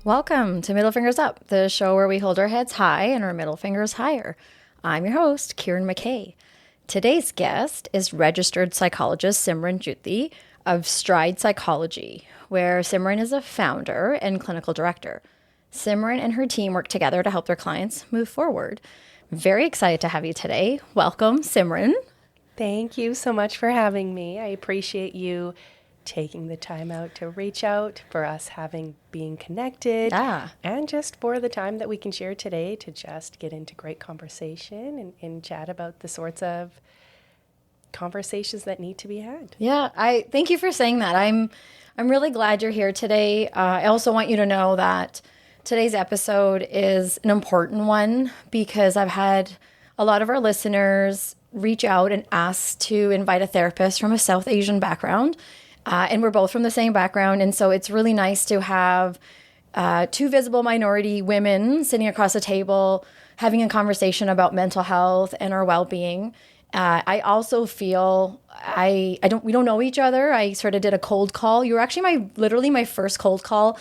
Welcome to Middle Fingers Up, the show where we hold our heads high and our middle fingers higher. I'm your host, Kieran McKay. Today's guest is registered psychologist Simren Jhuty of Stride Psychology, where Simren is a founder and clinical director. Simren and her team work together to help their clients move forward. Very excited to have you today. Welcome, Simren. Thank you so much for having me. I appreciate you taking the time out to reach out, for us being connected, and just for the time that we can share today to just get into great conversation and chat about the sorts of conversations that need to be had. Yeah, I thank you for saying that. I'm really glad you're here today. I also want you to know that today's episode is an important one because I've had a lot of our listeners reach out and ask to invite a therapist from a South Asian background. And we're both from the same background. And so it's really nice to have two visible minority women sitting across the table having a conversation about mental health and our well-being. I also feel we don't know each other. I sort of did a cold call. You were actually literally my first cold call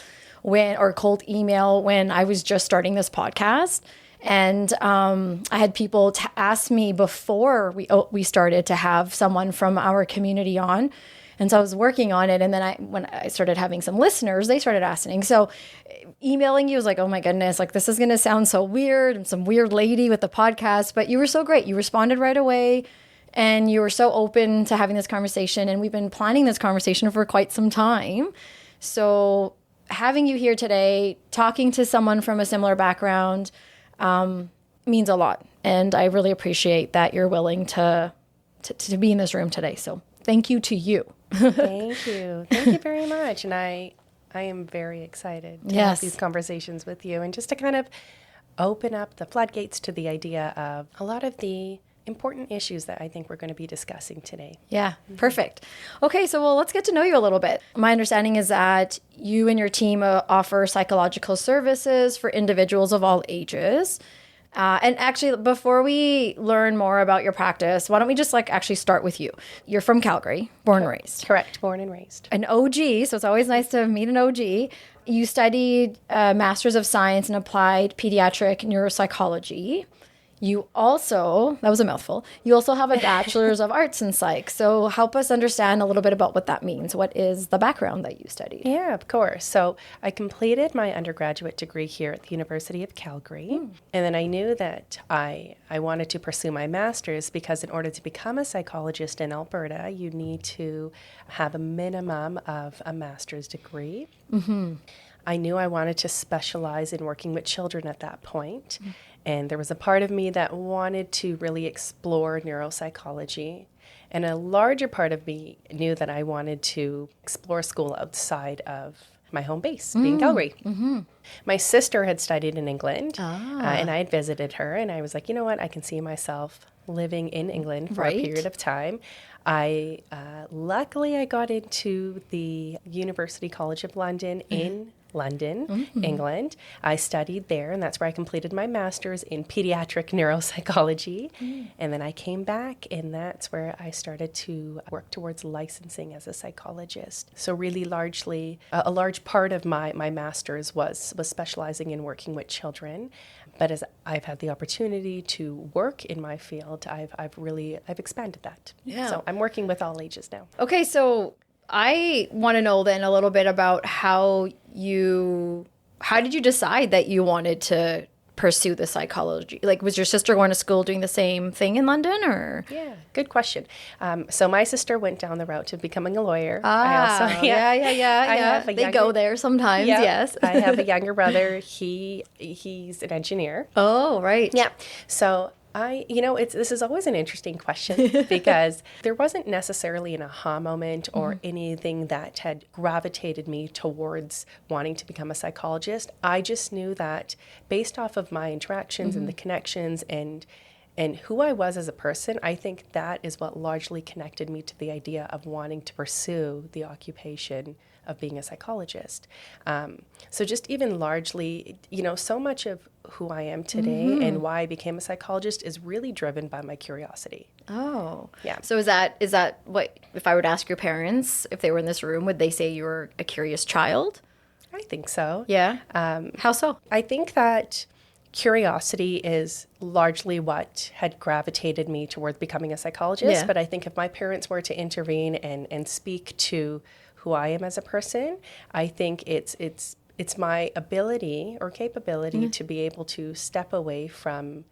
cold email when I was just starting this podcast. And I had people ask me before we started to have someone from our community on. And so I was working on it. And then when I started having some listeners, they started asking. So emailing you was like, oh my goodness, like this is going to sound so weird. I'm some weird lady with the podcast, but you were so great. You responded right away and you were so open to having this conversation. And we've been planning this conversation for quite some time. So having you here today, talking to someone from a similar background means a lot. And I really appreciate that you're willing to be in this room today. So thank you to you. Thank you. Thank you very much. And I am very excited to have these conversations with you and just to kind of open up the floodgates to the idea of a lot of the important issues that I think we're going to be discussing today. Yeah, perfect. Okay, so let's get to know you a little bit. My understanding is that you and your team offer psychological services for individuals of all ages. And actually, before we learn more about your practice, why don't we just actually start with you? You're from Calgary, born and raised. Correct, born and raised. An OG, so it's always nice to meet an OG. You studied Master's of Science in Applied Pediatric Neuropsychology. You also, that was a mouthful, you also have a Bachelor's of Arts in Psych. So help us understand a little bit about what that means. What is the background that you studied? Yeah, of course. So I completed my undergraduate degree here at the University of Calgary. And then I knew that I wanted to pursue my master's because in order to become a psychologist in Alberta, you need to have a minimum of a master's degree. Mm-hmm. I knew I wanted to specialize in working with children at that point. Mm-hmm. And there was a part of me that wanted to really explore neuropsychology. And a larger part of me knew that I wanted to explore school outside of my home base, being Calgary. Mm-hmm. My sister had studied in England, and I had visited her. And I was like, you know what? I can see myself living in England for a period of time. Luckily, I got into the University College of London in London, England. I studied there, and that's where I completed my master's in pediatric neuropsychology. And then I came back, and that's where I started to work towards licensing as a psychologist. So really largely, a large part of my master's was specializing in working with children. But as I've had the opportunity to work in my field, I've expanded that. Yeah. So I'm working with all ages now. Okay, so I want to know then a little bit about how did you decide that you wanted to pursue the psychology? Like, was your sister going to school doing the same thing in London, or? Yeah, good question. So my sister went down the route of becoming a lawyer. They go there sometimes, yes. I have a younger brother. He's an engineer. Oh, right. Yeah. So This is always an interesting question because there wasn't necessarily an aha moment or anything that had gravitated me towards wanting to become a psychologist. I just knew that based off of my interactions and the connections and who I was as a person, I think that is what largely connected me to the idea of wanting to pursue the occupation of being a psychologist. So just even largely, so much of who I am today and why I became a psychologist is really driven by my curiosity. Oh. Yeah. So is that what, if I were to ask your parents, if they were in this room, would they say you were a curious child? I think so. Yeah. How so? I think that curiosity is largely what had gravitated me towards becoming a psychologist. Yeah. But I think if my parents were to intervene and speak to who I am as a person, I think it's my ability or capability to be able to step away from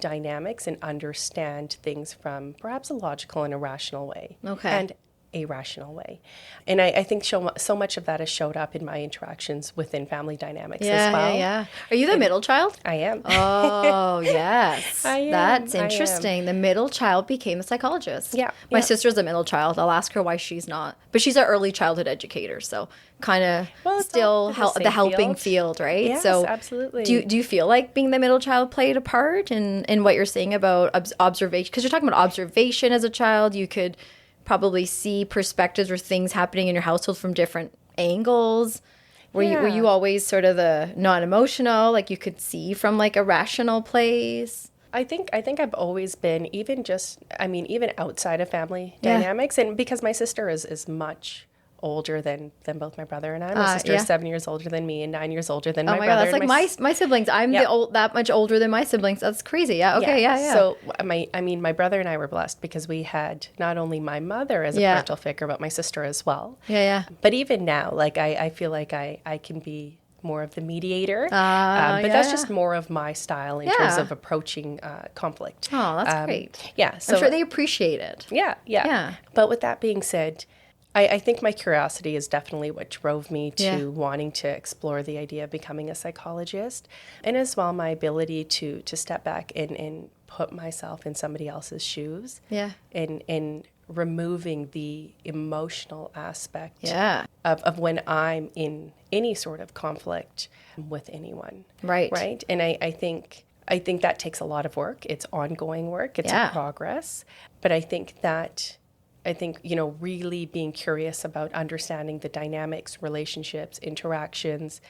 dynamics and understand things from perhaps a logical and a rational way. Okay. And a rational way. And I think so much of that has showed up in my interactions within family dynamics as well. Yeah. Are you the middle child? I am. Oh, yes. I am. That's I am. interesting. The middle child became a psychologist. Yeah. My Yeah. sister's a middle child. I'll ask her why she's not. But she's an early childhood educator, so kind of it's all in the same the helping field. field, right? Yes, so absolutely. Do you feel like being the middle child played a part in what you're saying about observation? Because you're talking about observation as a child. You could probably see perspectives or things happening in your household from different angles. Were you always sort of the non-emotional, like you could see from like a rational place? I think I've always been, even outside of family dynamics, and because my sister is much older than both my brother and I. My sister is 7 years older than me and 9 years older than my brother. Oh my God, that's like my siblings. I'm that much older than my siblings. That's crazy. Yeah. Okay. Yeah. So my brother and I were blessed because we had not only my mother as a parental figure, but my sister as well. Yeah. But even now, like I feel like I can be more of the mediator, but that's just more of my style in terms of approaching conflict. Oh, that's great. Yeah. So I'm sure they appreciate it. Yeah. But with that being said, I think my curiosity is definitely what drove me to wanting to explore the idea of becoming a psychologist, and as well my ability to step back and put myself in somebody else's shoes. Yeah. And removing the emotional aspect of when I'm in any sort of conflict with anyone. Right. And I think that takes a lot of work. It's ongoing work. It's a progress. But I think really being curious about understanding the dynamics, relationships, interactions,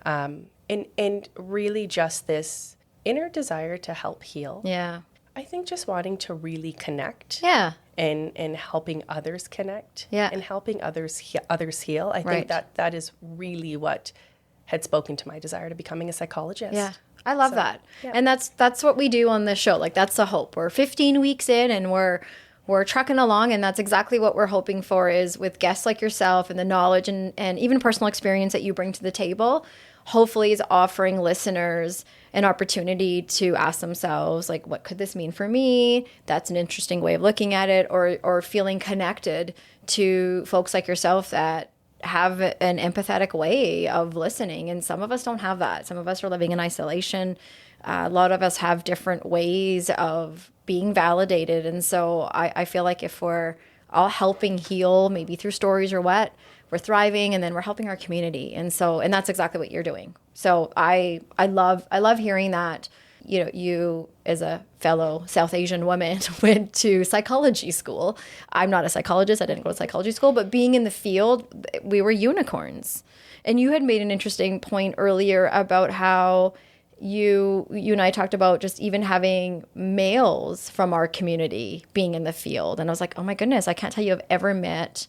and really just this inner desire to help heal. Yeah. I think just wanting to really connect. Yeah. And helping others connect. Yeah. And helping others heal. I think that is really what had spoken to my desire to becoming a psychologist. Yeah. I love that. Yeah. And that's what we do on this show. Like, that's the hope. We're 15 weeks in and we're trucking along, and that's exactly what we're hoping for, is with guests like yourself and the knowledge and even personal experience that you bring to the table, hopefully is offering listeners an opportunity to ask themselves, like, what could this mean for me? That's an interesting way of looking at it, or feeling connected to folks like yourself that have an empathetic way of listening. And some of us don't have that. Some of us are living in isolation. A lot of us have different ways of being validated. And so I feel like if we're all helping heal, maybe through stories or what, we're thriving, and then we're helping our community. And that's exactly what you're doing. So I love hearing that, you as a fellow South Asian woman went to psychology school. I'm not a psychologist. I didn't go to psychology school, but being in the field, we were unicorns. And you had made an interesting point earlier about how you and I talked about just even having males from our community being in the field. And I was like, oh my goodness, I can't tell you I've ever met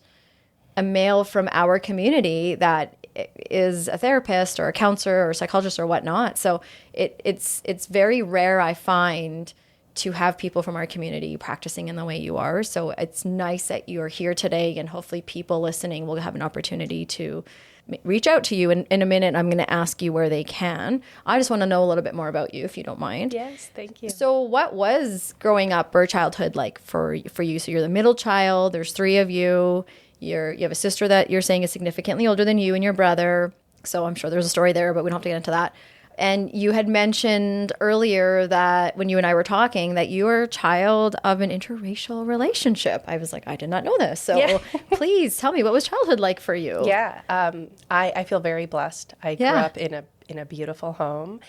a male from our community that is a therapist or a counselor or a psychologist or whatnot. So it's very rare, I find, to have people from our community practicing in the way you are. So it's nice that you're here today, and hopefully people listening will have an opportunity to reach out to you. In a minute, I'm going to ask you where they can. I just want to know a little bit more about you, if you don't mind. Yes, thank you. So what was growing up or childhood like for you? So you're the middle child. There's three of you. You have a sister that you're saying is significantly older than you and your brother. So I'm sure there's a story there, but we don't have to get into that. And you had mentioned earlier that when you and I were talking that you were a child of an interracial relationship. I was like, I did not know this. So please tell me, what was childhood like for you? Yeah, I feel very blessed. I grew up in a beautiful home.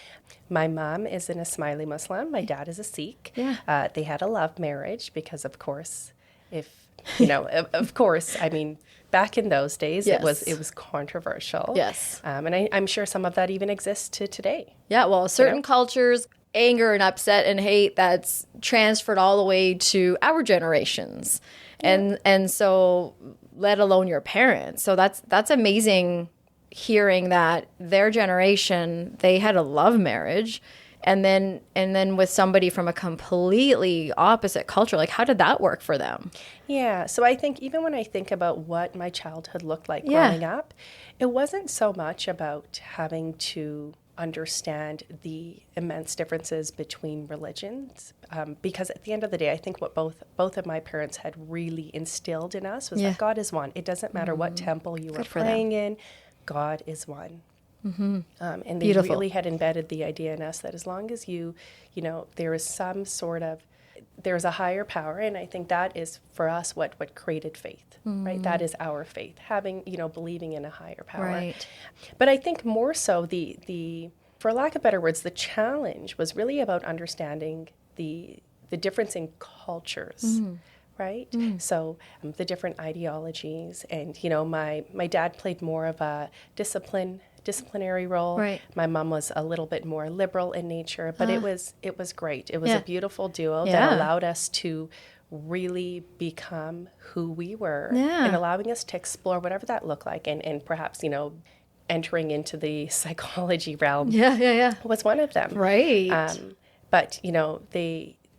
My mom is an Ismaili Muslim. My dad is a Sikh. Yeah. They had a love marriage because, of course, of course, I mean, back in those days, it was controversial. Yes. And I'm sure some of that even exists to today. Yeah, well, certain cultures, anger and upset and hate, that's transferred all the way to our generations. And so let alone your parents. So that's amazing hearing that their generation, they had a love marriage. And then with somebody from a completely opposite culture, like how did that work for them? Yeah, so I think even when I think about what my childhood looked like growing up, it wasn't so much about having to understand the immense differences between religions, because at the end of the day, I think what both of my parents had really instilled in us was that God is one. It doesn't matter what temple you were praying in, God is one. And they really had embedded the idea in us that as long as there is some sort of, there's a higher power, and I think that is for us what created faith, right? That is our faith, having, believing in a higher power. Right. But I think more so the for lack of better words, the challenge was really about understanding the difference in cultures. Right? So the different ideologies, and my dad played more of a disciplinary role. Right. My mom was a little bit more liberal in nature, but it was great. It was a beautiful duo that allowed us to really become who we were and allowing us to explore whatever that looked like, and perhaps entering into the psychology realm was one of them. Right. But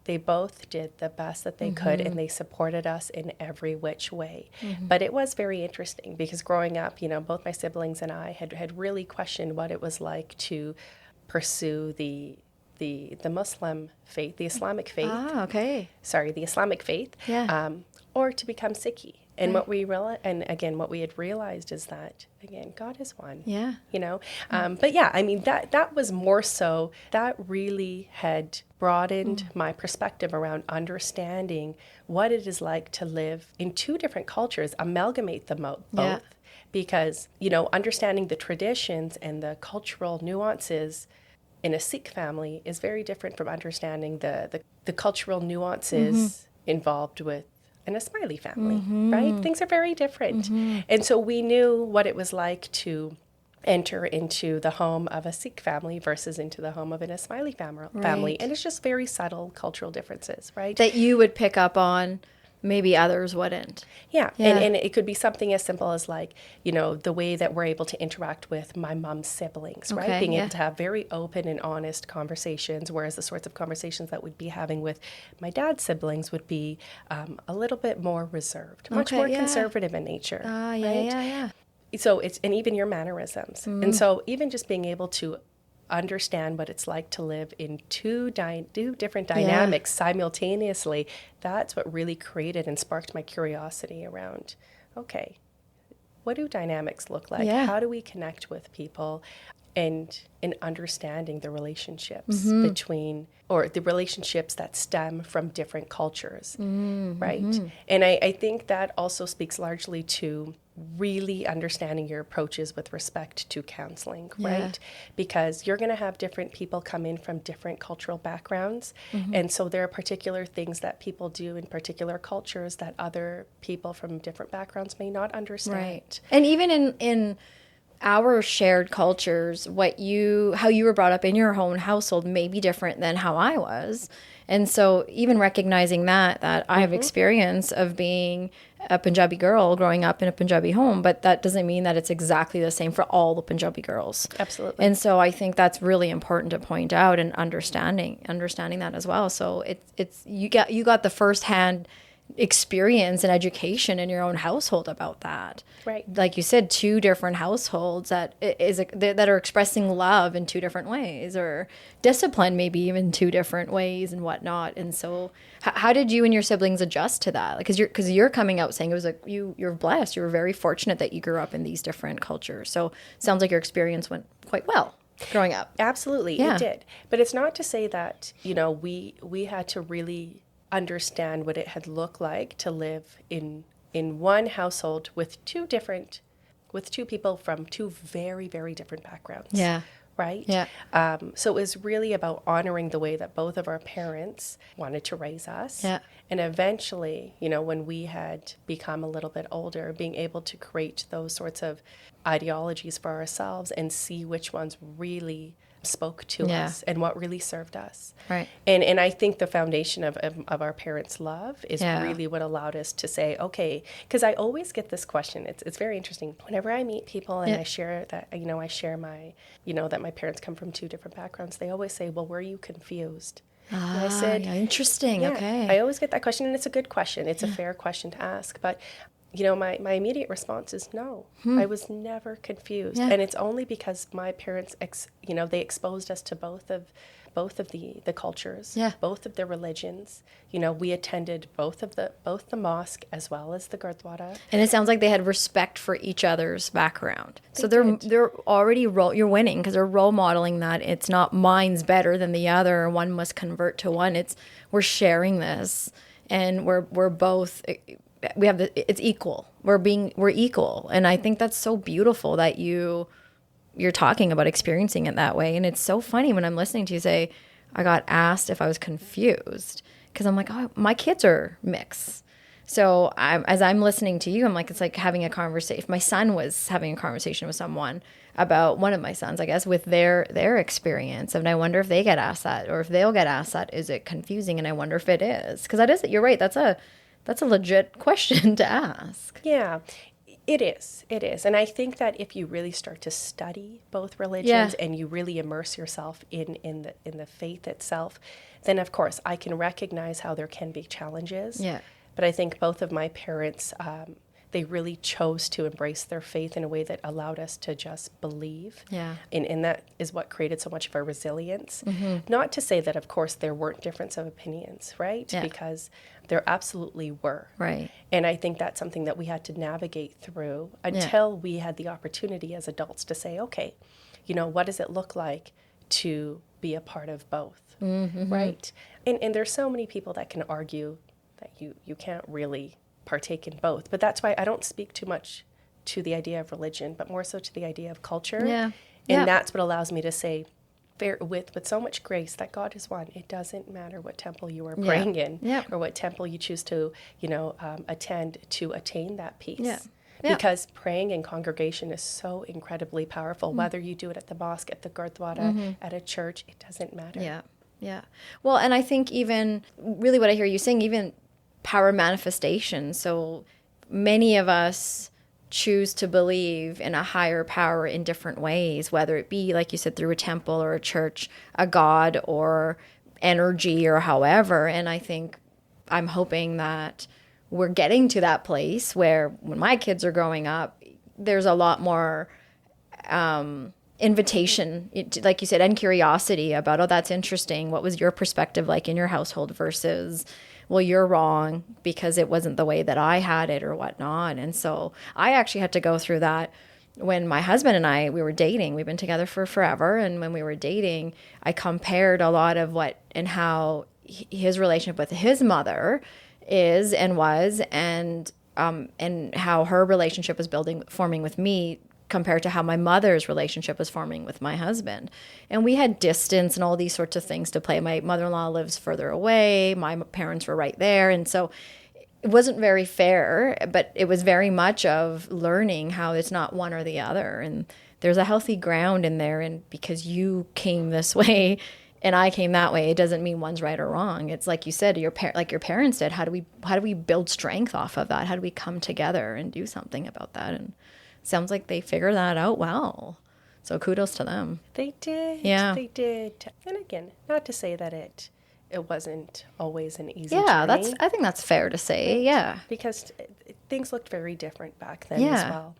they both did the best that they could, and they supported us in every which way. But it was very interesting because growing up, both my siblings and I had really questioned what it was like to pursue the Muslim faith, the Islamic faith. Ah, okay. Sorry, the Islamic faith. Yeah. Or to become Sikhi. And what we had realized is that, again, God is one. Yeah. But yeah, I mean, that was more so, that really had broadened my perspective around understanding what it is like to live in two different cultures, amalgamate them both. Yeah. Because, understanding the traditions and the cultural nuances in a Sikh family is very different from understanding the cultural nuances involved with an Ismaili family, right? Things are very different. And so we knew what it was like to enter into the home of a Sikh family versus into the home of an Ismaili family. And it's just very subtle cultural differences, right? That you would pick up on, maybe others wouldn't. Yeah. And it could be something as simple as like, the way that we're able to interact with my mom's siblings, right? Okay, Being able to have very open and honest conversations, whereas the sorts of conversations that we'd be having with my dad's siblings would be a little bit more reserved, much more conservative in nature. Yeah. So and even your mannerisms. And so even just being able to understand what it's like to live in two different dynamics simultaneously, that's what really created and sparked my curiosity around, okay, what do dynamics look like? How do we connect with people? And in understanding the relationships between, or the relationships that stem from different cultures, right? And I think that also speaks largely to really understanding your approaches with respect to counseling, right? Because you're going to have different people come in from different cultural backgrounds. And so there are particular things that people do in particular cultures that other people from different backgrounds may not understand. Right. And even in our shared cultures, how you were brought up in your own household may be different than how I was. And so even recognizing that I have experience of being a Punjabi girl growing up in a Punjabi home, but that doesn't mean that it's exactly the same for all the Punjabi girls. Absolutely. And so I think that's really important to point out, and understanding that as well. So it's you got the firsthand experience and education in your own household about that. Right. Like you said, two different households that are expressing love in two different ways, or discipline maybe even two different ways and whatnot. And so how did you and your siblings adjust to that? Because you're coming out saying it was you're blessed. You were very fortunate that you grew up in these different cultures. So it sounds like your experience went quite well. growing up. Absolutely, Yeah. it did. But it's not to say that, we had to really understand what it had looked like to live in one household with two people from two very, very different backgrounds. Yeah. Right? Yeah. So it was really about honoring the way that both of our parents wanted to raise us. Yeah. And eventually, when we had become a little bit older, being able to create those sorts of ideologies for ourselves and see which ones really spoke to us and what really served us. Right. And I think the foundation of our parents' love is Yeah. really what allowed us to say, okay, because I always get this question. It's very interesting. Whenever I meet people and I share that, I share my, that my parents come from two different backgrounds, they always say, well, were you confused? And I said, interesting. yeah, Okay. I always get that question, and it's a good question. It's a fair question to ask. But, my immediate response is no. I was never confused. Yeah. And it's only because my parents, they exposed us to both of the cultures, both of the religions. We attended both the mosque as well as the Gurdwara. And it sounds like they had respect for each other's background. So did. they're already you're winning because they're role modeling that it's not mine's better than the other, or one must convert to one. It's we're sharing this, and we're both it's equal. We're equal, and I think that's so beautiful that you're talking about experiencing it that way. And it's so funny when I'm listening to you say, I got asked if I was confused, because I'm like, oh, my kids are mixed. So as I'm listening to you, I'm like, it's like having a conversation. My son was having a conversation with someone about one of my sons, I guess, with their experience. And I wonder if they get asked that, or if they'll get asked that, is it confusing? And I wonder if it is. Because that is, you're right, that's a legit question to ask. Yeah. It is. And I think that if you really start to study both religions and you really immerse yourself in the faith itself, then of course I can recognize how there can be challenges. Yeah. But I think both of my parents, they really chose to embrace their faith in a way that allowed us to just believe. Yeah. And that is what created so much of our resilience. Mm-hmm. Not to say that, of course, there weren't difference of opinions, right? Yeah. Because there absolutely were. Right. And I think that's something that we had to navigate through until we had the opportunity as adults to say, okay, what does it look like to be a part of both, right? And there's so many people that can argue that you can't really partake in both. But that's why I don't speak too much to the idea of religion, but more so to the idea of culture. Yeah. And that's what allows me to say, with so much grace, that God is one. It doesn't matter what temple you are praying in or what temple you choose to, attend to attain that peace. Yeah. Yeah. Because praying in congregation is so incredibly powerful. Whether you do it at the mosque, at the Gurdwara, at a church, it doesn't matter. Yeah. Yeah. Well, and I think even really what I hear you saying, even power manifestation. So many of us choose to believe in a higher power in different ways, whether it be, like you said, through a temple or a church, a God or energy or however. And I think I'm hoping that we're getting to that place where when my kids are growing up, there's a lot more invitation, like you said, and curiosity about, oh, that's interesting. What was your perspective like in your household versus, well, you're wrong because it wasn't the way that I had it or whatnot. And so I actually had to go through that when my husband and we were dating. We've been together for forever. And when we were dating, I compared a lot of what and how his relationship with his mother is and was, and how her relationship was forming with me compared to how my mother's relationship was forming with my husband. And we had distance and all these sorts of things to play. My mother-in-law lives further away. My parents were right there. And so it wasn't very fair, but it was very much of learning how it's not one or the other. And there's a healthy ground in there. And because you came this way and I came that way, it doesn't mean one's right or wrong. It's like you said, like your parents did. How do we build strength off of that? How do we come together and do something about that? And sounds like they figured that out well. So kudos to them. They did. Yeah. They did. And again, not to say that it wasn't always an easy journey. I think that's fair to say. Right? Yeah. Because things looked very different back then as well.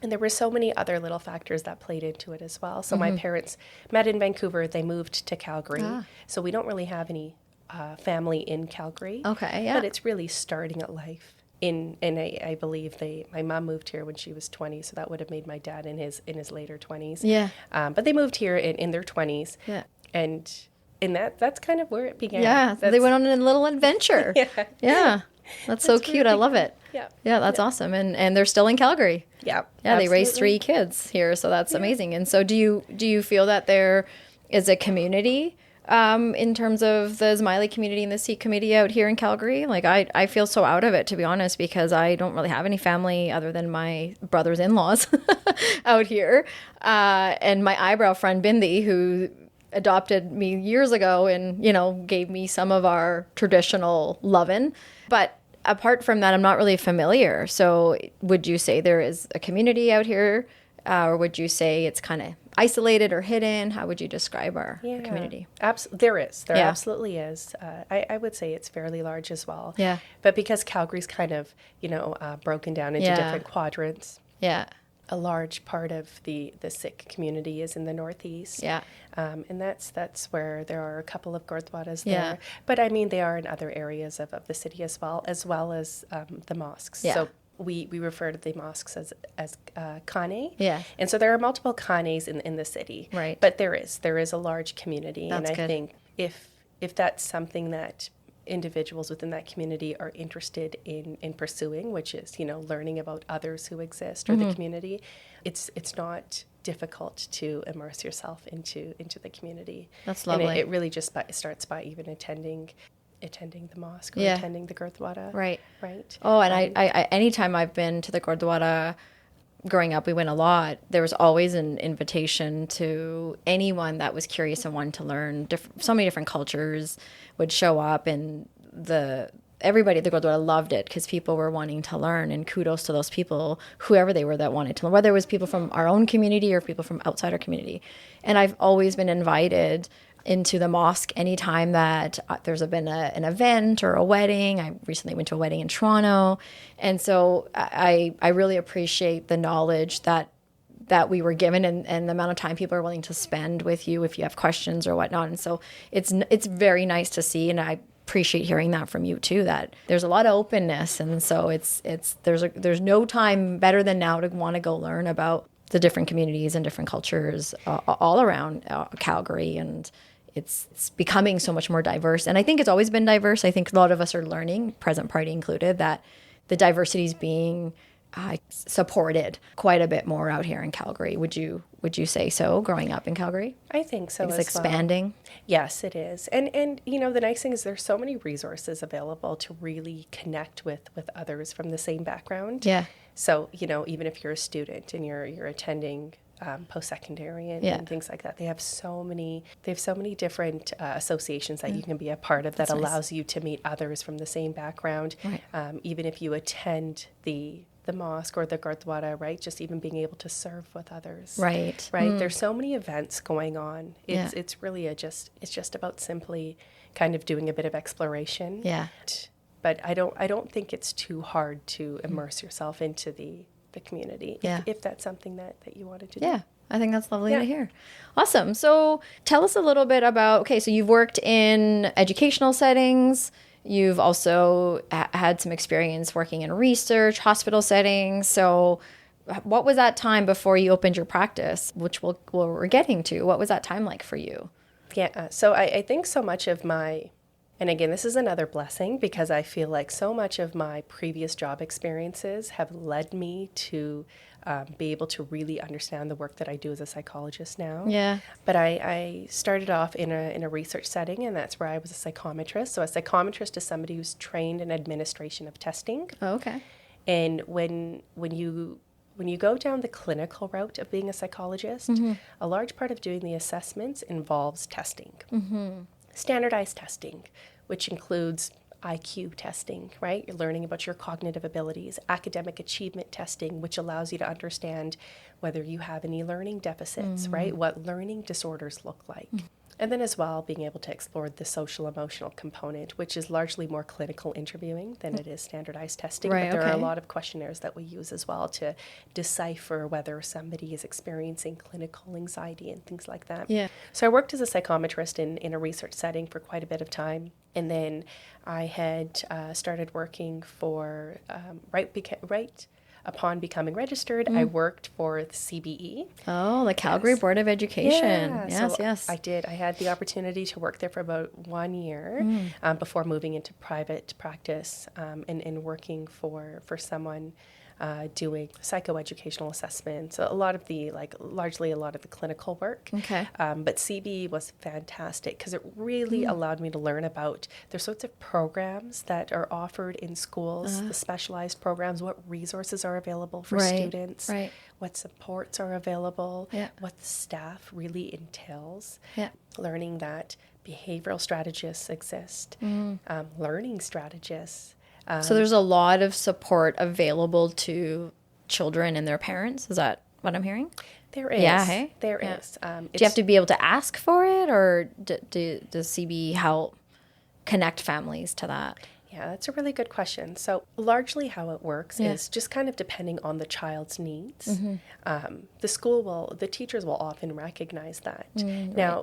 And there were so many other little factors that played into it as well. So my parents met in Vancouver. They moved to Calgary. So we don't really have any family in Calgary. Okay, yeah. But it's really starting at life I believe my mom moved here when she was 20, so that would have made my dad in his later 20s. Yeah. But they moved here in their 20s. Yeah. And that's kind of where it began. Yeah. So they went on a little adventure. Yeah. Yeah. That's so cute. I love it. Yeah. Yeah, that's awesome. And they're still in Calgary. Yeah. Yeah, they raised absolutely. 3 kids here, so that's amazing. And so do you feel that there is a community in terms of the Smiley community and the Sikh community out here in Calgary? Like I feel so out of it, to be honest, because I don't really have any family other than my brother's in-laws out here. And my eyebrow friend Bindi, who adopted me years ago and, gave me some of our traditional lovin'. But apart from that, I'm not really familiar. So would you say there is a community out here? Or would you say it's kind of isolated or hidden? How would you describe our community? There is. There Yeah. absolutely is. I would say it's fairly large as well. Yeah. But because Calgary's kind of, broken down into Yeah. different quadrants, Yeah. a large part of the Sikh community is in the northeast. Yeah. And that's where there are a couple of gurdwaras Yeah. there. But I mean, they are in other areas of the city as well as the mosques. Yeah. So we refer to the mosques as khane. Yeah. And so there are multiple khanes in the city. Right. But there is a large community. That's and I good. think if that's something that individuals within that community are interested in pursuing, which is, learning about others who exist or Mm-hmm. the community, it's not difficult to immerse yourself into the community. That's And lovely. it really just starts by even attending the mosque or Yeah. attending the gurdwara. Right. Right. Oh, and I anytime I've been to the Gurdwara, growing up, we went a lot. There was always an invitation to anyone that was curious and wanted to learn. So many different cultures would show up, and everybody at the Gurdwara loved it because people were wanting to learn. And kudos to those people, whoever they were that wanted to learn, whether it was people from our own community or people from outside our community. And I've always been invited into the mosque anytime that there's been an event or a wedding. I recently went to a wedding in Toronto. And so I really appreciate the knowledge that we were given and the amount of time people are willing to spend with you if you have questions or whatnot. And so it's very nice to see, and I appreciate hearing that from you too, that there's a lot of openness. And so there's no time better than now to want to go learn about the different communities and different cultures all around Calgary. And it's becoming so much more diverse. And I think it's always been diverse. I think a lot of us are learning, present party included, that the diversity is being supported quite a bit more out here in Calgary. Would you say so, growing up in Calgary? I think so. It's as expanding. Well. Yes, it is. And the nice thing is there's so many resources available to really connect with others from the same background. Yeah. So, even if you're a student and you're attending post-secondary and things like that, they have so many different associations that you can be a part of that That's allows you to meet others from the same background. Right. Even if you attend the mosque or the gurdwara, right? Just even being able to serve with others. Right. Right. There's so many events going on. It's really it's just about simply kind of doing a bit of exploration. Yeah. But I don't think it's too hard to immerse yourself into the community if that's something that you wanted to do. Yeah. I think that's lovely to hear. Awesome. So tell us a little bit about, so you've worked in educational settings. You've also had some experience working in research, hospital settings. So what was that time before you opened your practice, which we're getting to? What was that time like for you? Yeah. So I think so much of and again, this is another blessing because I feel like so much of my previous job experiences have led me to be able to really understand the work that I do as a psychologist now. Yeah. But I started off in a research setting, and that's where I was a psychometrist. So a psychometrist is somebody who's trained in administration of testing. Oh, okay. And when you go down the clinical route of being a psychologist, a large part of doing the assessments involves testing. Standardized testing, which includes IQ testing, right? You're learning about your cognitive abilities, academic achievement testing, which allows you to understand whether you have any learning deficits, right? What learning disorders look like. And then as well, being able to explore the social emotional component, which is largely more clinical interviewing than it is standardized testing. Right, but there are a okay. lot of questionnaires that we use as well to decipher whether somebody is experiencing clinical anxiety and things like that. Yeah. So I worked as a psychometrist in a research setting for quite a bit of time. And then I had started working for, right upon becoming registered, I worked for the CBE. Oh, the Calgary Board of Education. Yeah, Yes, so yes. I did. I had the opportunity to work there for about 1 year before moving into private practice and working for someone doing psychoeducational assessments. So largely a lot of the clinical work. Okay. But CBE was fantastic because it really allowed me to learn about the sorts of programs that are offered in schools, the specialized programs, what resources are available for Right, students, right. what supports are available, Yeah. what the staff really entails. Yeah. Learning that behavioral strategists exist, learning strategists. So there's a lot of support available to children and their parents. Is that what I'm hearing? There is. Yeah, hey? There Yeah. is. Do you have to be able to ask for it, or does CB help connect families to that? Yeah, that's a really good question. So largely how it works is just kind of depending on the child's needs. The teachers will often recognize that. Now,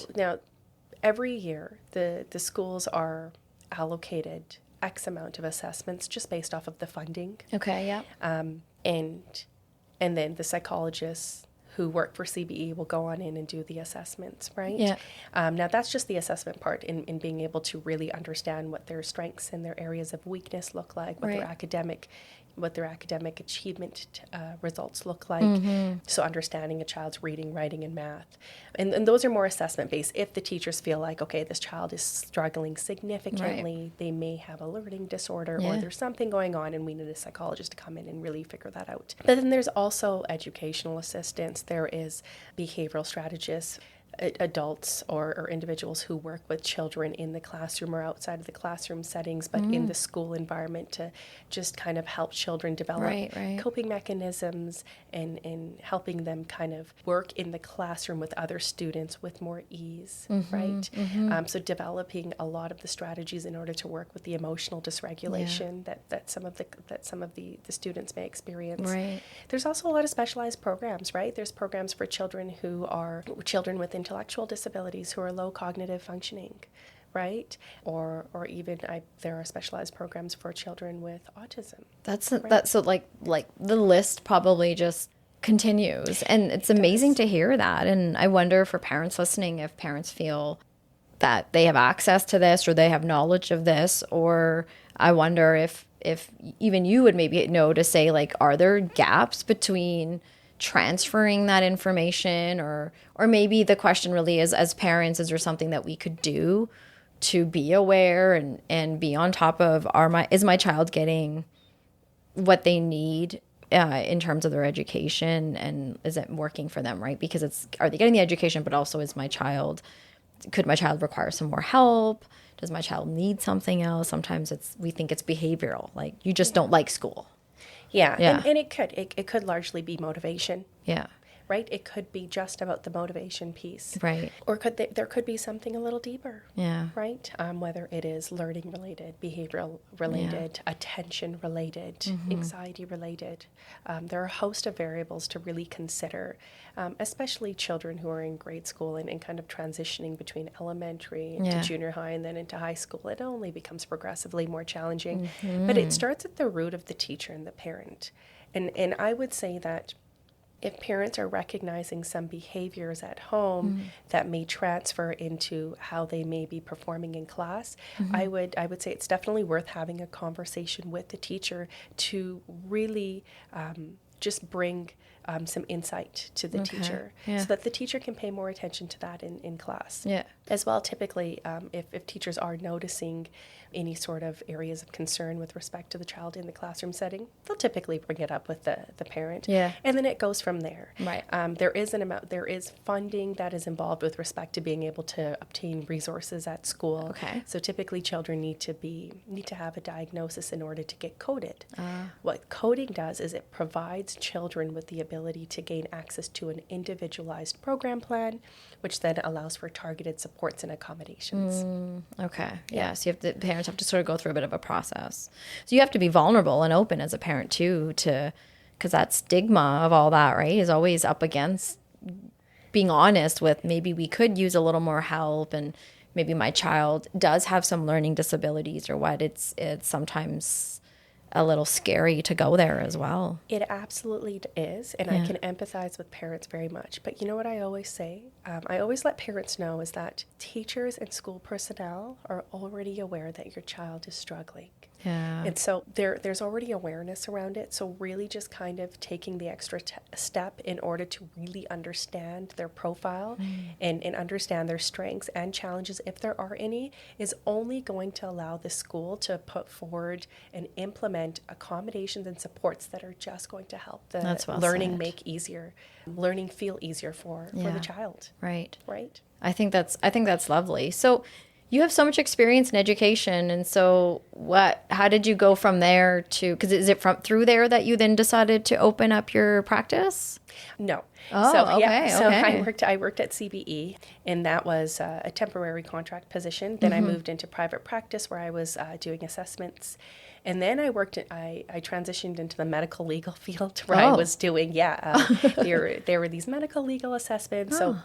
every year the schools are allocated X amount of assessments just based off of the funding. Okay, yeah. And then the psychologists who work for CBE will go on in and do the assessments, right? Yeah. Now, that's just the assessment part in being able to really understand what their strengths and their areas of weakness look like, what their academic achievement results look like. So understanding a child's reading, writing, and math. And those are more assessment based. If the teachers feel like, okay, this child is struggling significantly, they may have a learning disorder or there's something going on and we need a psychologist to come in and really figure that out. But then there's also educational assistance. There is behavioral strategists, adults or individuals who work with children in the classroom or outside of the classroom settings, but in the school environment to just kind of help children develop coping mechanisms and helping them kind of work in the classroom with other students with more ease, right? So developing a lot of the strategies in order to work with the emotional dysregulation that some of the students may experience. Right. There's also a lot of specialized programs, right? There's programs for children who are children with intellectual disabilities who are low cognitive functioning, right? Or even there are specialized programs for children with autism. That's so like the list probably just continues, and it's amazing to hear that. And I wonder for parents listening, if parents feel that they have access to this or they have knowledge of this, or I wonder if even you would maybe know to say, like, are there gaps between transferring that information, or maybe the question really is, as parents, is there something that we could do to be aware and be on top of is my child getting what they need in terms of their education, and is it working for them, right? Because are they getting the education, but also could my child require some more help? Does my child need something else? Sometimes we think it's behavioral, like you just don't like school. Yeah. And it could largely be motivation. Yeah. Right? It could be just about the motivation piece. Right. Or there could be something a little deeper. Yeah. Right? Whether it is learning related, behavioral related, attention related, anxiety related. There are a host of variables to really consider, especially children who are in grade school and kind of transitioning between elementary into junior high and then into high school. It only becomes progressively more challenging. But it starts at the root of the teacher and the parent. And I would say that if parents are recognizing some behaviors at home that may transfer into how they may be performing in class, I would say it's definitely worth having a conversation with the teacher to really just bring some insight to the teacher so that the teacher can pay more attention to that in class. Yeah. As well, typically, if teachers are noticing any sort of areas of concern with respect to the child in the classroom setting, they'll typically bring it up with the parent. Yeah. And then it goes from there. Right. There is funding that is involved with respect to being able to obtain resources at school. Okay. So typically children need to have a diagnosis in order to get coded. What coding does is it provides children with the ability ability to gain access to an individualized program plan, which then allows for targeted supports and accommodations. Okay. Yeah. So parents have to sort of go through a bit of a process. So you have to be vulnerable and open as a parent too, because that stigma of all that, right, is always up against being honest with maybe we could use a little more help, and maybe my child does have some learning disabilities or what. It's sometimes a little scary to go there as well. It absolutely is, and I can empathize with parents very much. But you know what I always say? I always let parents know is that teachers and school personnel are already aware that your child is struggling. Yeah. And so there's already awareness around it. So really just kind of taking the extra step in order to really understand their profile and understand their strengths and challenges, if there are any, is only going to allow the school to put forward and implement accommodations and supports that are just going to help the learning learning feel easier for the child. Right. Right. I think that's lovely. So you have so much experience in education, and so how did you go from there to, because is it through there that you then decided to open up your practice? No. Oh, so, okay. Yeah, so okay. I worked at CBE, and that was a temporary contract position. Then I moved into private practice where I was doing assessments. And then I transitioned into the medical legal field where I was doing, there were these medical legal assessments. So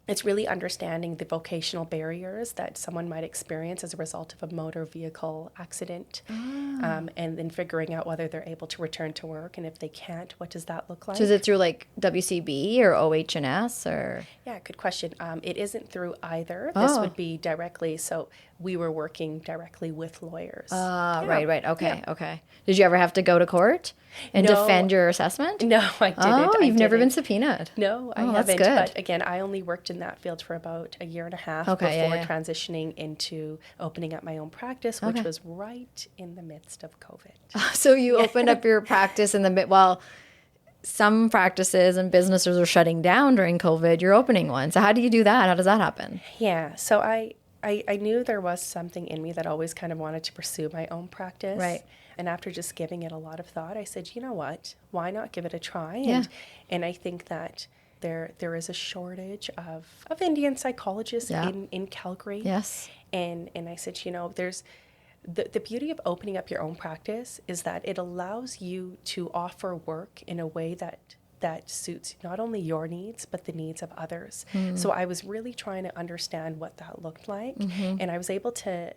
it's really understanding the vocational barriers that someone might experience as a result of a motor vehicle accident, and then figuring out whether they're able to return to work, and if they can't, what does that look like? So is it through like WCB or OH&S or? Yeah, good question. It isn't through either. This would be directly, so we were working directly with lawyers. Right. Okay. Did you ever have to go to court and defend your assessment? No, I didn't. Oh, you've never been subpoenaed? No, I that's haven't. good. But again, I only worked in that field for about a year and a half before transitioning into opening up my own practice, which was right in the midst of COVID. So you opened up your practice in the some practices and businesses are shutting down during COVID. You're opening one. So how do you do that? How does that happen? Yeah. So I knew there was something in me that always kind of wanted to pursue my own practice. Right. And after just giving it a lot of thought, I said, you know what? Why not give it a try? And I think that there is a shortage of Indian psychologists in Calgary. Yes. And I said, there's the beauty of opening up your own practice is that it allows you to offer work in a way that suits not only your needs, but the needs of others. So I was really trying to understand what that looked like. And I was able to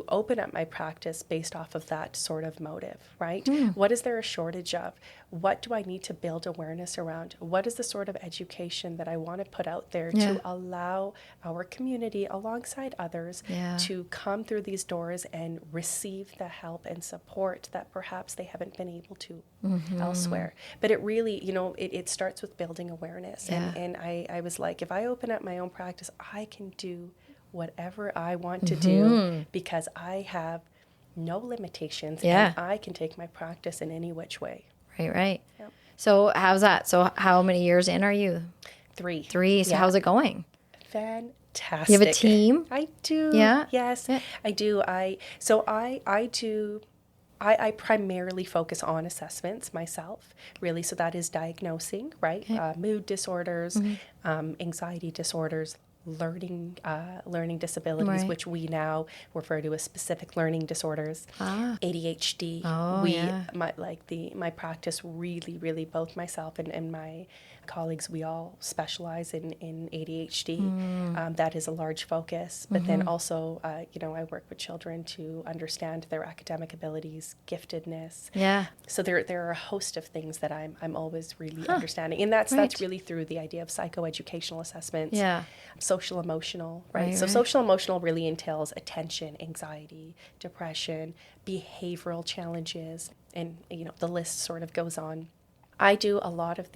open up my practice based off of that sort of motive, right? What is there a shortage of? What do I need to build awareness around? What is the sort of education that I want to put out there to allow our community alongside others to come through these doors and receive the help and support that perhaps they haven't been able to elsewhere. But it really, it starts with building awareness. And I was like, if I open up my own practice, I can do whatever I want to do because I have no limitations and I can take my practice in any which way. Right. Yep. So how's that? So how many years in are you? 3. 3. So how's it going? Fantastic. You have a team? I do. Yeah. Yes, I do. I primarily focus on assessments myself, really. So that is diagnosing, right? Okay. Mood disorders, anxiety disorders, learning disabilities, which we now refer to as specific learning disorders, ADHD. My practice really, both myself and my colleagues, we all specialize in ADHD. That is a large focus. But then also, I work with children to understand their academic abilities, giftedness. Yeah. So there are a host of things that I'm always really understanding. And that's really through the idea of psychoeducational assessments. Yeah. Social emotional, right? So social emotional really entails attention, anxiety, depression, behavioral challenges, and the list sort of goes on. I do a lot of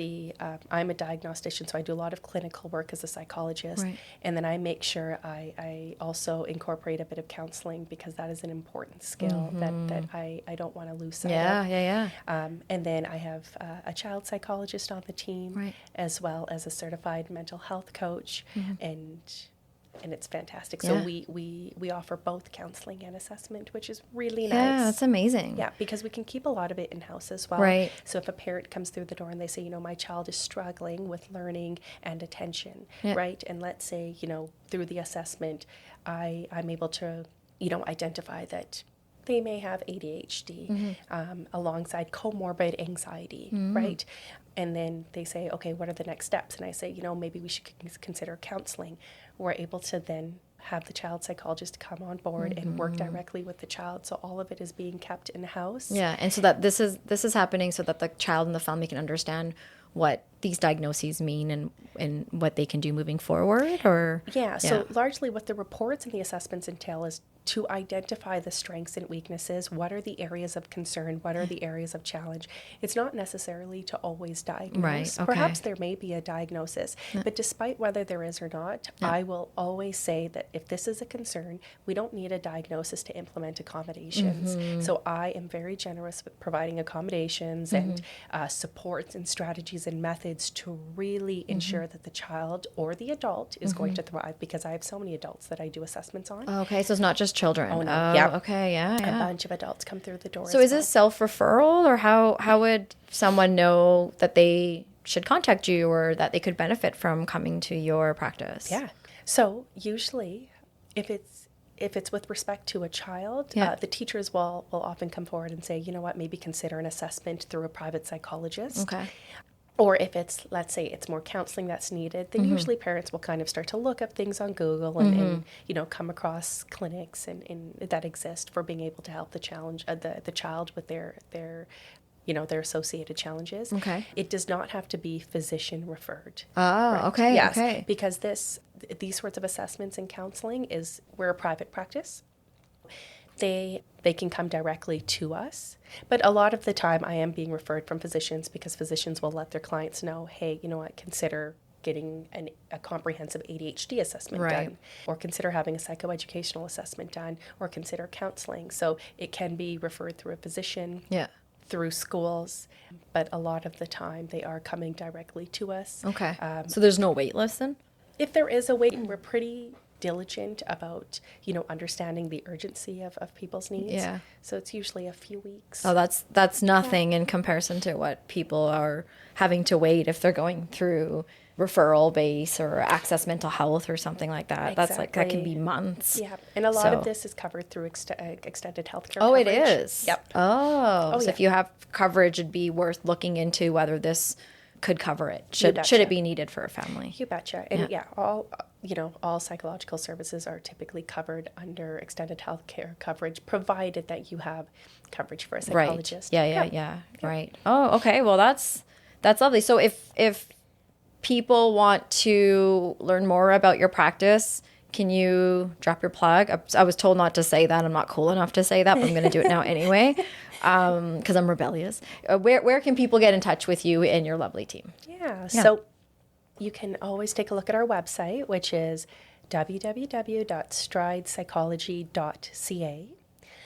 I'm a diagnostician, so I do a lot of clinical work as a psychologist. Right. And then I make sure I also incorporate a bit of counseling because that is an important skill that I don't want to lose sight of. Yeah. And then I have a child psychologist on the team, Right. as well as a certified mental health coach. And and it's fantastic. So we offer both counseling and assessment, which is really nice. Yeah, that's amazing. Yeah, because we can keep a lot of it in-house as well. Right. So if a parent comes through the door and they say, my child is struggling with learning and attention, right? And let's say, through the assessment, I'm able to, identify that they may have ADHD alongside comorbid anxiety, right? And then they say, okay, what are the next steps? And I say, maybe we should consider counseling. We're able to then have the child psychologist come on board and work directly with the child. So all of it is being kept in-house. Yeah, and so that this is happening so that the child and the family can understand what these diagnoses mean and what they can do moving forward, or? Yeah, so largely what the reports and the assessments entail is to identify the strengths and weaknesses. What are the areas of concern? What are the areas of challenge? It's not necessarily to always diagnose. Right, okay. Perhaps there may be a diagnosis, but despite whether there is or not, I will always say that if this is a concern, we don't need a diagnosis to implement accommodations. So I am very generous with providing accommodations and supports and strategies and methods to really ensure that the child or the adult is going to thrive, because I have so many adults that I do assessments on. Okay, so it's not just children. Oh, no. Yeah. Okay, yeah. A bunch of adults come through the door. So is this self-referral, or how would someone know that they should contact you or that they could benefit from coming to your practice? Yeah. So usually if it's with respect to a child, the teachers will often come forward and say, you know what, maybe consider an assessment through a private psychologist. Okay. Or if it's, let's say, it's more counseling that's needed, then usually parents will kind of start to look up things on Google and come across clinics and that exist for being able to help the child with their associated challenges. Okay. It does not have to be physician referred. Oh, right? Okay. Yes, okay. Because these sorts of assessments and counseling we're a private practice. They can come directly to us. But a lot of the time I am being referred from physicians, because physicians will let their clients know, hey, you know what, consider getting a comprehensive ADHD assessment done, or consider having a psychoeducational assessment done, or consider counseling. So it can be referred through a physician, through schools, but a lot of the time they are coming directly to us. Okay. So there's no wait list then? If there is a wait, we're pretty diligent about, understanding the urgency of people's needs. Yeah. So it's usually a few weeks. Oh, that's nothing in comparison to what people are having to wait if they're going through referral base or access mental health or something like that. Exactly. That can be months. Yeah. And a lot of this is covered through extended healthcare coverage. It is? Yep. So if you have coverage, it'd be worth looking into whether this could cover it. Should it be needed for a family? You betcha. And all psychological services are typically covered under extended health care coverage, provided that you have coverage for a psychologist. Right. Yeah. Right. Oh, okay. Well, that's lovely. So if people want to learn more about your practice, can you drop your plug? I was told not to say that. I'm not cool enough to say that, but I'm going to do it now anyway, because I'm rebellious. Where can people get in touch with you and your lovely team? Yeah. So you can always take a look at our website, which is www.stridepsychology.ca.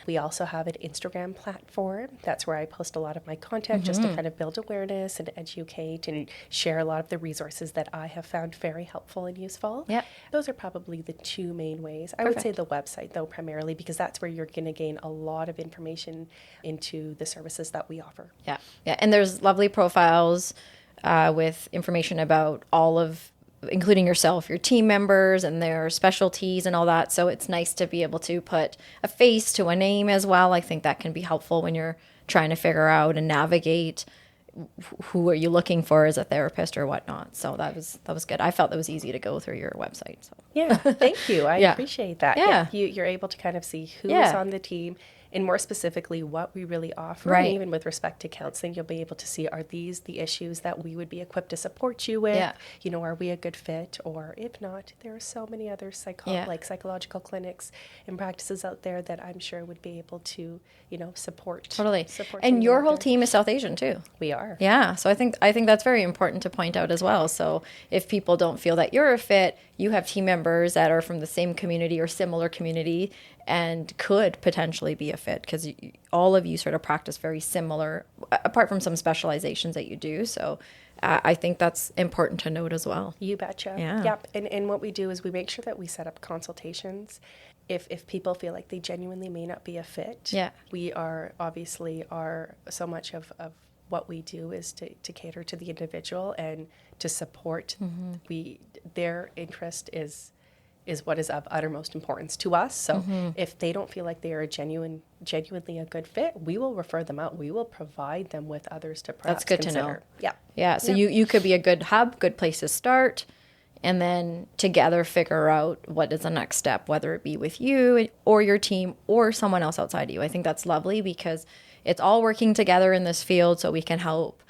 We also have an Instagram platform. That's where I post a lot of my content, just to kind of build awareness and educate and share a lot of the resources that I have found very helpful and useful. Yeah. Those are probably the two main ways. I would say the website, though, primarily, because that's where you're going to gain a lot of information into the services that we offer. Yeah. And there's lovely profiles with information about all of, including yourself, your team members and their specialties and all that. So it's nice to be able to put a face to a name as well. I think that can be helpful when you're trying to figure out and navigate who are you looking for as a therapist or whatnot. So that was good. I felt that was easy to go through your website. So. Yeah, thank you. I appreciate that. Yeah. You're able to kind of see who's on the team, and more specifically what we really offer. Right. And even with respect to counseling, you'll be able to see, are these the issues that we would be equipped to support you with? Yeah. Are we a good fit? Or if not, there are so many other psychological clinics and practices out there that I'm sure would be able to, support. Totally. Support and your whole team is South Asian too. We are. Yeah. So I think that's very important to point out as well. So if people don't feel that you're a fit, you have team members members that are from the same community or similar community and could potentially be a fit, because all of you sort of practice very similar, apart from some specializations that you do. So I think that's important to note as well. You betcha. Yeah. Yep. And what we do is we make sure that we set up consultations. If people feel like they genuinely may not be a fit, Yeah. we are obviously so much of what we do is to cater to the individual and to support. Their interest is what is of uttermost importance to us. So if they don't feel like they are genuinely a good fit, we will refer them out. We will provide them with others to perhaps That's good consider. to know. Yeah. Yeah. So you could be a good hub, good place to start, and then together figure out what is the next step, whether it be with you or your team or someone else outside of you. I think that's lovely, because it's all working together in this field so we can help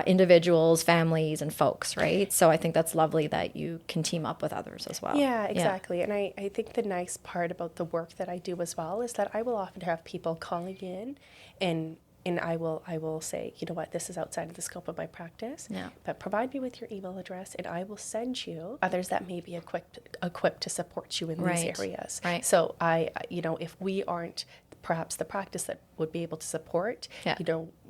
individuals, families, and folks, right? So I think that's lovely that you can team up with others as well. Yeah, exactly. And I think the nice part about the work that I do as well is that I will often have people calling in and I will say, you know what, this is outside of the scope of my practice, but provide me with your email address and I will send you others that may be equipped to support you in these areas. Right. So if we aren't perhaps the practice that would be able to support,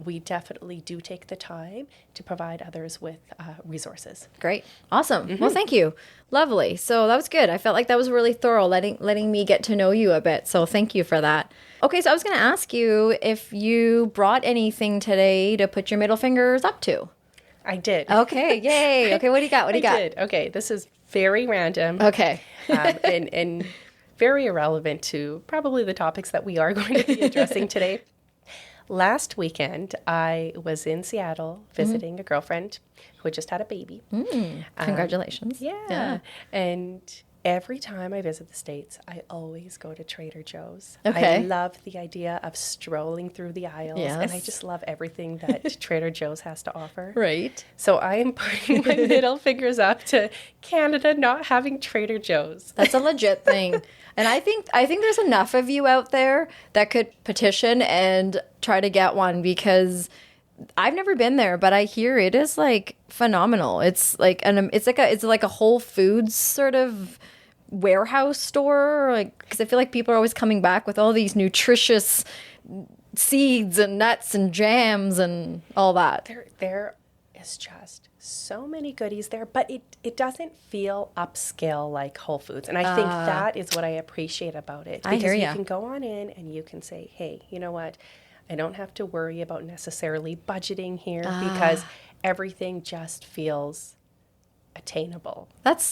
we definitely do take the time to provide others with resources. Great. Awesome. Well, thank you. Lovely. So that was good. I felt like that was really thorough, letting me get to know you a bit. So thank you for that. Okay, so I was going to ask you if you brought anything today to put your middle fingers up to. I did. Okay, yay. Okay, what do you got? I did. Okay, this is very random. Okay. And very irrelevant to probably the topics that we are going to be addressing today. Last weekend, I was in Seattle visiting a girlfriend who had just had a baby. Congratulations. Yeah. And every time I visit the States, I always go to Trader Joe's. Okay. I love the idea of strolling through the aisles, and I just love everything that Trader Joe's has to offer. Right. So I am putting my middle fingers up to Canada not having Trader Joe's. That's a legit thing. And I think there's enough of you out there that could petition and try to get one, because I've never been there, but I hear it is like phenomenal. It's like it's like a Whole Foods sort of warehouse store, like, because I feel like people are always coming back with all these nutritious seeds and nuts and jams and all that. There is just so many goodies there, but it doesn't feel upscale like Whole Foods. And I think that is what I appreciate about it. I hear you ya. can go on in and you can say, hey, you know what? I don't have to worry about necessarily budgeting here because everything just feels attainable.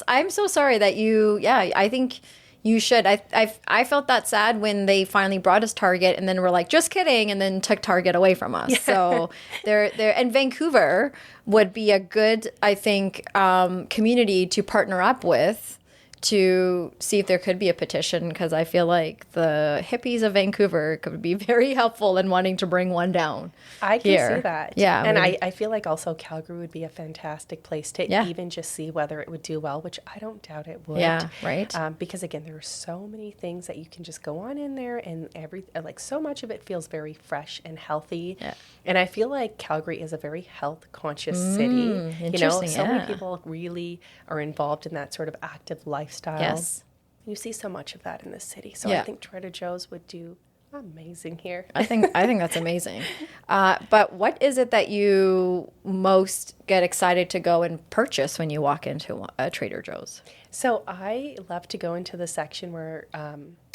I'm so sorry that I think you should. I felt that sad when they finally brought us Target and then were like, just kidding, and then took Target away from us. Yeah. So and Vancouver would be a good, I think, community to partner up with to see if there could be a petition, because I feel like the hippies of Vancouver could be very helpful in wanting to bring one down. I can here. see that. Yeah. And I feel like also Calgary would be a fantastic place to even just see whether it would do well, which I don't doubt it would. Yeah, right. Because again, there are so many things that you can just go on in there, and so much of it feels very fresh and healthy. Yeah. And I feel like Calgary is a very health conscious city. Interesting. So many people really are involved in that sort of active lifestyle. Yes. You see so much of that in this city. So I think Trader Joe's would do amazing here. I think that's amazing. But what is it that you most get excited to go and purchase when you walk into a Trader Joe's? So I love to go into the section where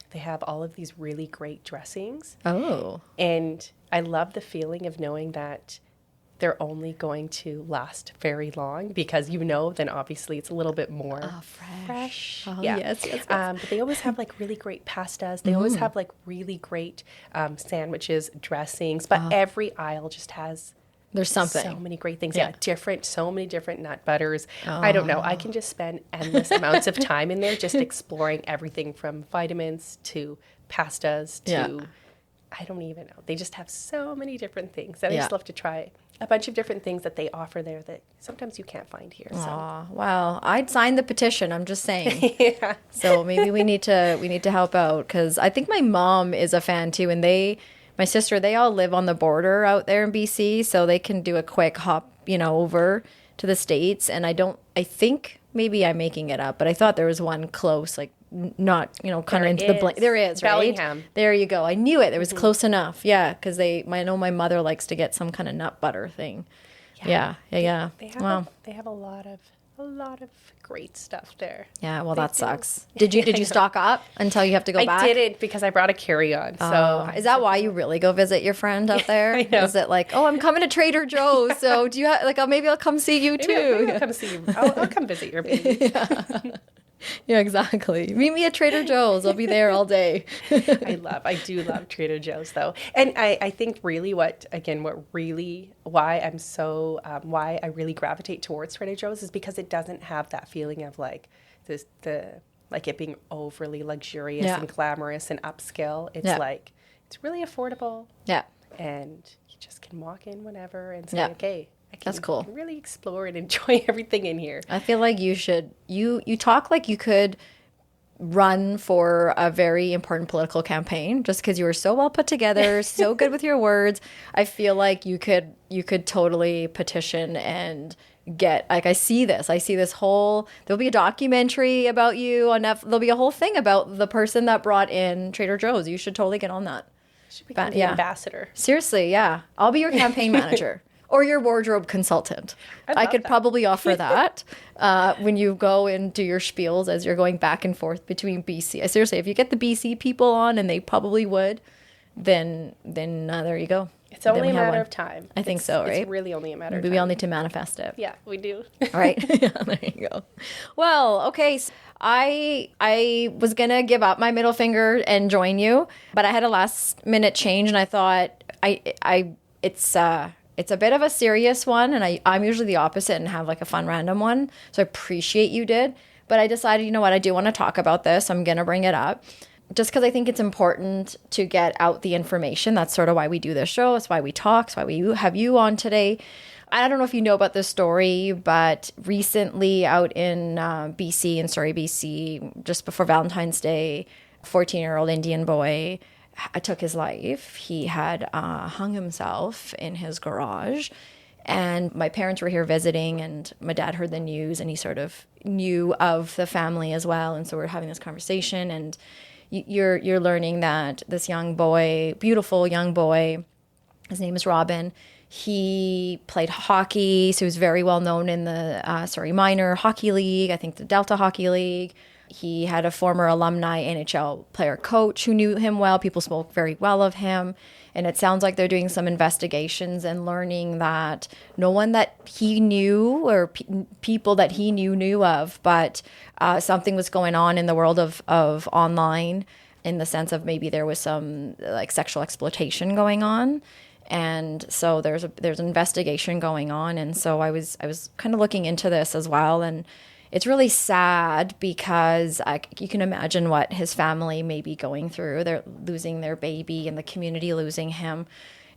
they have all of these really great dressings. Oh. And I love the feeling of knowing that they're only going to last very long, because then obviously it's a little bit more fresh. Oh, yeah. Yes. But they always have like really great pastas. They always have like really great sandwiches, dressings. But every aisle just has there's something. So many great things. Yeah, so many different nut butters. I don't know. I can just spend endless amounts of time in there just exploring everything from vitamins to pastas to I don't even know. They just have so many different things. And I just love to try a bunch of different things that they offer there that sometimes you can't find here. So. Well, I'd sign the petition. I'm just saying. So maybe we need to help out, because I think my mom is a fan too, and my sister, they all live on the border out there in BC, so they can do a quick hop, over to the States. And I think maybe I'm making it up, but I thought there was one close, like not, kind of into the blank. There is, right? Bellingham. There you go. I knew it. It was close enough. Yeah, because I know my mother likes to get some kind of nut butter thing. Yeah. They have a lot of great stuff there. Yeah, well, that sucks. Did you stock up until you have to go back? I didn't, because I brought a carry-on. So is that why you really go visit your friend out there? I know. Is it like, oh, I'm coming to Trader Joe's, so do you have, like, maybe I'll come see you too? Maybe I'll come see you. I'll come visit your baby. Yeah, exactly. Meet me at Trader Joe's. I'll be there all day. I do love Trader Joe's, though. And I think really why I really gravitate towards Trader Joe's is because it doesn't have that feeling of like it being overly luxurious and glamorous and upscale. It's like, it's really affordable. Yeah. And you just can walk in whenever and say, okay, that's cool. I can really explore and enjoy everything in here. I feel like you should. You talk like you could run for a very important political campaign just because you were so well put together, so good with your words. I feel like you could totally petition and get, like, I see this whole, there'll be a documentary about you on there'll be a whole thing about the person that brought in Trader Joe's. You should totally get on that. Should become the ambassador. Seriously, yeah. I'll be your campaign manager. Or your wardrobe consultant. I could probably offer that when you go and do your spiels as you're going back and forth between BC. Seriously, if you get the BC people on, and they probably would, then there you go. It's only a matter of time. I think so, right? It's really only a matter of time. Maybe we all need to manifest it. Yeah, we do. All right. Yeah, there you go. Well, okay. So I was going to give up my middle finger and join you, but I had a last minute change, and I thought it's a bit of a serious one, and I'm usually the opposite and have like a fun random one. So I appreciate you did. But I decided, you know what, I do want to talk about this. I'm going to bring it up just because I think it's important to get out the information. That's sort of why we do this show. It's why we talk. It's why we have you on today. I don't know if you know about this story, but recently out in BC, in Surrey, BC, just before Valentine's Day, a 14-year-old Indian boy took his life. He had hung himself in his garage, and my parents were here visiting, and my dad heard the news, and he sort of knew of the family as well, and so we're having this conversation, and you're learning that this young boy, beautiful young boy, his name is Robin. He played hockey, so he was very well known in the Surrey Minor Hockey League, I think the Delta Hockey League. He had a former alumni NHL player coach who knew him well. People spoke very well of him. And it sounds like they're doing some investigations and learning that no one that he knew or people that he knew of, but something was going on in the world of online, in the sense of maybe there was some like sexual exploitation going on. And so there's an investigation going on. And so I was kind of looking into this as well. And it's really sad because you can imagine what his family may be going through. They're losing their baby and the community losing him,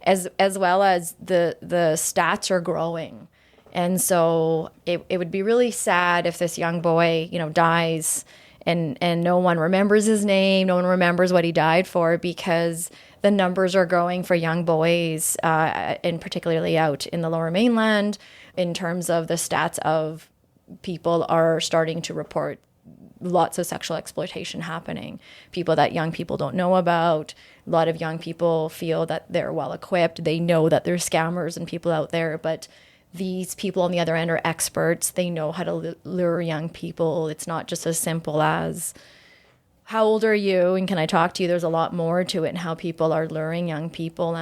as well as the stats are growing. And so it would be really sad if this young boy, dies and no one remembers his name, no one remembers what he died for, because the numbers are growing for young boys, and particularly out in the Lower Mainland, in terms of the stats of people are starting to report lots of sexual exploitation happening. People that young people don't know about. A lot of young people feel that they're well equipped. They know that there's scammers and people out there, but these people on the other end are experts. They know how to lure young people. It's not just as simple as, how old are you and can I talk to you? There's a lot more to it and how people are luring young people.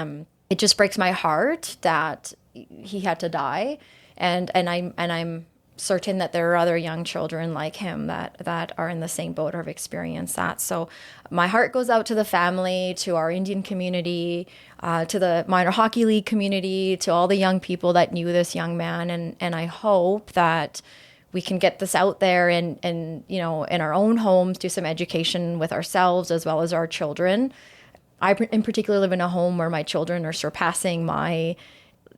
It just breaks my heart that he had to die. And I'm certain that there are other young children like him that are in the same boat or have experienced that. So my heart goes out to the family, to our Indian community, to the minor hockey league community, to all the young people that knew this young man. And I hope that we can get this out there and in our own homes, do some education with ourselves as well as our children. I in particular live in a home where my children are surpassing my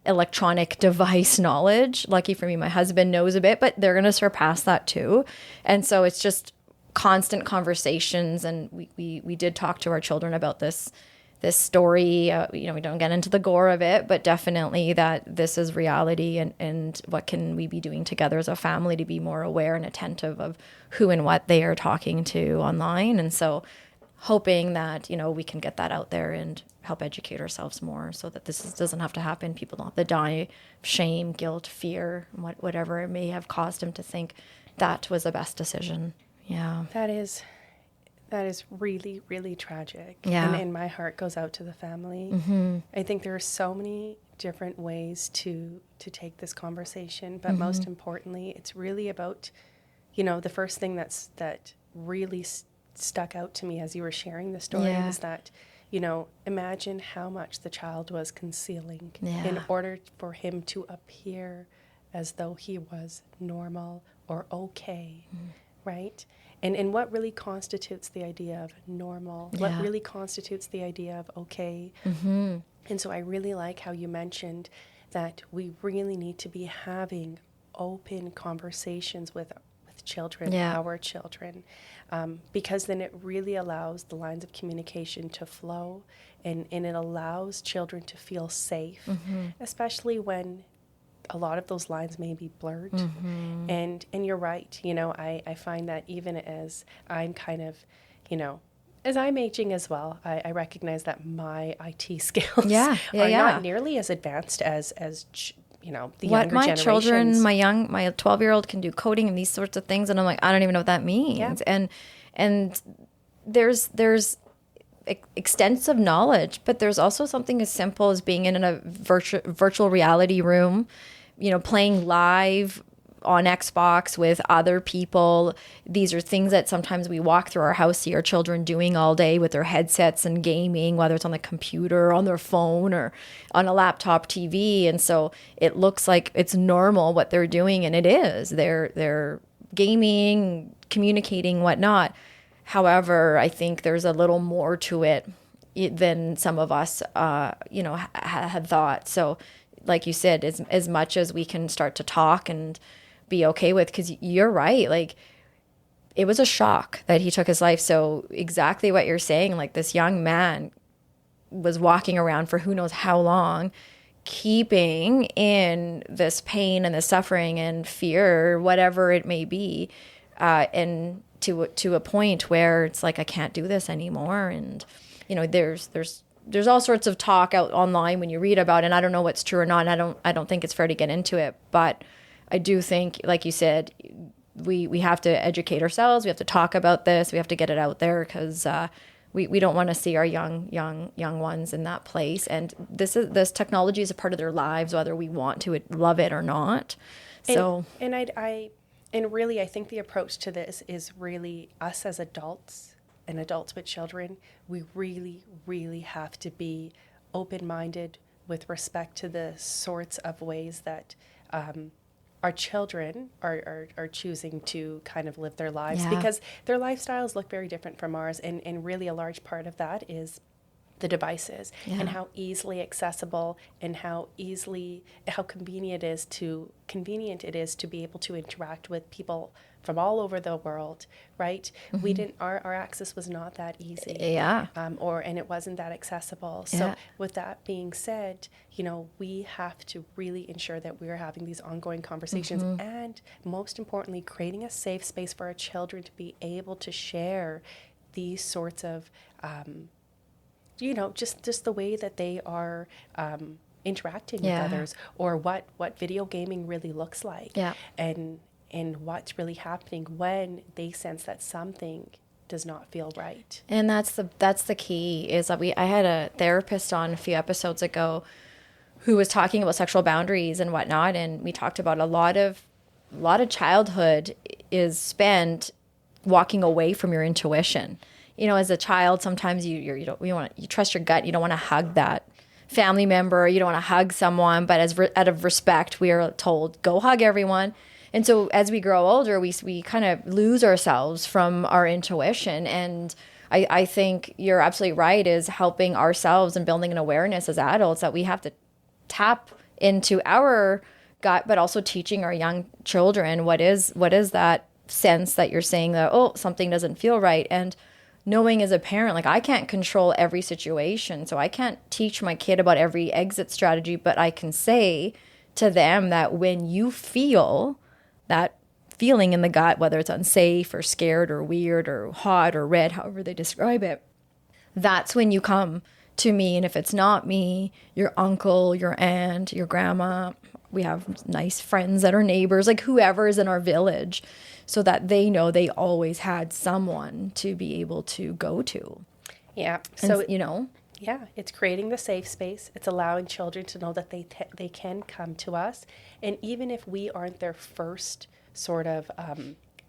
electronic device knowledge. Lucky for me, my husband knows a bit, but they're going to surpass that too. And so it's just constant conversations. And we did talk to our children about this this story, we don't get into the gore of it, but definitely that this is reality, and what can we be doing together as a family to be more aware and attentive of who and what they are talking to online. And so hoping that, we can get that out there and help educate ourselves more so that doesn't have to happen. People don't have to die of shame, guilt, fear, whatever it may have caused them to think that was the best decision. Yeah. That is really, really tragic. Yeah. And my heart goes out to the family. I think there are so many different ways to take this conversation, but most importantly, it's really about, the first thing that really stuck out to me as you were sharing the story was that, imagine how much the child was concealing in order for him to appear as though he was normal or okay, right? And what really constitutes the idea of normal? What really constitutes the idea of okay? And so I really like how you mentioned that we really need to be having open conversations with children, our children, because then it really allows the lines of communication to flow, and it allows children to feel safe, especially when a lot of those lines may be blurred. And you're right, I find that even as I'm kind of, as I'm aging as well, I recognize that my IT skills are not nearly as advanced as the younger generations. Children, my 12-year-old can do coding and these sorts of things, and I'm like, I don't even know what that means. And there's extensive knowledge, but there's also something as simple as being in a virtual reality room, playing live on Xbox with other people. These are things that sometimes we walk through our house, see our children doing all day with their headsets and gaming, whether it's on the computer, on their phone, or on a laptop TV. And so it looks like it's normal what they're doing, and it is. They're gaming, communicating, whatnot. However, I think there's a little more to it than some of us, had thought. So like you said, as much as we can start to talk and be okay with, because you're right, like it was a shock that he took his life. So exactly what you're saying, like this young man was walking around for who knows how long, keeping in this pain and the suffering and fear, whatever it may be, and to a point where it's like, I can't do this anymore. And there's all sorts of talk out online when you read about it, and I don't know what's true or not, and I don't think it's fair to get into it, but I do think, like you said, we have to educate ourselves, we have to talk about this, we have to get it out there, because we don't want to see our young ones in that place. And this technology is a part of their lives, whether we want to love it or not. So and really I think the approach to this is really us as adults and adults with children. We really, really have to be open-minded with respect to the sorts of ways that our children are choosing to kind of live their lives, because their lifestyles look very different from ours. And really a large part of that is the devices and how easily accessible and how convenient it is to be able to interact with people from all over the world, right? Our access was not that easy. And it wasn't that accessible. So with that being said, we have to really ensure that we're having these ongoing conversations, and most importantly, creating a safe space for our children to be able to share these sorts of, just the way that they are interacting with others, or what video gaming really looks like. And what's really happening when they sense that something does not feel right. And that's the key, is that I had a therapist on a few episodes ago who was talking about sexual boundaries and whatnot, and we talked about a lot of childhood is spent walking away from your intuition. As a child, sometimes you trust your gut. You don't want to hug that family member. You don't want to hug someone, but out of respect, we are told, go hug everyone. And so as we grow older, we kind of lose ourselves from our intuition. And I think you're absolutely right, is helping ourselves and building an awareness as adults that we have to tap into our gut, but also teaching our young children what is that sense that you're saying that, oh, something doesn't feel right. And knowing as a parent, like I can't control every situation. So I can't teach my kid about every exit strategy, but I can say to them that when you feel that feeling in the gut, whether it's unsafe or scared or weird or hot or red, however they describe it, that's when you come to me. And if it's not me, your uncle, your aunt, your grandma, we have nice friends that are neighbors, like whoever is in our village, so that they know they always had someone to be able to go to. Yeah. So, Yeah, it's creating the safe space. It's allowing children to know that they can come to us. And even if we aren't their first sort of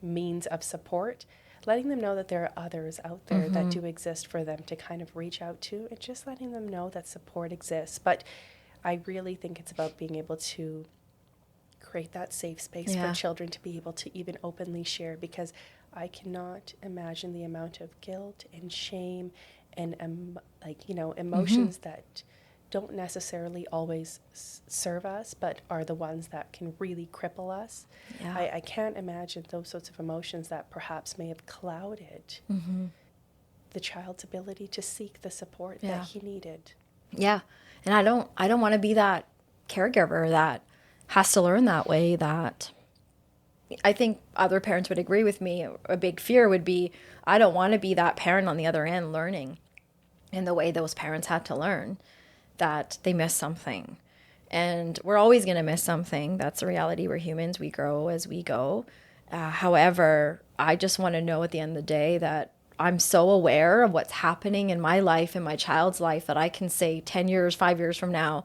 means of support, letting them know that there are others out there that do exist for them to kind of reach out to, and just letting them know that support exists. But I really think it's about being able to create that safe space for children to be able to even openly share, because I cannot imagine the amount of guilt and shame and emotions that don't necessarily always serve us, but are the ones that can really cripple us. Yeah. I can't imagine those sorts of emotions that perhaps may have clouded the child's ability to seek the support that he needed. Yeah. And I don't want to be that caregiver that has to learn that way. That I think other parents would agree with me. A big fear would be, I don't want to be that parent on the other end learning in the way those parents had to learn, that they missed something. And we're always going to miss something. That's the reality. We're humans. We grow as we go. However, I just want to know at the end of the day that I'm so aware of what's happening in my life and my child's life that I can say 10 years, 5 years from now,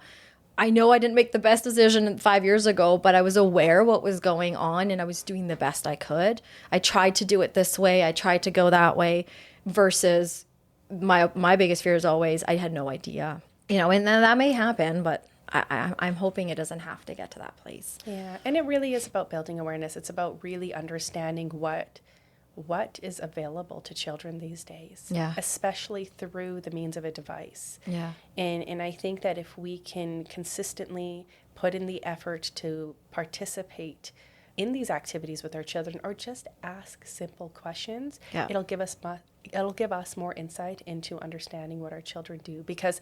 I know I didn't make the best decision 5 years ago, but I was aware what was going on and I was doing the best I could. I tried to do it this way. I tried to go that way, versus my biggest fear is always I had no idea. And then that may happen, but I'm hoping it doesn't have to get to that place. Yeah, and it really is about building awareness. It's about really understanding what is available to children these days, especially through the means of a device. Yeah. And I think that if we can consistently put in the effort to participate in these activities with our children, or just ask simple questions, it'll give us more insight into understanding what our children do. Because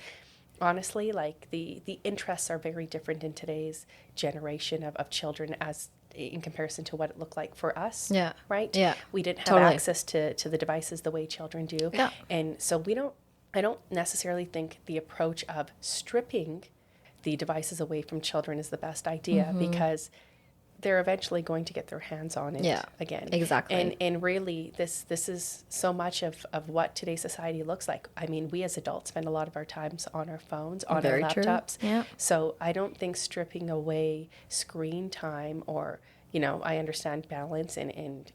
honestly, like the interests are very different in today's generation of children as in comparison to what it looked like for us. Yeah. Right? Yeah. We didn't have access to the devices the way children do. Yeah. And so I don't necessarily think the approach of stripping the devices away from children is the best idea, because they're eventually going to get their hands on it again. Exactly. And really, this is so much of what today's society looks like. I mean, we as adults spend a lot of our times on our phones, on our laptops. True. Yeah. So I don't think stripping away screen time, or, I understand balance and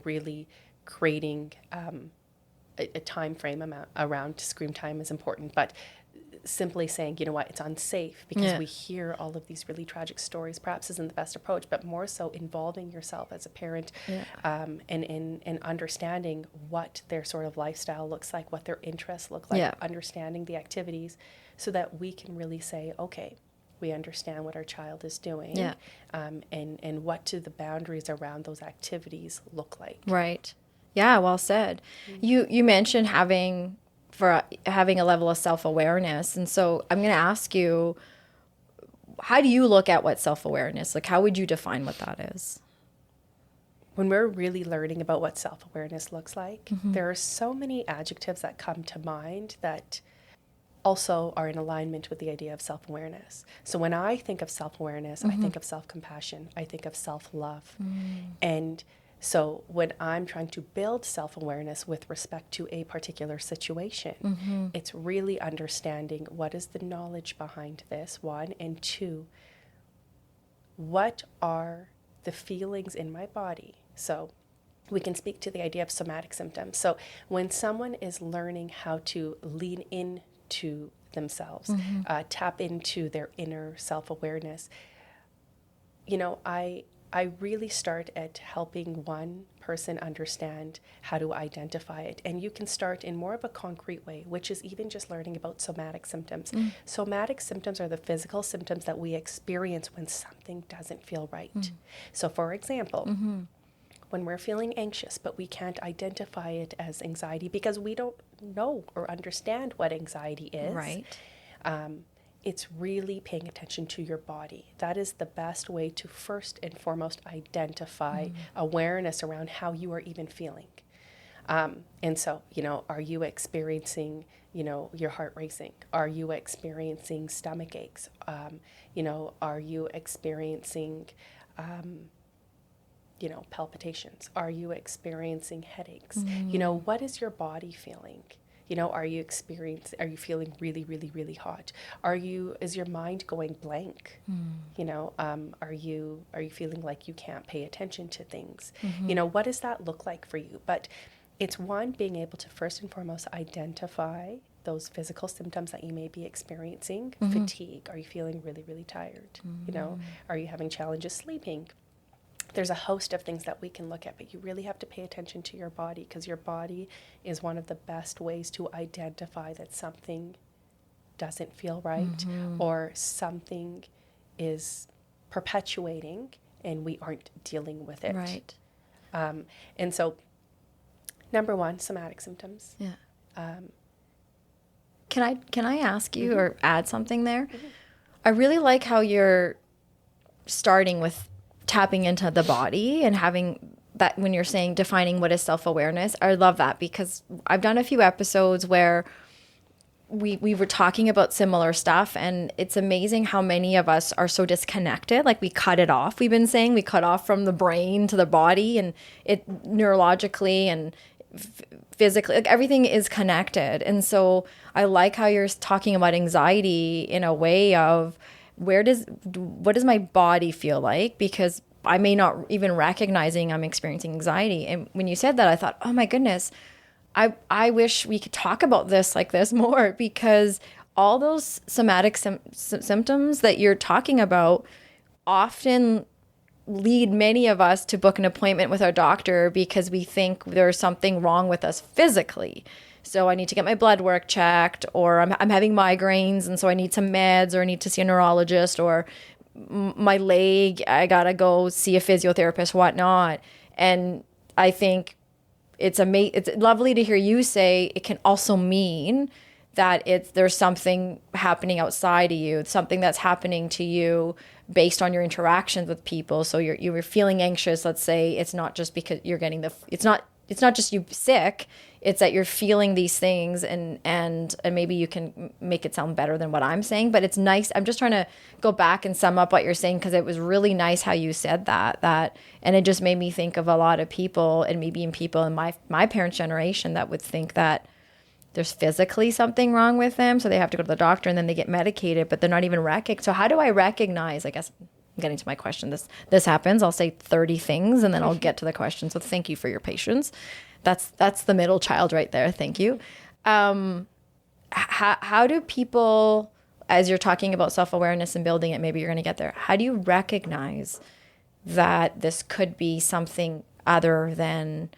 really creating a time frame around screen time is important. But simply saying, it's unsafe because we hear all of these really tragic stories, perhaps isn't the best approach, but more so involving yourself as a parent and understanding what their sort of lifestyle looks like, what their interests look like, understanding the activities, so that we can really say, okay, we understand what our child is doing, and what do the boundaries around those activities look like. Right. Yeah, well said. You mentioned having a level of self-awareness. And so I'm going to ask you, how do you look at what self-awareness, like how would you define what that is? When we're really learning about what self-awareness looks like, there are so many adjectives that come to mind that also are in alignment with the idea of self-awareness. So when I think of self-awareness, I think of self-compassion, I think of self-love. And so when I'm trying to build self-awareness with respect to a particular situation, it's really understanding what is the knowledge behind this, one, and two, what are the feelings in my body? So we can speak to the idea of somatic symptoms. So when someone is learning how to lean into themselves, tap into their inner self-awareness, I really start at helping one person understand how to identify it. And you can start in more of a concrete way, which is even just learning about somatic symptoms. Somatic symptoms are the physical symptoms that we experience when something doesn't feel right. So for example, when we're feeling anxious, but we can't identify it as anxiety because we don't know or understand what anxiety is. Right. It's really paying attention to your body. That is the best way to first and foremost identify awareness around how you are even feeling. And so, are you experiencing, your heart racing? Are you experiencing stomach aches? Are you experiencing, palpitations? Are you experiencing headaches? What is your body feeling? Are you feeling really, really, really hot? Is your mind going blank? Are you feeling like you can't pay attention to things? What does that look like for you? But it's being able to first and foremost identify those physical symptoms that you may be experiencing. Fatigue. Are you feeling really, really tired? Are you having challenges sleeping? There's a host of things that we can look at, but you really have to pay attention to your body, because your body is one of the best ways to identify that something doesn't feel right or something is perpetuating and we aren't dealing with it. Right. And so, number one, somatic symptoms. Yeah. Can I ask you or add something there? I really like how you're starting with tapping into the body and having that when you're saying defining what is self-awareness. I love that, because I've done a few episodes where we were talking about similar stuff, and it's amazing how many of us are so disconnected. Like, we cut it off. We've been saying we cut off from the brain to the body, and it neurologically and physically, like, everything is connected. And so I like how you're talking about anxiety in a way of what does my body feel like? Because I may not even recognizing I'm experiencing anxiety. And when you said that, I thought, oh my goodness, I wish we could talk about this like this more, because all those somatic symptoms that you're talking about often lead many of us to book an appointment with our doctor because we think there's something wrong with us physically. So I need to get my blood work checked, or I'm having migraines, and so I need some meds, or I need to see a neurologist, or my leg, I gotta go see a physiotherapist, whatnot. And I think it's lovely to hear you say it can also mean that there's something happening outside of you, something that's happening to you based on your interactions with people. So you're feeling anxious. Let's say it's not just because you're getting it's not just you sick. It's that you're feeling these things, and maybe you can make it sound better than what I'm saying, but it's nice. I'm just trying to go back and sum up what you're saying, because it was really nice how you said that, and it just made me think of a lot of people, and maybe even people in my parents' generation, that would think that there's physically something wrong with them, so they have to go to the doctor, and then they get medicated, but they're not even recognized. So how do I recognize, I guess, I'm getting to my question. This happens. I'll say 30 things, and then I'll get to the question. So thank you for your patience. That's the middle child right there. Thank you. How do people, as you're talking about self-awareness and building it, maybe you're going to get there, how do you recognize that this could be something other than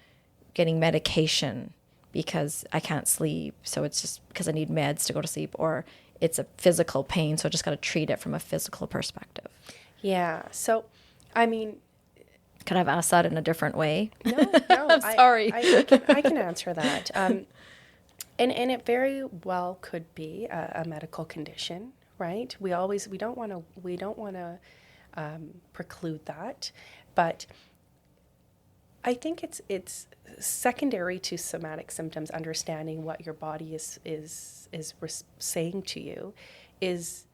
getting medication because I can't sleep, so it's just because I need meds to go to sleep, or it's a physical pain, so I just got to treat it from a physical perspective? Yeah. So, I mean, could I have asked that in a different way? No. Sorry. I can answer that. And it very well could be a medical condition, right? We don't want to preclude that, but I think it's secondary to somatic symptoms. Understanding what your body is saying to you is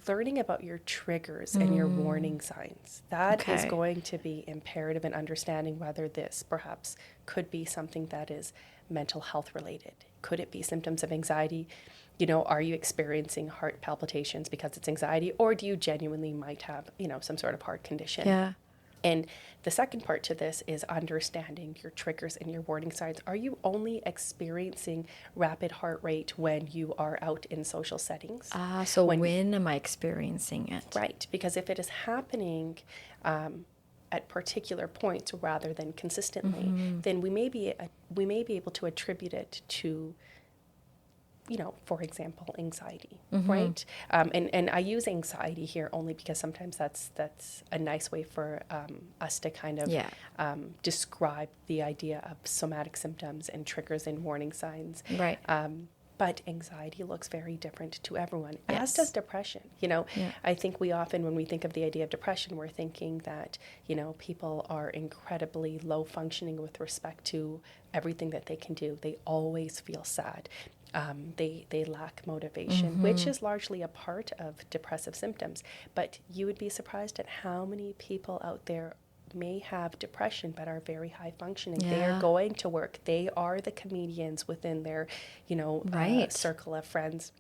learning about your triggers and your warning signs. That is going to be imperative in understanding whether this perhaps could be something that is mental health related. Could it be symptoms of anxiety? Are you experiencing heart palpitations because it's anxiety, or do you genuinely might have, some sort of heart condition? Yeah. And the second part to this is understanding your triggers and your warning signs. Are you only experiencing rapid heart rate when you are out in social settings? So when am I experiencing it? Right, because if it is happening at particular points rather than consistently, then we may be able to attribute it to for example, anxiety, right? And I use anxiety here only because sometimes that's a nice way for us to kind of describe the idea of somatic symptoms and triggers and warning signs. Right. But anxiety looks very different to everyone, as does depression. I think we often, when we think of the idea of depression, we're thinking that, people are incredibly low functioning with respect to everything that they can do. They always feel sad. They lack motivation, which is largely a part of depressive symptoms. But you would be surprised at how many people out there may have depression but are very high functioning. They are going to work. They are the comedians within their, circle of friends.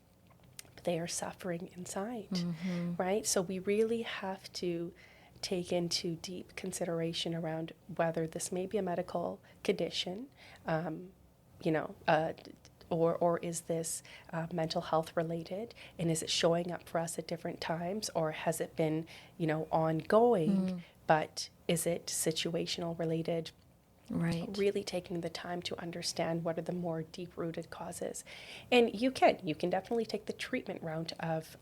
But they are suffering inside, right? So we really have to take into deep consideration around whether this may be a medical condition, or is this mental health related, and is it showing up for us at different times, or has it been, ongoing, but is it situational related? Right. Really taking the time to understand what are the more deep-rooted causes. And you can definitely take the treatment route of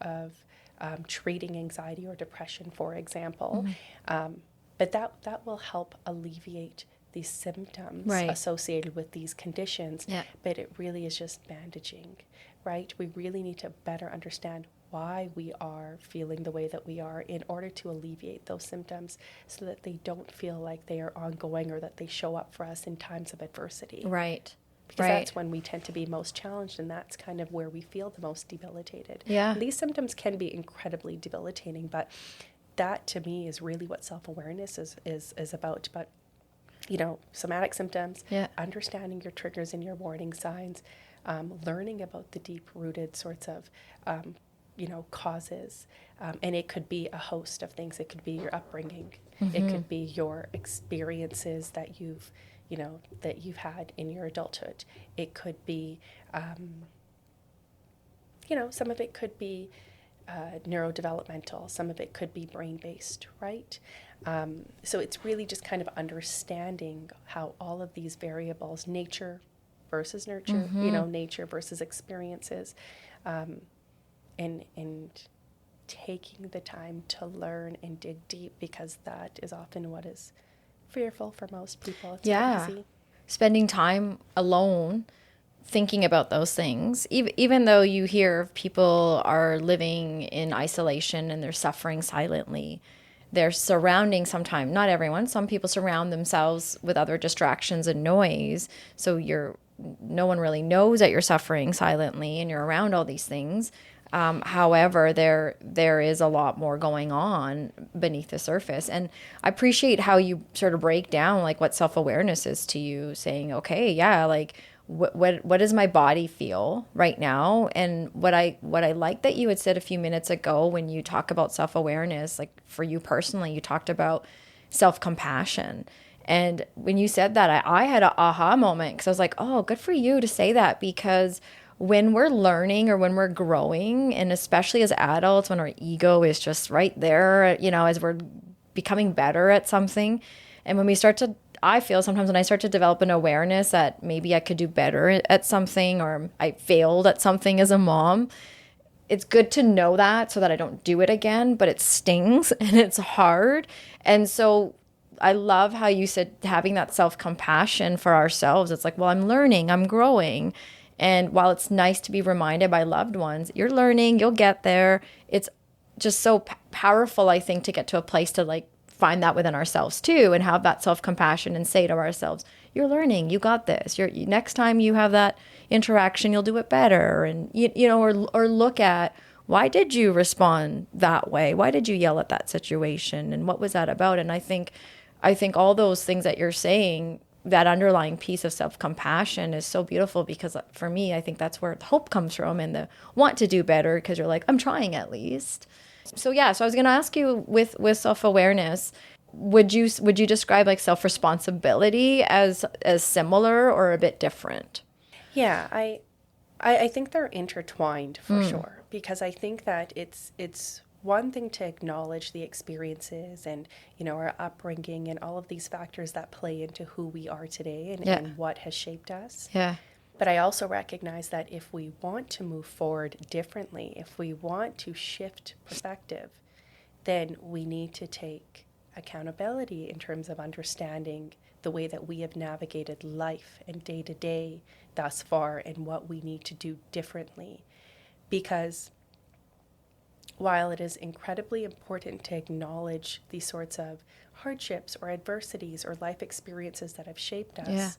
treating anxiety or depression, for example, but that will help alleviate these symptoms associated with these conditions, but it really is just bandaging, right? We really need to better understand why we are feeling the way that we are in order to alleviate those symptoms so that they don't feel like they are ongoing or that they show up for us in times of adversity. Right. Because that's when we tend to be most challenged, and that's kind of where we feel the most debilitated. Yeah. And these symptoms can be incredibly debilitating, but that to me is really what self-awareness is about. But somatic symptoms, understanding your triggers and your warning signs, learning about the deep-rooted sorts of, causes. And it could be a host of things. It could be your upbringing. It could be your experiences that you've had in your adulthood. It could be, some of it could be neurodevelopmental. Some of it could be brain-based, right? So it's really just kind of understanding how all of these variables, nature versus nurture, nature versus experiences, and taking the time to learn and dig deep, because that is often what is fearful for most people. It's not easy. Spending time alone thinking about those things, even though you hear people are living in isolation and they're suffering silently, they're surrounding sometimes, not everyone, some people surround themselves with other distractions and noise. So no one really knows that you're suffering silently and you're around all these things. However, there is a lot more going on beneath the surface. And I appreciate how you sort of break down like what self-awareness is to you, saying, okay, like what does my body feel right now? And what I like that you had said a few minutes ago when you talk about self-awareness, like for you personally, you talked about self-compassion. And when you said that, I had an aha moment, because I was like, oh, good for you to say that, because when we're learning or when we're growing, and especially as adults, when our ego is just right there, as we're becoming better at something, and when we start to, I feel sometimes when I start to develop an awareness that maybe I could do better at something, or I failed at something as a mom, it's good to know that so that I don't do it again, but it stings and it's hard. And so I love how you said having that self-compassion for ourselves. It's like, well, I'm learning, I'm growing. And while it's nice to be reminded by loved ones, you're learning, you'll get there. It's just so powerful, I think, to get to a place to like find that within ourselves too, and have that self-compassion and say to ourselves, you're learning, you got this. Next time you have that interaction, you'll do it better. And, or look at, why did you respond that way? Why did you yell at that situation? And what was that about? And I think all those things that you're saying, that underlying piece of self-compassion is so beautiful, because for me, I think that's where the hope comes from, and the want to do better, because you're like, I'm trying at least. So I was going to ask you with self-awareness, would you describe like self-responsibility as similar or a bit different? Yeah, I think they're intertwined for sure, because I think that it's one thing to acknowledge the experiences and, our upbringing and all of these factors that play into who we are today and what has shaped us. Yeah. But I also recognize that if we want to move forward differently, if we want to shift perspective, then we need to take accountability in terms of understanding the way that we have navigated life and day to day thus far and what we need to do differently. Because while it is incredibly important to acknowledge these sorts of hardships or adversities or life experiences that have shaped us,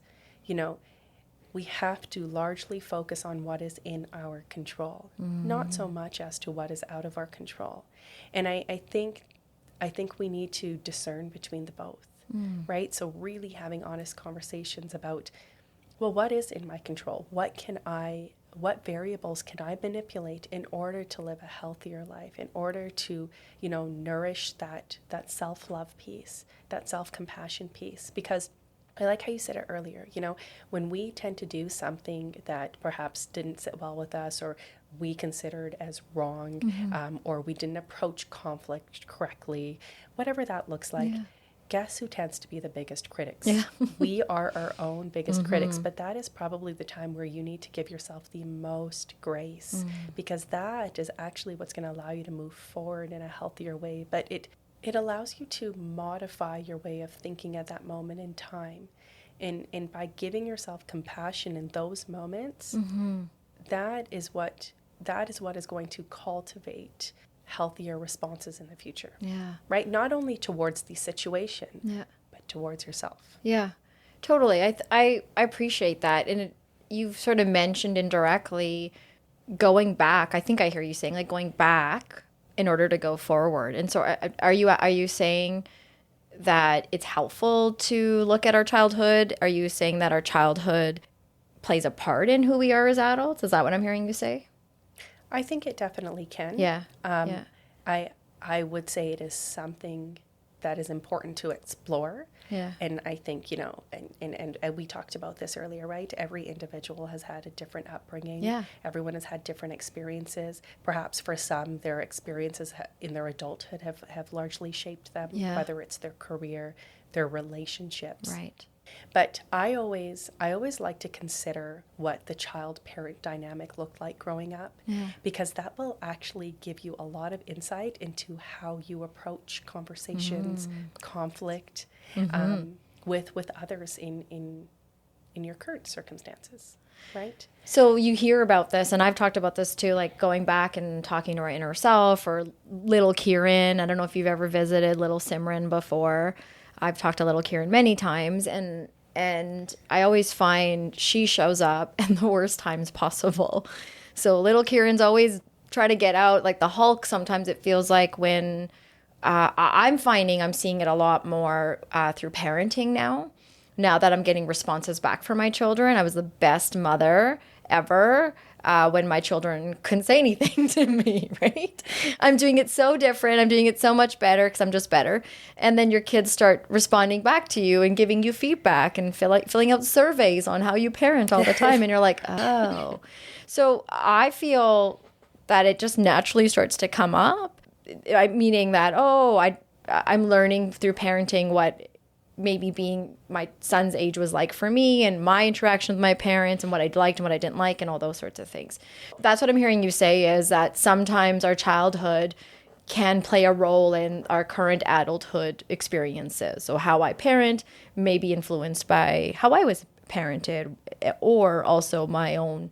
we have to largely focus on what is in our control, not so much as to what is out of our control. And I think we need to discern between the both, right? So really having honest conversations about, well, what is in my control? What variables can I manipulate in order to live a healthier life, in order to, nourish that self-love piece, that self-compassion piece? Because I like how you said it earlier, when we tend to do something that perhaps didn't sit well with us, or we considered as wrong, or we didn't approach conflict correctly, whatever that looks like, guess who tends to be the biggest critics? Yeah. We are our own biggest critics, but that is probably the time where you need to give yourself the most grace, because that is actually what's going to allow you to move forward in a healthier way. But it allows you to modify your way of thinking at that moment in time. And by giving yourself compassion in those moments, that is what is going to cultivate healthier responses in the future. Yeah. Right? Not only towards the situation, but towards yourself. Yeah, totally. I appreciate that. And you've sort of mentioned indirectly going back. I think I hear you saying like going back in order to go forward. And so are you saying that it's helpful to look at our childhood? Are you saying that our childhood plays a part in who we are as adults? Is that what I'm hearing you say? I think it definitely can. Yeah. I would say it is something that is important to explore. Yeah. And I think, and we talked about this earlier, right? Every individual has had a different upbringing. Yeah. Everyone has had different experiences. Perhaps for some, their experiences in their adulthood have largely shaped them, whether it's their career, their relationships. Right. But I always like to consider what the child-parent dynamic looked like growing up, because that will actually give you a lot of insight into how you approach conversations, conflict, with others in your current circumstances, right? So you hear about this, and I've talked about this too, like going back and talking to our inner self, or little Kieran. I don't know if you've ever visited little Simren before. I've talked to little Kieran many times, and I always find she shows up in the worst times possible. So little Kieran's always try to get out, like the Hulk. Sometimes it feels like when I'm finding I'm seeing it a lot more through parenting now that I'm getting responses back from my children. I was the best mother ever when my children couldn't say anything to me, right? I'm doing it so different. I'm doing it so much better because I'm just better. And then your kids start responding back to you and giving you feedback and filling out surveys on how you parent all the time. And you're like, oh. So I feel that it just naturally starts to come up, meaning that, I'm learning through parenting what maybe being my son's age was like for me, and my interaction with my parents, and what I liked and what I didn't like, and all those sorts of things. That's what I'm hearing you say, is that sometimes our childhood can play a role in our current adulthood experiences. So how I parent may be influenced by how I was parented, or also my own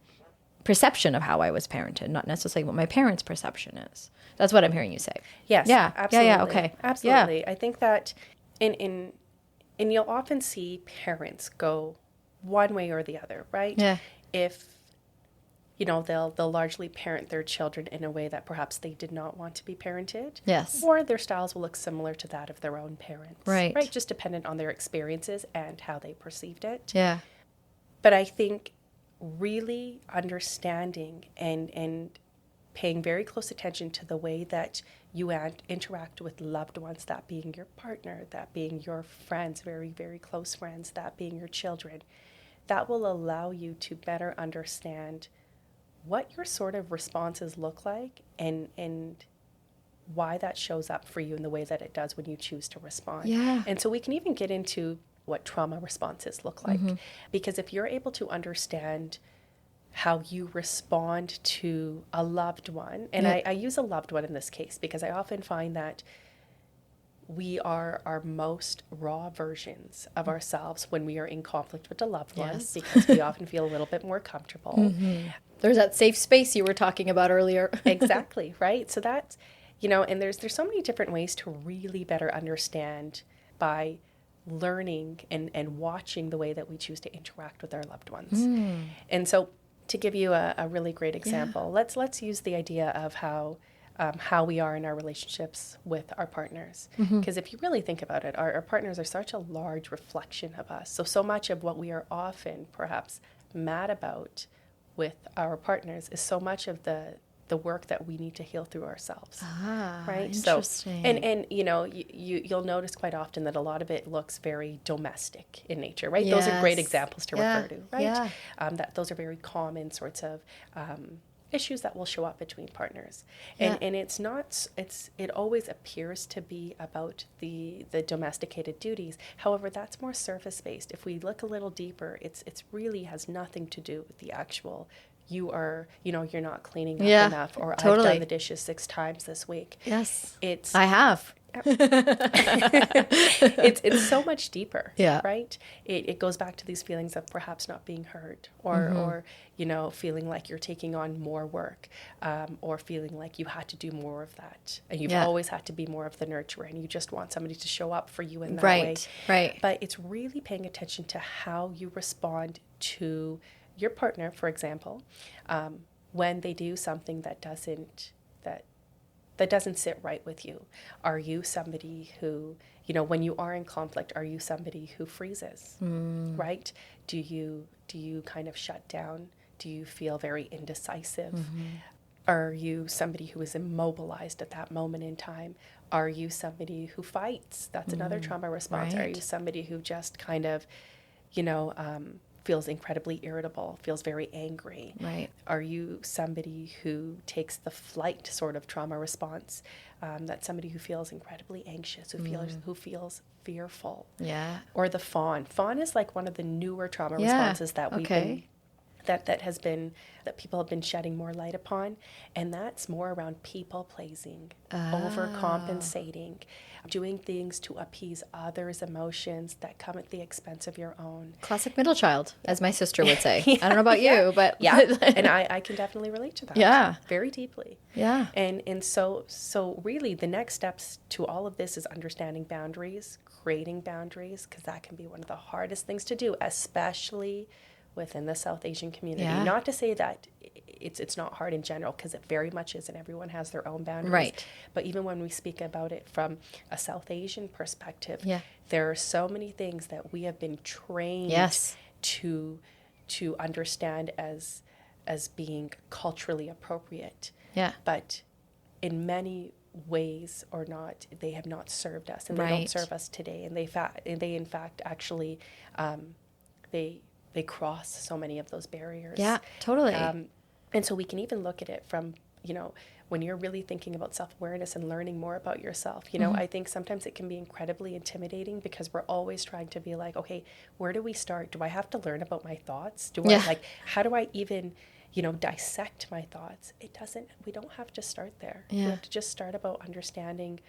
perception of how I was parented, not necessarily what my parents' perception is. That's what I'm hearing you say. Yes, yeah, absolutely. Yeah, okay. Absolutely. Yeah. I think that and you'll often see parents go one way or the other, right? Yeah. If, they'll largely parent their children in a way that perhaps they did not want to be parented. Yes. Or their styles will look similar to that of their own parents. Right. Right, just dependent on their experiences and how they perceived it. Yeah. But I think really understanding and paying very close attention to the way that you interact with loved ones, that being your partner, that being your friends, very, very close friends, that being your children, that will allow you to better understand what your sort of responses look like and why that shows up for you in the way that it does when you choose to respond. Yeah. And so we can even get into what trauma responses look like. Mm-hmm. Because if you're able to understand how you respond to a loved one. And I use a loved one in this case because I often find that we are our most raw versions of ourselves when we are in conflict with a loved one, because we often feel a little bit more comfortable. There's that safe space you were talking about earlier. Exactly, right? So that's, and there's so many different ways to really better understand by learning and watching the way that we choose to interact with our loved ones. And so to give you a really great example, let's use the idea of how we are in our relationships with our partners. Because if you really think about it, our partners are such a large reflection of us. So much of what we are often perhaps mad about with our partners is so much of the work that we need to heal through ourselves. Right? Interesting. So, and you'll notice quite often that a lot of it looks very domestic in nature, right? Those are great examples to refer to, right? That those are very common sorts of issues that will show up between partners. And it always appears to be about the domesticated duties. However, that's more surface based. If we look a little deeper, it's really has nothing to do with the actual you're not cleaning up enough, or I've done the dishes 6 times this week. Yes. I have. It's so much deeper, right? It goes back to these feelings of perhaps not being heard, or feeling like you're taking on more work, or feeling like you had to do more of that, and you've always had to be more of the nurturer, and you just want somebody to show up for you in that way. Right. But it's really paying attention to how you respond to your partner, for example, when they do something that doesn't sit right with you. Are you somebody who, when you are in conflict, are you somebody who freezes, right? Do you kind of shut down? Do you feel very indecisive? Are you somebody who is immobilized at that moment in time? Are you somebody who fights? That's another trauma response. Are you somebody who just kind of, feels incredibly irritable, feels very angry? Right. Are you somebody who takes the flight sort of trauma response? That's somebody who feels incredibly anxious, who feels fearful. Yeah. Or the fawn. Fawn is like one of the newer trauma responses that we've been that people have been shedding more light upon, and that's more around people pleasing, overcompensating, doing things to appease others' emotions that come at the expense of your own. Classic middle child, as my sister would say. I don't know about you, but and I can definitely relate to that. Yeah, very deeply. Yeah, and so really the next steps to all of this is understanding boundaries, creating boundaries, because that can be one of the hardest things to do, especially within the South Asian community. Yeah. Not to say that it's not hard in general, because it very much is, and everyone has their own boundaries. Right. But even when we speak about it from a South Asian perspective, there are so many things that we have been trained to understand as being culturally appropriate. Yeah. But in many ways or not, they have not served us, and they don't serve us today. And they in fact actually they cross so many of those barriers. Yeah, totally. And so we can even look at it from, when you're really thinking about self-awareness and learning more about yourself, I think sometimes it can be incredibly intimidating, because we're always trying to be like, okay, where do we start? Do I have to learn about my thoughts? How do I even, dissect my thoughts? We don't have to start there. We have to just start about understanding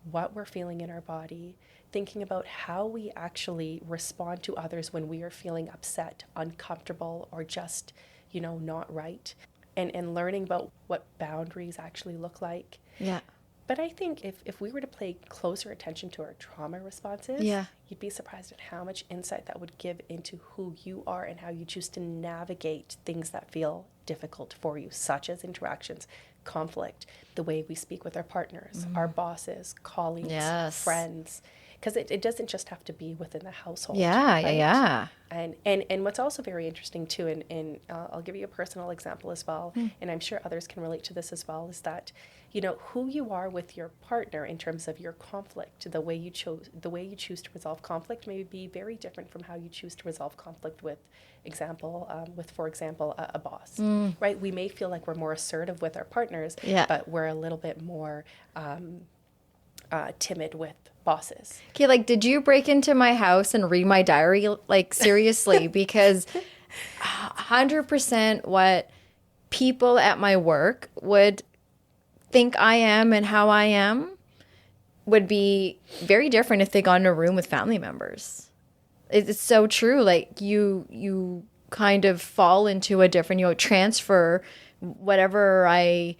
what we're feeling in our body, thinking about how we actually respond to others when we are feeling upset, uncomfortable, or just, not right, and learning about what boundaries actually look like. Yeah. But I think if we were to pay closer attention to our trauma responses, you'd be surprised at how much insight that would give into who you are and how you choose to navigate things that feel difficult for you, such as interactions, conflict, the way we speak with our partners, our bosses, colleagues, friends. Because it doesn't just have to be within the household. Yeah. And what's also very interesting too, and I'll give you a personal example as well, and I'm sure others can relate to this as well, is that, who you are with your partner in terms of your conflict, the way you choose to resolve conflict may be very different from how you choose to resolve conflict with, for example, a boss, right? We may feel like we're more assertive with our partners, but we're a little bit more timid with bosses. Okay, did you break into my house and read my diary? Seriously, because 100% what people at my work would think I am and how I am would be very different if they got in a room with family members. It's so true. Like you kind of fall into a different, transfer however I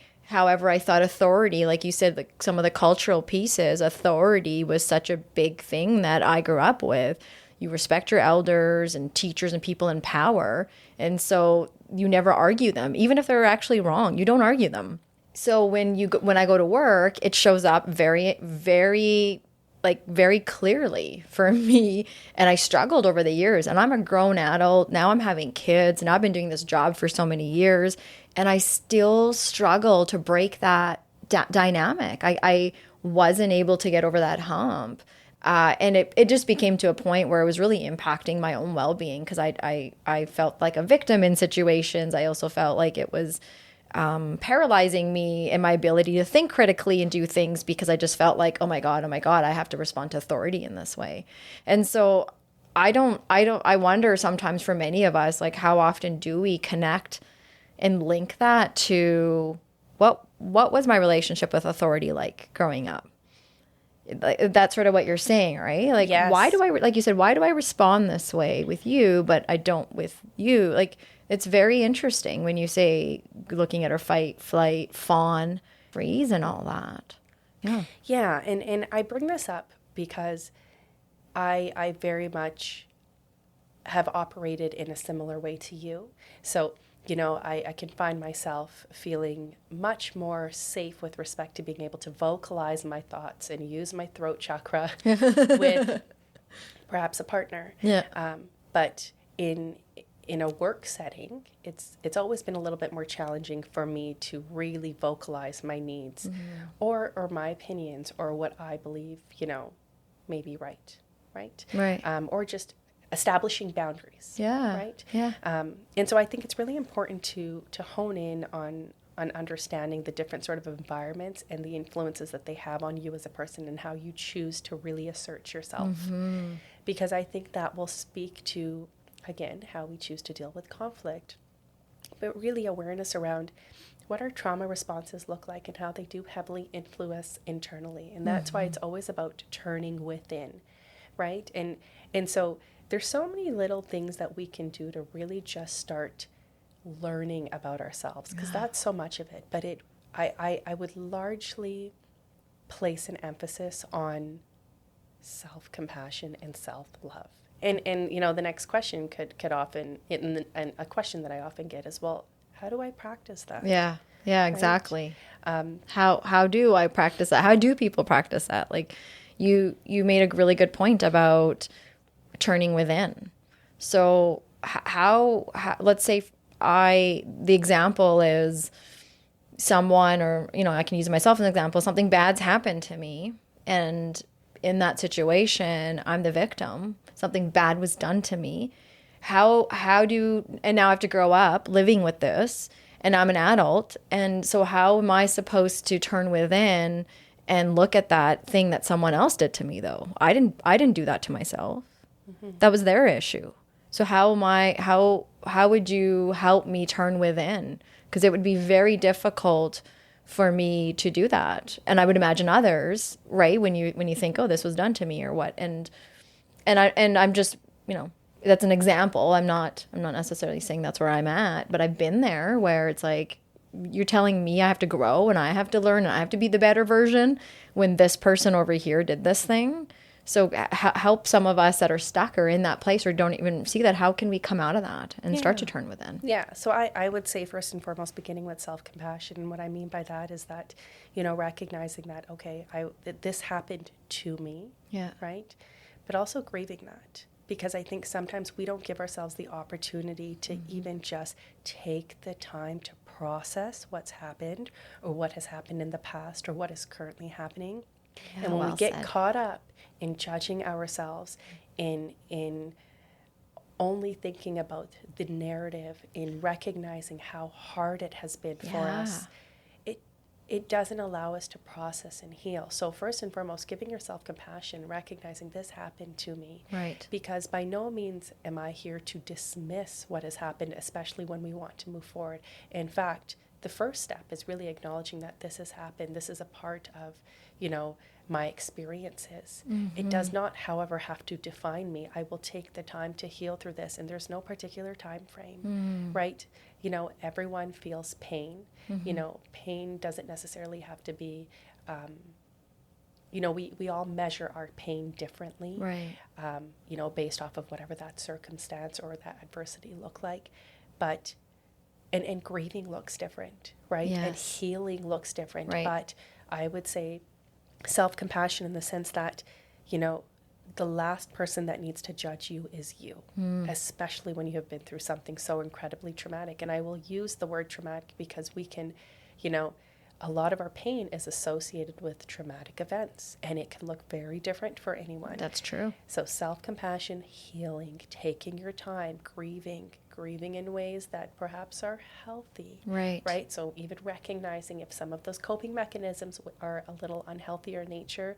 thought authority, like you said, like some of the cultural pieces, authority was such a big thing that I grew up with. You respect your elders and teachers and people in power. And so you never argue them. Even if they're actually wrong, you don't argue them. So when I go to work, it shows up very, very, like very clearly for me. And I struggled over the years, and I'm a grown adult. Now I'm having kids, and I've been doing this job for so many years, and I still struggle to break that dynamic. I wasn't able to get over that hump. And it just became to a point where it was really impacting my own well-being, because I felt like a victim in situations. I also felt like it was paralyzing me in my ability to think critically and do things, because I just felt like, oh my God, I have to respond to authority in this way. And so I wonder sometimes for many of us, like how often do we connect and link that to what was my relationship with authority like growing up? That's sort of what you're saying, right? Like, yes. Why do like you said, why do I respond this way with you, but I don't with you? Like, it's very interesting when you say looking at our fight, flight, fawn, freeze and all that. Yeah. Yeah. And I bring this up because I very much have operated in a similar way to you. So, I can find myself feeling much more safe with respect to being able to vocalize my thoughts and use my throat chakra with perhaps a partner. Yeah. But in a work setting, it's always been a little bit more challenging for me to really vocalize my needs, or my opinions, or what I believe, may be right. Or just establishing boundaries. Yeah. Right. Yeah. And so I think it's really important to hone in on understanding the different sort of environments and the influences that they have on you as a person, and how you choose to really assert yourself. Because I think that will speak to, again, how we choose to deal with conflict, but really awareness around what our trauma responses look like and how they do heavily influence internally. And that's why it's always about turning within, right? And so there's so many little things that we can do to really just start learning about ourselves, because that's so much of it. But I would largely place an emphasis on self-compassion and self-love. And the next question could often, and a question that I often get is, well, how do I practice that? Yeah, exactly. Right? How do I practice that? How do people practice that? Like you made a really good point about turning within. So how let's say the example is someone, or I can use myself as an example, something bad's happened to me, and in that situation I'm the victim. Something bad was done to me. And now I have to grow up living with this, and I'm an adult, and so how am I supposed to turn within and look at that thing that someone else did to me? Though I didn't do that to myself. That was their issue. So how would you help me turn within? Because it would be very difficult for me to do that. And I would imagine others, right? When you think, oh, this was done to me or what. And I'm just, that's an example. I'm not necessarily saying that's where I'm at, but I've been there where it's like, you're telling me I have to grow and I have to learn and I have to be the better version when this person over here did this thing. So help some of us that are stuck or in that place or don't even see that. How can we come out of that and start to turn within? Yeah. So I would say first and foremost, beginning with self-compassion. And what I mean by that is that, recognizing that, okay, this happened to me. Yeah. Right. But also grieving that, because I think sometimes we don't give ourselves the opportunity to even just take the time to process what's happened or what has happened in the past or what is currently happening. Yeah, and when we get caught up in judging ourselves, in only thinking about the narrative, in recognizing how hard it has been for us, it doesn't allow us to process and heal. So first and foremost, giving yourself compassion, recognizing this happened to me. Right. Because by no means am I here to dismiss what has happened, especially when we want to move forward. In fact, the first step is really acknowledging that this has happened. This is a part of, my experiences. It does not, however, have to define me. I will take the time to heal through this, and there's no particular time frame, right? Everyone feels pain. Pain doesn't necessarily have to be, we all measure our pain differently, Right. Based off of whatever that circumstance or that adversity look like. But, and grieving looks different, right? Yes. And healing looks different. Right. But I would say self-compassion in the sense that, the last person that needs to judge you is you, especially when you have been through something so incredibly traumatic. And I will use the word traumatic because we can, a lot of our pain is associated with traumatic events, and it can look very different for anyone. That's true. So self-compassion, healing, taking your time, grieving in ways that perhaps are healthy. Right. Right? So even recognizing if some of those coping mechanisms are a little unhealthier in nature,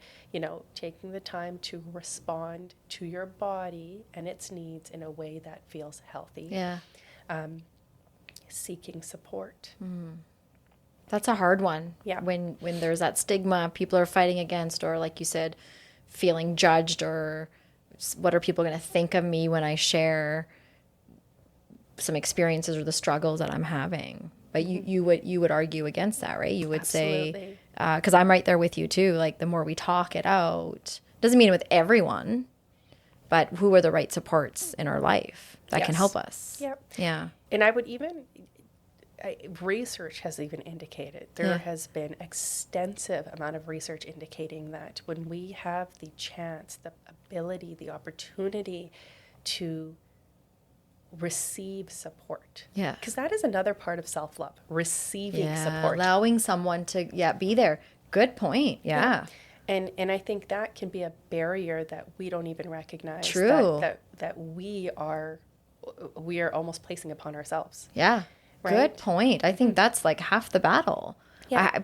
taking the time to respond to your body and its needs in a way that feels healthy. Yeah. Seeking support. That's a hard one. Yeah. When there's that stigma people are fighting against, or like you said, feeling judged, or what are people going to think of me when I share some experiences or the struggles that I'm having. But you would argue against that, right? You would Absolutely. say, because I'm right there with you too. Like the more we talk it out, doesn't mean with everyone, but who are the right supports in our life that can help us? Yep. Yeah. And I would even, research has even indicated, there has been extensive amount of research indicating that when we have the chance, the ability, the opportunity to receive support. Yeah. Because that is another part of self-love, receiving support. Allowing someone to be there. Good point. Yeah. And I think that can be a barrier that we don't even recognize. True. That we are almost placing upon ourselves. Yeah. Right? Good point. I think that's like half the battle. Yeah.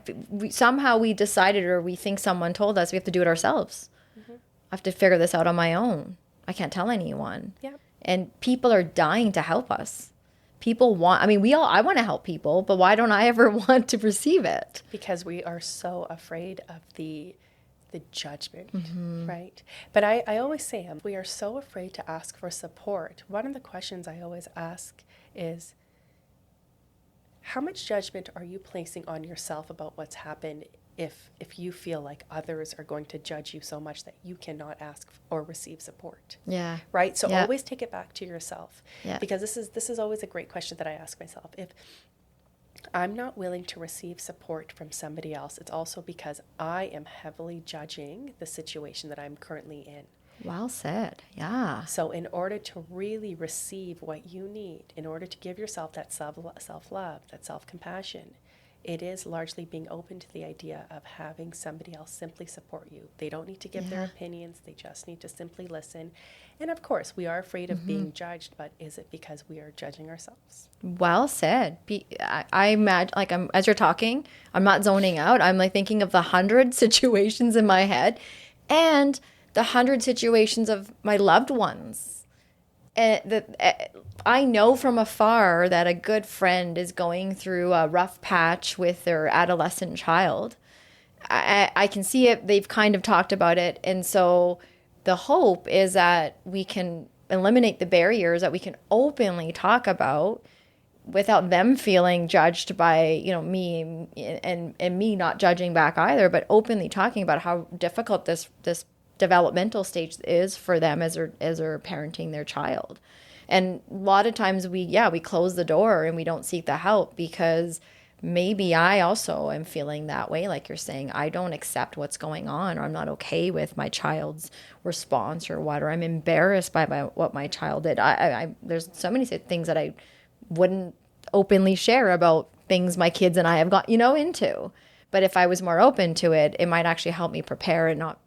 Somehow we decided, or we think someone told us we have to do it ourselves. I have to figure this out on my own. I can't tell anyone. Yeah. And people are dying to help us. People want, I want to help people, but why don't I ever want to receive it? Because we are so afraid of the judgment, right? But I always say, we are so afraid to ask for support. One of the questions I always ask is, how much judgment are you placing on yourself about what's happened if you feel like others are going to judge you so much that you cannot ask or receive support? Yeah. Right? So always take it back to yourself. Yeah. Because this is always a great question that I ask myself. If I'm not willing to receive support from somebody else, it's also because I am heavily judging the situation that I'm currently in. Well said. Yeah. So in order to really receive what you need, in order to give yourself that self-love, that self-compassion, it is largely being open to the idea of having somebody else simply support you. They don't need to give their opinions. They just need to simply listen. And of course, we are afraid of being judged, but is it because we are judging ourselves? Well said. I imagine, like, as you're talking, I'm not zoning out. I'm like thinking of the 100 situations in my head and the 100 situations of my loved ones. I know from afar that a good friend is going through a rough patch with their adolescent child. I can see it. They've kind of talked about it. And so the hope is that we can eliminate the barriers, that we can openly talk about without them feeling judged by, me and me not judging back either, but openly talking about how difficult this developmental stage is for them as they're parenting their child. And a lot of times we close the door and we don't seek the help because maybe I also am feeling that way. Like you're saying, I don't accept what's going on, or I'm not okay with my child's response or what, or I'm embarrassed by what my child did. There's so many things that I wouldn't openly share about things my kids and I have got, into. But if I was more open to it, it might actually help me prepare and not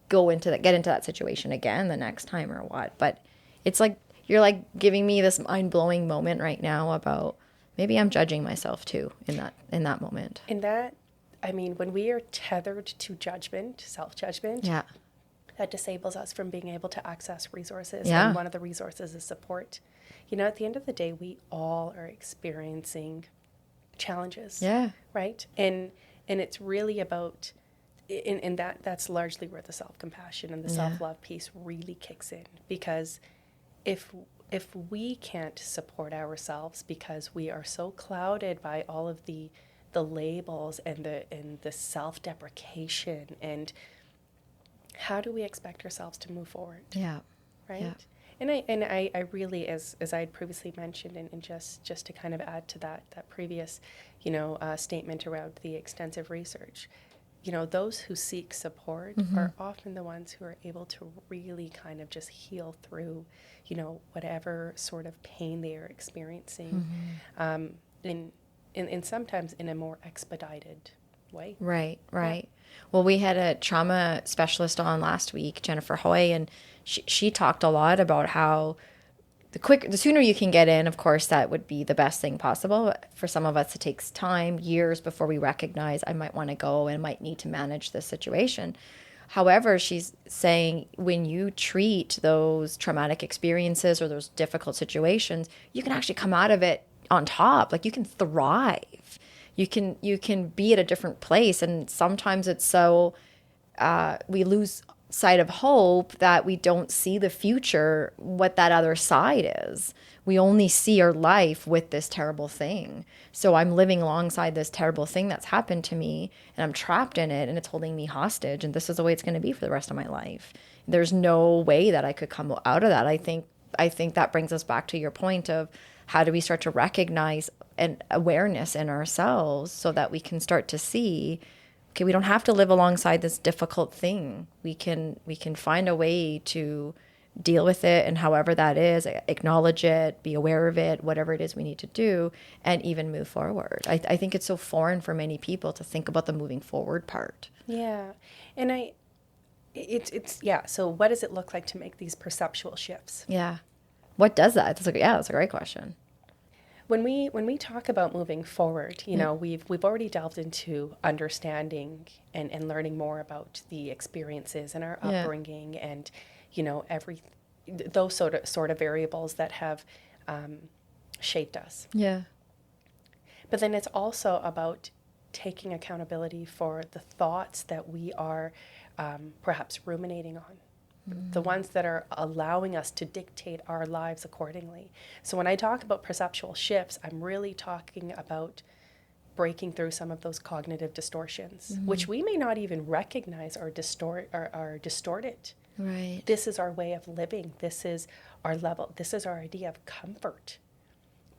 get into that situation again the next time or what. But it's like, you're like giving me this mind-blowing moment right now about maybe I'm judging myself too in that moment. In that, I mean, when we are tethered to judgment, self-judgment, Yeah. that disables us from being able to access resources. Yeah. And one of the resources is support. You know, at the end of the day, we all are experiencing challenges. Yeah. Right? And it's really about, and that's largely where the self-compassion and the self-love piece really kicks in. Because if we can't support ourselves because we are so clouded by all of the labels and the self-deprecation, and how do we expect ourselves to move forward? Yeah. Right? Yeah. And I really, as I had previously mentioned, and just to kind of add to that previous, statement around the extensive research, those who seek support are often the ones who are able to really kind of just heal through, whatever sort of pain they are experiencing, in sometimes in a more expedited way. Right. Yeah. Well, we had a trauma specialist on last week, Jennifer Hoy, and she talked a lot about how the sooner you can get in, of course, that would be the best thing possible. But for some of us, it takes time, years before we recognize I might want to go and might need to manage this situation. However, she's saying when you treat those traumatic experiences or those difficult situations, you can actually come out of it on top. Like, you can thrive. You can be at a different place. And sometimes it's so we lose sight of hope that we don't see the future, what that other side is. We only see our life with this terrible thing. So I'm living alongside this terrible thing that's happened to me, and I'm trapped in it, and it's holding me hostage, and this is the way it's going to be for the rest of my life. There's no way that I could come out of that. I think that brings us back to your point of how do we start to recognize an awareness in ourselves so that we can start to see, okay, we don't have to live alongside this difficult thing. We can find a way to deal with it, and however that is, acknowledge it, be aware of it, whatever it is we need to do, and even move forward. I think it's so foreign for many people to think about the moving forward part. Yeah. And it's so what does it look like to make these perceptual shifts? Yeah. What does that? That's a great question. When we talk about moving forward, we've already delved into understanding and learning more about the experiences and our upbringing, and those sort of variables that have shaped us. Yeah. But then it's also about taking accountability for the thoughts that we are perhaps ruminating on. The ones that are allowing us to dictate our lives accordingly. So when I talk about perceptual shifts, I'm really talking about breaking through some of those cognitive distortions, which we may not even recognize or distorted. Right. This is our way of living. This is our level. This is our idea of comfort.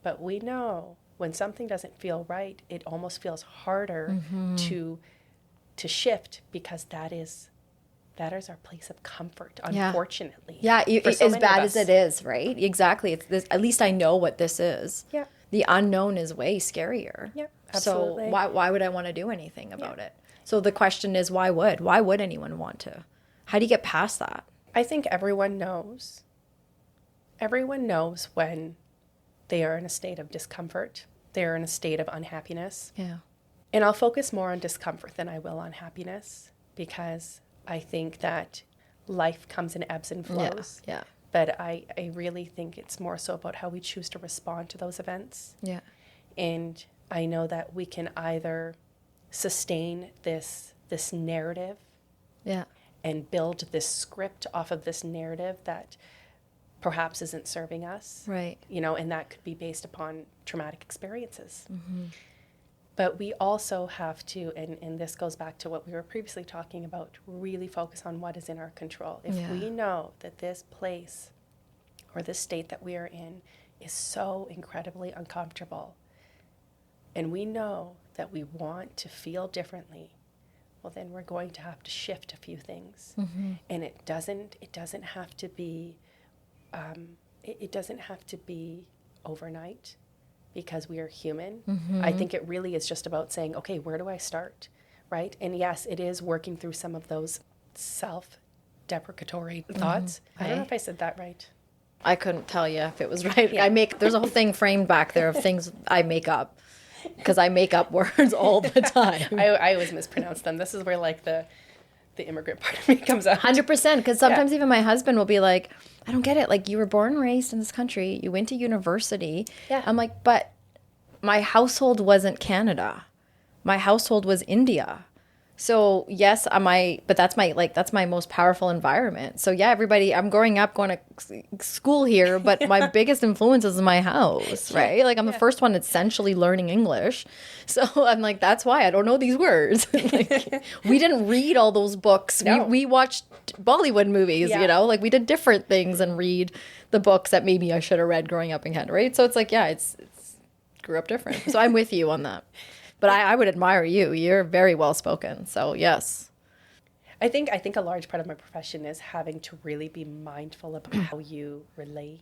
But we know when something doesn't feel right, it almost feels harder to shift, because that is our place of comfort, unfortunately. Yeah, so as bad as it is, right? Exactly. It's this. At least I know what this is. Yeah. The unknown is way scarier. Yeah, absolutely. So why would I want to do anything about it? So the question is, why would anyone want to? How do you get past that? I think everyone knows. Everyone knows when they are in a state of discomfort. They're in a state of unhappiness. Yeah. And I'll focus more on discomfort than I will on happiness, because I think that life comes in ebbs and flows. Yeah. But I really think it's more so about how we choose to respond to those events. Yeah. And I know that we can either sustain this narrative, and build this script off of this narrative that perhaps isn't serving us. Right. And that could be based upon traumatic experiences. But we also have to, and this goes back to what we were previously talking about, really focus on what is in our control. If we know that this place or this state that we are in is so incredibly uncomfortable, and we know that we want to feel differently, well, then we're going to have to shift a few things. And it doesn't have to be, it doesn't have to be overnight, because we are human. I think it really is just about saying, okay, where do I start, right? And yes, it is working through some of those self-deprecatory thoughts. I don't know if I said that right. I couldn't tell you if it was right. Yeah. There's a whole thing framed back there of things I make up, because I make up words all the time. I always mispronounce them. This is where like the immigrant part of me comes out. 100%, because sometimes even my husband will be like, I don't get it. Like, you were born and raised in this country. You went to university. Yeah. I'm like, but my household wasn't Canada. My household was India. So yes, but that's my most powerful environment. So yeah, everybody, I'm growing up going to school here, but my biggest influence is my house, right? Like, I'm the first one essentially learning English. So I'm like, that's why I don't know these words. Like, we didn't read all those books. No. We watched Bollywood movies, like we did different things and read the books that maybe I should have read growing up in Canada, right? So it's like, yeah, it's grew up different. So I'm with you on that. But I would admire you. You're very well spoken. So yes. I think a large part of my profession is having to really be mindful about how you relay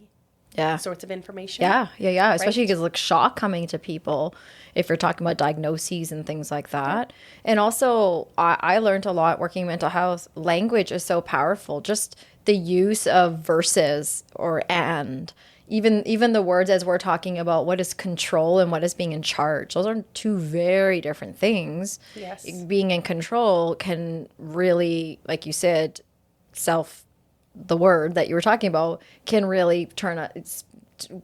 sorts of information. Yeah. Especially because like shock coming to people if you're talking about diagnoses and things like that. And also I learned a lot working in mental health. Language is so powerful. Just the use of verses or and. Even the words as we're talking about what is control and what is being in charge. Those are two very different things. Yes. Being in control can really, like you said, the word that you were talking about can really it's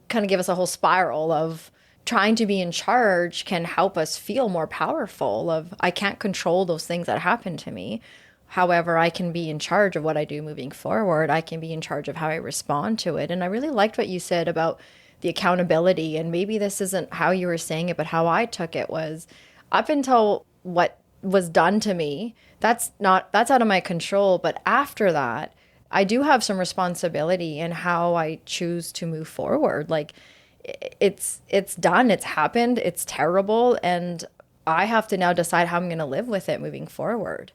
kind of give us a whole spiral of trying to be in charge can help us feel more powerful of I can't control those things that happen to me. However, I can be in charge of what I do moving forward. I can be in charge of how I respond to it. And I really liked what you said about the accountability. And maybe this isn't how you were saying it, but how I took it was up until what was done to me, that's out of my control. But after that, I do have some responsibility in how I choose to move forward. Like it's done, it's happened, it's terrible. And I have to now decide how I'm going to live with it moving forward.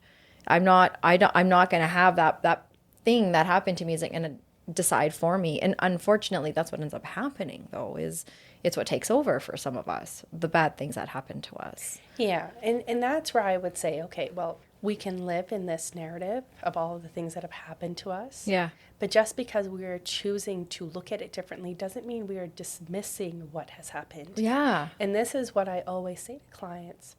I'm not going to have that thing that happened to me isn't going to decide for me. And unfortunately, that's what ends up happening, though, is it's what takes over for some of us, the bad things that happen to us. Yeah. And that's where I would say, okay, well, we can live in this narrative of all of the things that have happened to us. Yeah. But just because we are choosing to look at it differently doesn't mean we are dismissing what has happened. Yeah. And this is what I always say to clients.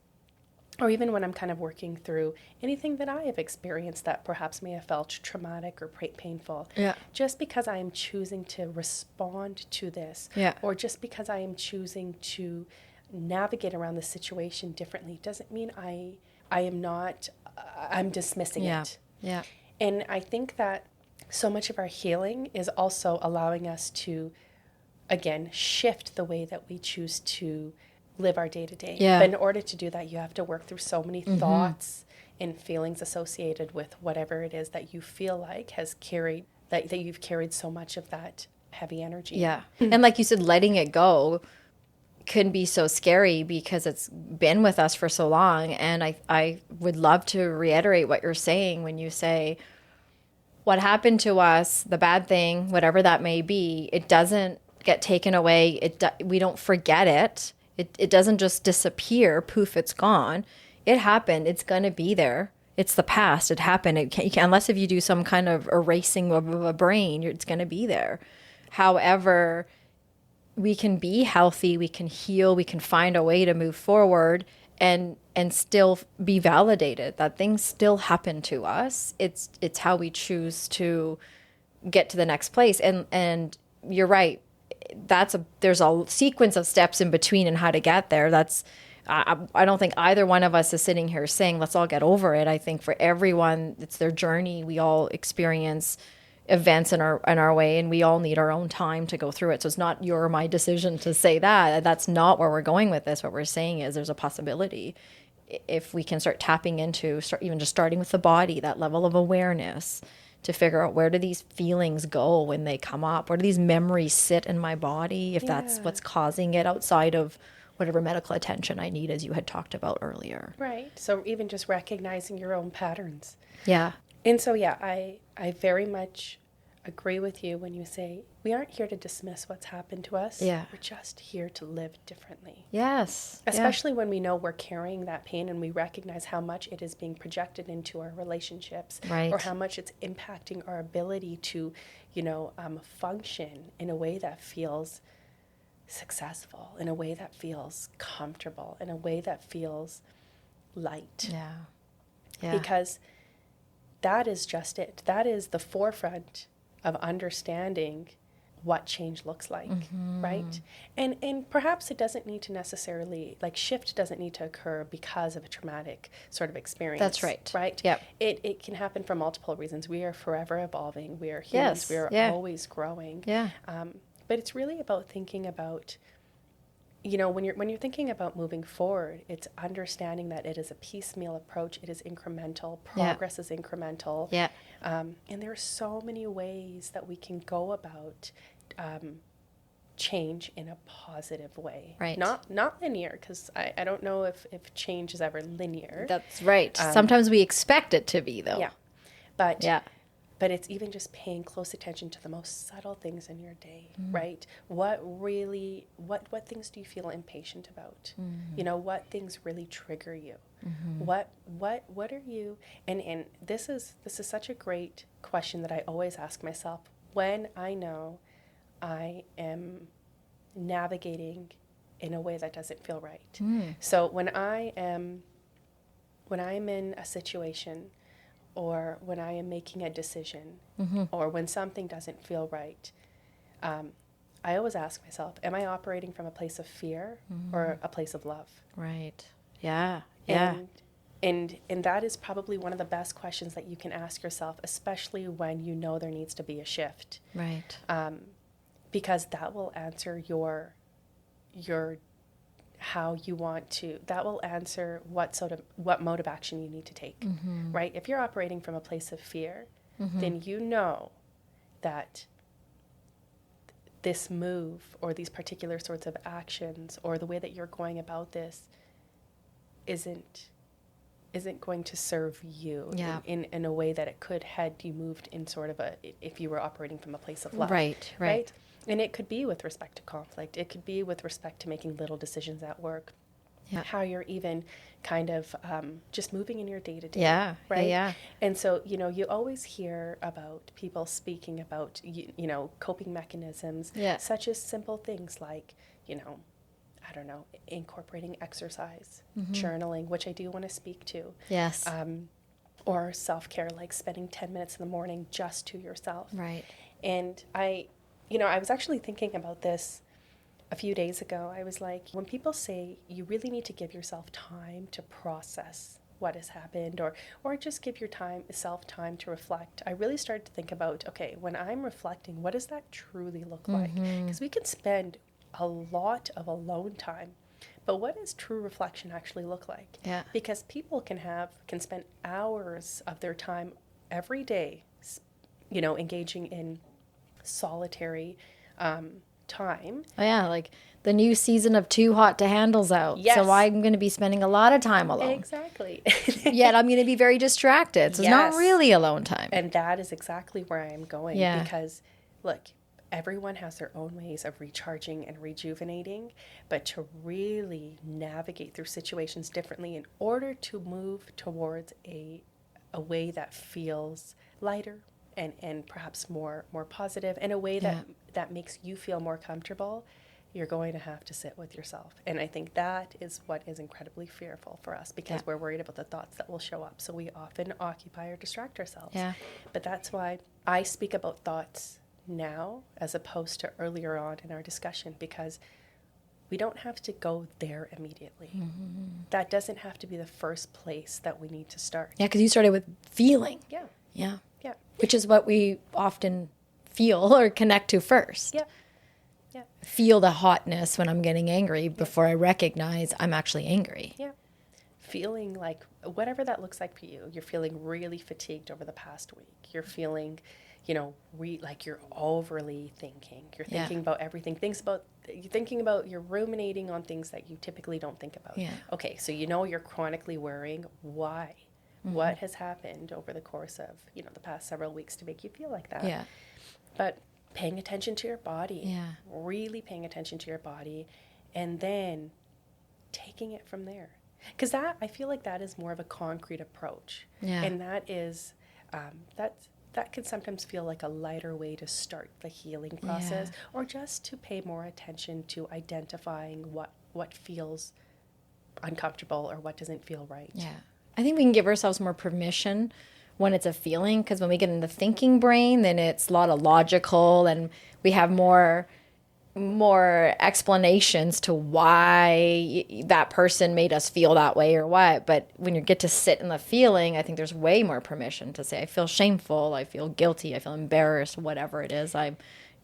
Or even when I'm kind of working through anything that I have experienced that perhaps may have felt traumatic or painful. Yeah. Just because I am choosing to respond to this, or just because I am choosing to navigate around the situation differently, doesn't mean I'm dismissing it. Yeah. And I think that so much of our healing is also allowing us to, again, shift the way that we choose to live our day-to-day. Yeah. But in order to do that, you have to work through so many thoughts and feelings associated with whatever it is that you feel like has carried, that you've carried so much of that heavy energy. Yeah. And like you said, letting it go can be so scary because it's been with us for so long. And I would love to reiterate what you're saying when you say what happened to us, the bad thing, whatever that may be, it doesn't get taken away. We don't forget it. It doesn't just disappear, poof, it's gone. It happened. It's going to be there. It's the past. It happened. Unless if you do some kind of erasing of a brain, it's going to be there. However, we can be healthy. We can heal. We can find a way to move forward and still be validated that things still happen to us. It's how we choose to get to the next place. And you're right. There's a sequence of steps in between and how to get there. I don't think either one of us is sitting here saying, let's all get over it. I think for everyone, it's their journey. We all experience events in our way, and we all need our own time to go through it. So it's not your or my decision to say that. That's not where we're going with this. What we're saying is there's a possibility if we can start tapping into, even just starting with the body, that level of awareness, to figure out where do these feelings go when they come up? Where do these memories sit in my body if that's what's causing it outside of whatever medical attention I need, as you had talked about earlier. Right. So even just recognizing your own patterns. Yeah. And so, I very much agree with you when you say we aren't here to dismiss what's happened to us. Yeah. We're just here to live differently. Yes. Especially when we know we're carrying that pain and we recognize how much it is being projected into our relationships, Right. or how much it's impacting our ability to, function in a way that feels successful, in a way that feels comfortable, in a way that feels light. Yeah. Yeah. Because that is just it. That is the forefront of understanding what change looks like, right? And perhaps it doesn't need to necessarily, shift doesn't need to occur because of a traumatic sort of experience. That's right. Right? Yep. It can happen for multiple reasons. We are forever evolving. We are Yes. humans. We are Yeah. always growing. Yeah. But it's really about thinking about, when you're thinking about moving forward, it's understanding that it is a piecemeal approach. It is incremental. Progress is incremental. Yeah. And there are so many ways that we can go about change in a positive way. Right. Not linear, because I don't know if change is ever linear. That's right. Sometimes we expect it to be, though. Yeah. But Yeah. But it's even just paying close attention to the most subtle things in your day, right? What things do you feel impatient about? What things really trigger you? What are you? And this is such a great question that I always ask myself when I know I am navigating in a way that doesn't feel right. So when I'm in a situation, or when I am making a decision, or when something doesn't feel right, I always ask myself, am I operating from a place of fear or a place of love? Right. Yeah. Yeah. And that is probably one of the best questions that you can ask yourself, especially when you know there needs to be a shift. Right. Because that will answer your how you want to, that will answer what mode of action you need to take, right? If you're operating from a place of fear, then you know that this move or these particular sorts of actions or the way that you're going about this isn't going to serve you in a way that it could had you moved in sort of if you were operating from a place of love. Right. And it could be with respect to conflict. It could be with respect to making little decisions at work. Yeah. How you're even kind of just moving in your day-to-day. Yeah. Right? Yeah. And so, you always hear about people speaking about, coping mechanisms, such as simple things like, I don't know, incorporating exercise, journaling, which I do want to speak to. Yes. Or self-care, like spending 10 minutes in the morning just to yourself. Right. And I was actually thinking about this a few days ago. I was like, when people say you really need to give yourself time to process what has happened, or just give yourself time to reflect, I really started to think about, okay, when I'm reflecting, what does that truly look like? Because we can spend a lot of alone time, but what does true reflection actually look like? Yeah. Because people can spend hours of their time every day, engaging in solitary time. Oh, yeah, like the new season of Too Hot to Handle's out. Yes. So I'm going to be spending a lot of time alone. Exactly. Yet I'm going to be very distracted. So it's not really alone time. And that is exactly where I am going. Yeah. Because, look, everyone has their own ways of recharging and rejuvenating, but to really navigate through situations differently in order to move towards a way that feels lighter, and perhaps more positive, in a way that makes you feel more comfortable, you're going to have to sit with yourself. And I think that is what is incredibly fearful for us, because we're worried about the thoughts that will show up. So we often occupy or distract ourselves. Yeah. But that's why I speak about thoughts now as opposed to earlier on in our discussion, because we don't have to go there immediately. That doesn't have to be the first place that we need to start. Yeah, because you started with feeling. Yeah. Yeah. Yeah. Which is what we often feel or connect to first. Yeah. Yeah. Feel the hotness when I'm getting angry before I recognize I'm actually angry. Yeah. Feeling like, whatever that looks like for you, you're feeling really fatigued over the past week. You're feeling, like you're overly thinking. You're thinking about everything. You're ruminating on things that you typically don't think about. Yeah. Okay, so you're chronically worrying. Why? What has happened over the course of, the past several weeks to make you feel like that? Yeah. But paying attention to your body, Yeah. really paying attention to your body, and then taking it from there. Because I feel like that is more of a concrete approach. Yeah. And that is, that can sometimes feel like a lighter way to start the healing process, or just to pay more attention to identifying what feels uncomfortable or what doesn't feel right. Yeah. I think we can give ourselves more permission when it's a feeling, because when we get in the thinking brain, then it's a lot of logical, and we have more explanations to why that person made us feel that way or what. But when you get to sit in the feeling, I think there's way more permission to say, I feel shameful, I feel guilty, I feel embarrassed, whatever it is I'm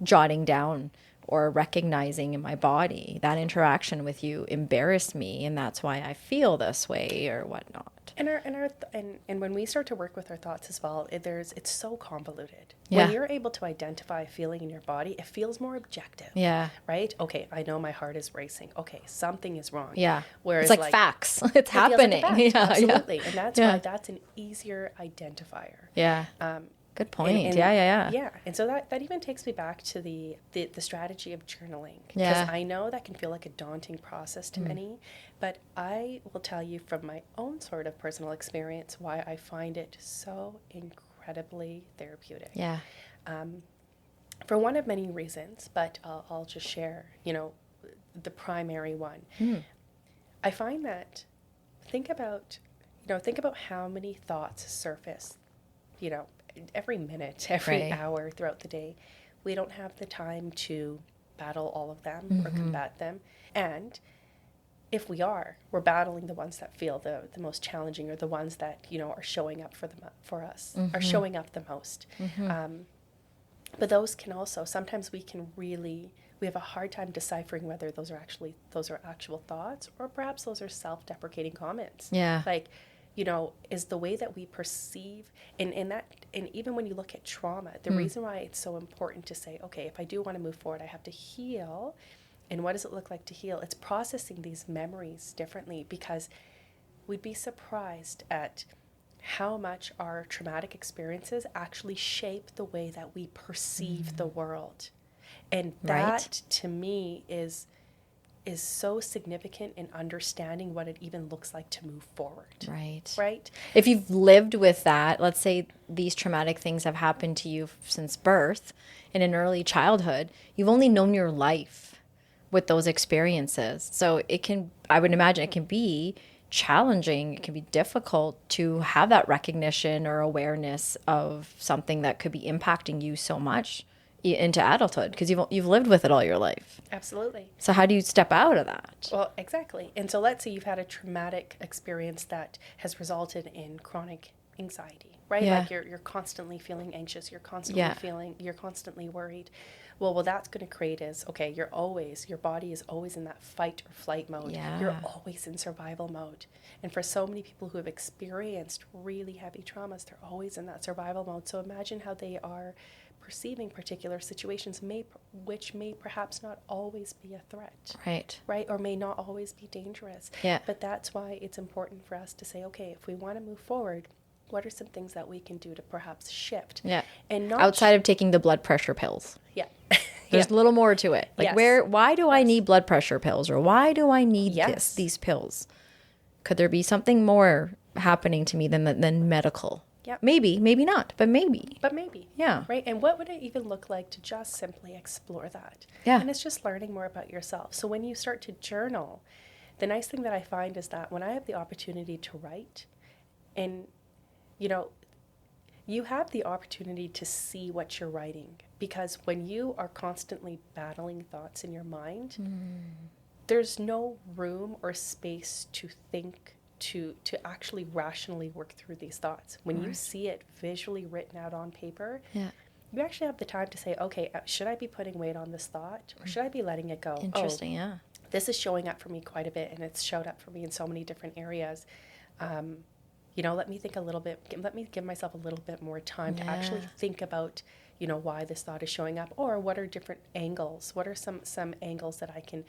jotting down or recognizing in my body. That interaction with you embarrassed me, and that's why I feel this way or whatnot. And when we start to work with our thoughts as well, it's so convoluted. Yeah. When you're able to identify a feeling in your body, it feels more objective. Yeah. Right? Okay, I know my heart is racing. Okay, something is wrong. Yeah. Whereas it's like facts. It's happening. Like a fact. Yeah. Absolutely. And that's Yeah. why that's an easier identifier. Yeah. Good point. Yeah. Yeah. And so that even takes me back to the strategy of journaling. Yeah. Because I know that can feel like a daunting process to many, but I will tell you from my own sort of personal experience why I find it so incredibly therapeutic. Yeah. For one of many reasons, but I'll just share, the primary one. I find that think about how many thoughts surface, every minute, every hour throughout the day. We don't have the time to battle all of them or combat them. And if we're battling the ones that feel the most challenging, or the ones that, are showing up for us, are showing up the most. But those can also, sometimes we have a hard time deciphering whether those are actual thoughts, or perhaps those are self-deprecating comments. Yeah. Like, is the way that we perceive, and even when you look at trauma, the reason why it's so important to say, okay, if I do want to move forward, I have to heal. And what does it look like to heal? It's processing these memories differently, because we'd be surprised at how much our traumatic experiences actually shape the way that we perceive the world. And that, to me, is so significant in understanding what it even looks like to move forward. Right? If you've lived with that, let's say these traumatic things have happened to you since birth, in an early childhood, you've only known your life with those experiences. So I would imagine it can be challenging, it can be difficult to have that recognition or awareness of something that could be impacting you so much into adulthood, because you've lived with it all your life. Absolutely. So how do you step out of that? Well, exactly. And so let's say you've had a traumatic experience that has resulted in chronic anxiety, right? Yeah. Like you're constantly feeling anxious, you're constantly worried. Well, what that's going to create is, okay, your body is always in that fight or flight mode. Yeah. You're always in survival mode. And for so many people who have experienced really heavy traumas, they're always in that survival mode. So imagine how they are perceiving particular situations, which may perhaps not always be a threat. Right? Or may not always be dangerous. Yeah. But that's why it's important for us to say, okay, if we want to move forward, what are some things that we can do to perhaps shift? Yeah. And not outside of taking the blood pressure pills. Yeah. There's a little more to it. Like why do I need blood pressure pills, or why do I need these pills? Could there be something more happening to me than medical? Yep. Maybe not, but maybe. Yeah. Right. And what would it even look like to just simply explore that? Yeah. And it's just learning more about yourself. So when you start to journal, the nice thing that I find is that when I have the opportunity to write, and you have the opportunity to see what you're writing, because when you are constantly battling thoughts in your mind, there's no room or space to think, to actually rationally work through these thoughts. When you see it visually written out on paper, you actually have the time to say, okay, should I be putting weight on this thought, or should I be letting it go? Interesting, yeah. This is showing up for me quite a bit, and it's showed up for me in so many different areas. Let me think a little bit, let me give myself a little bit more time to actually think about, why this thought is showing up, or what are different angles? What are some angles that I can,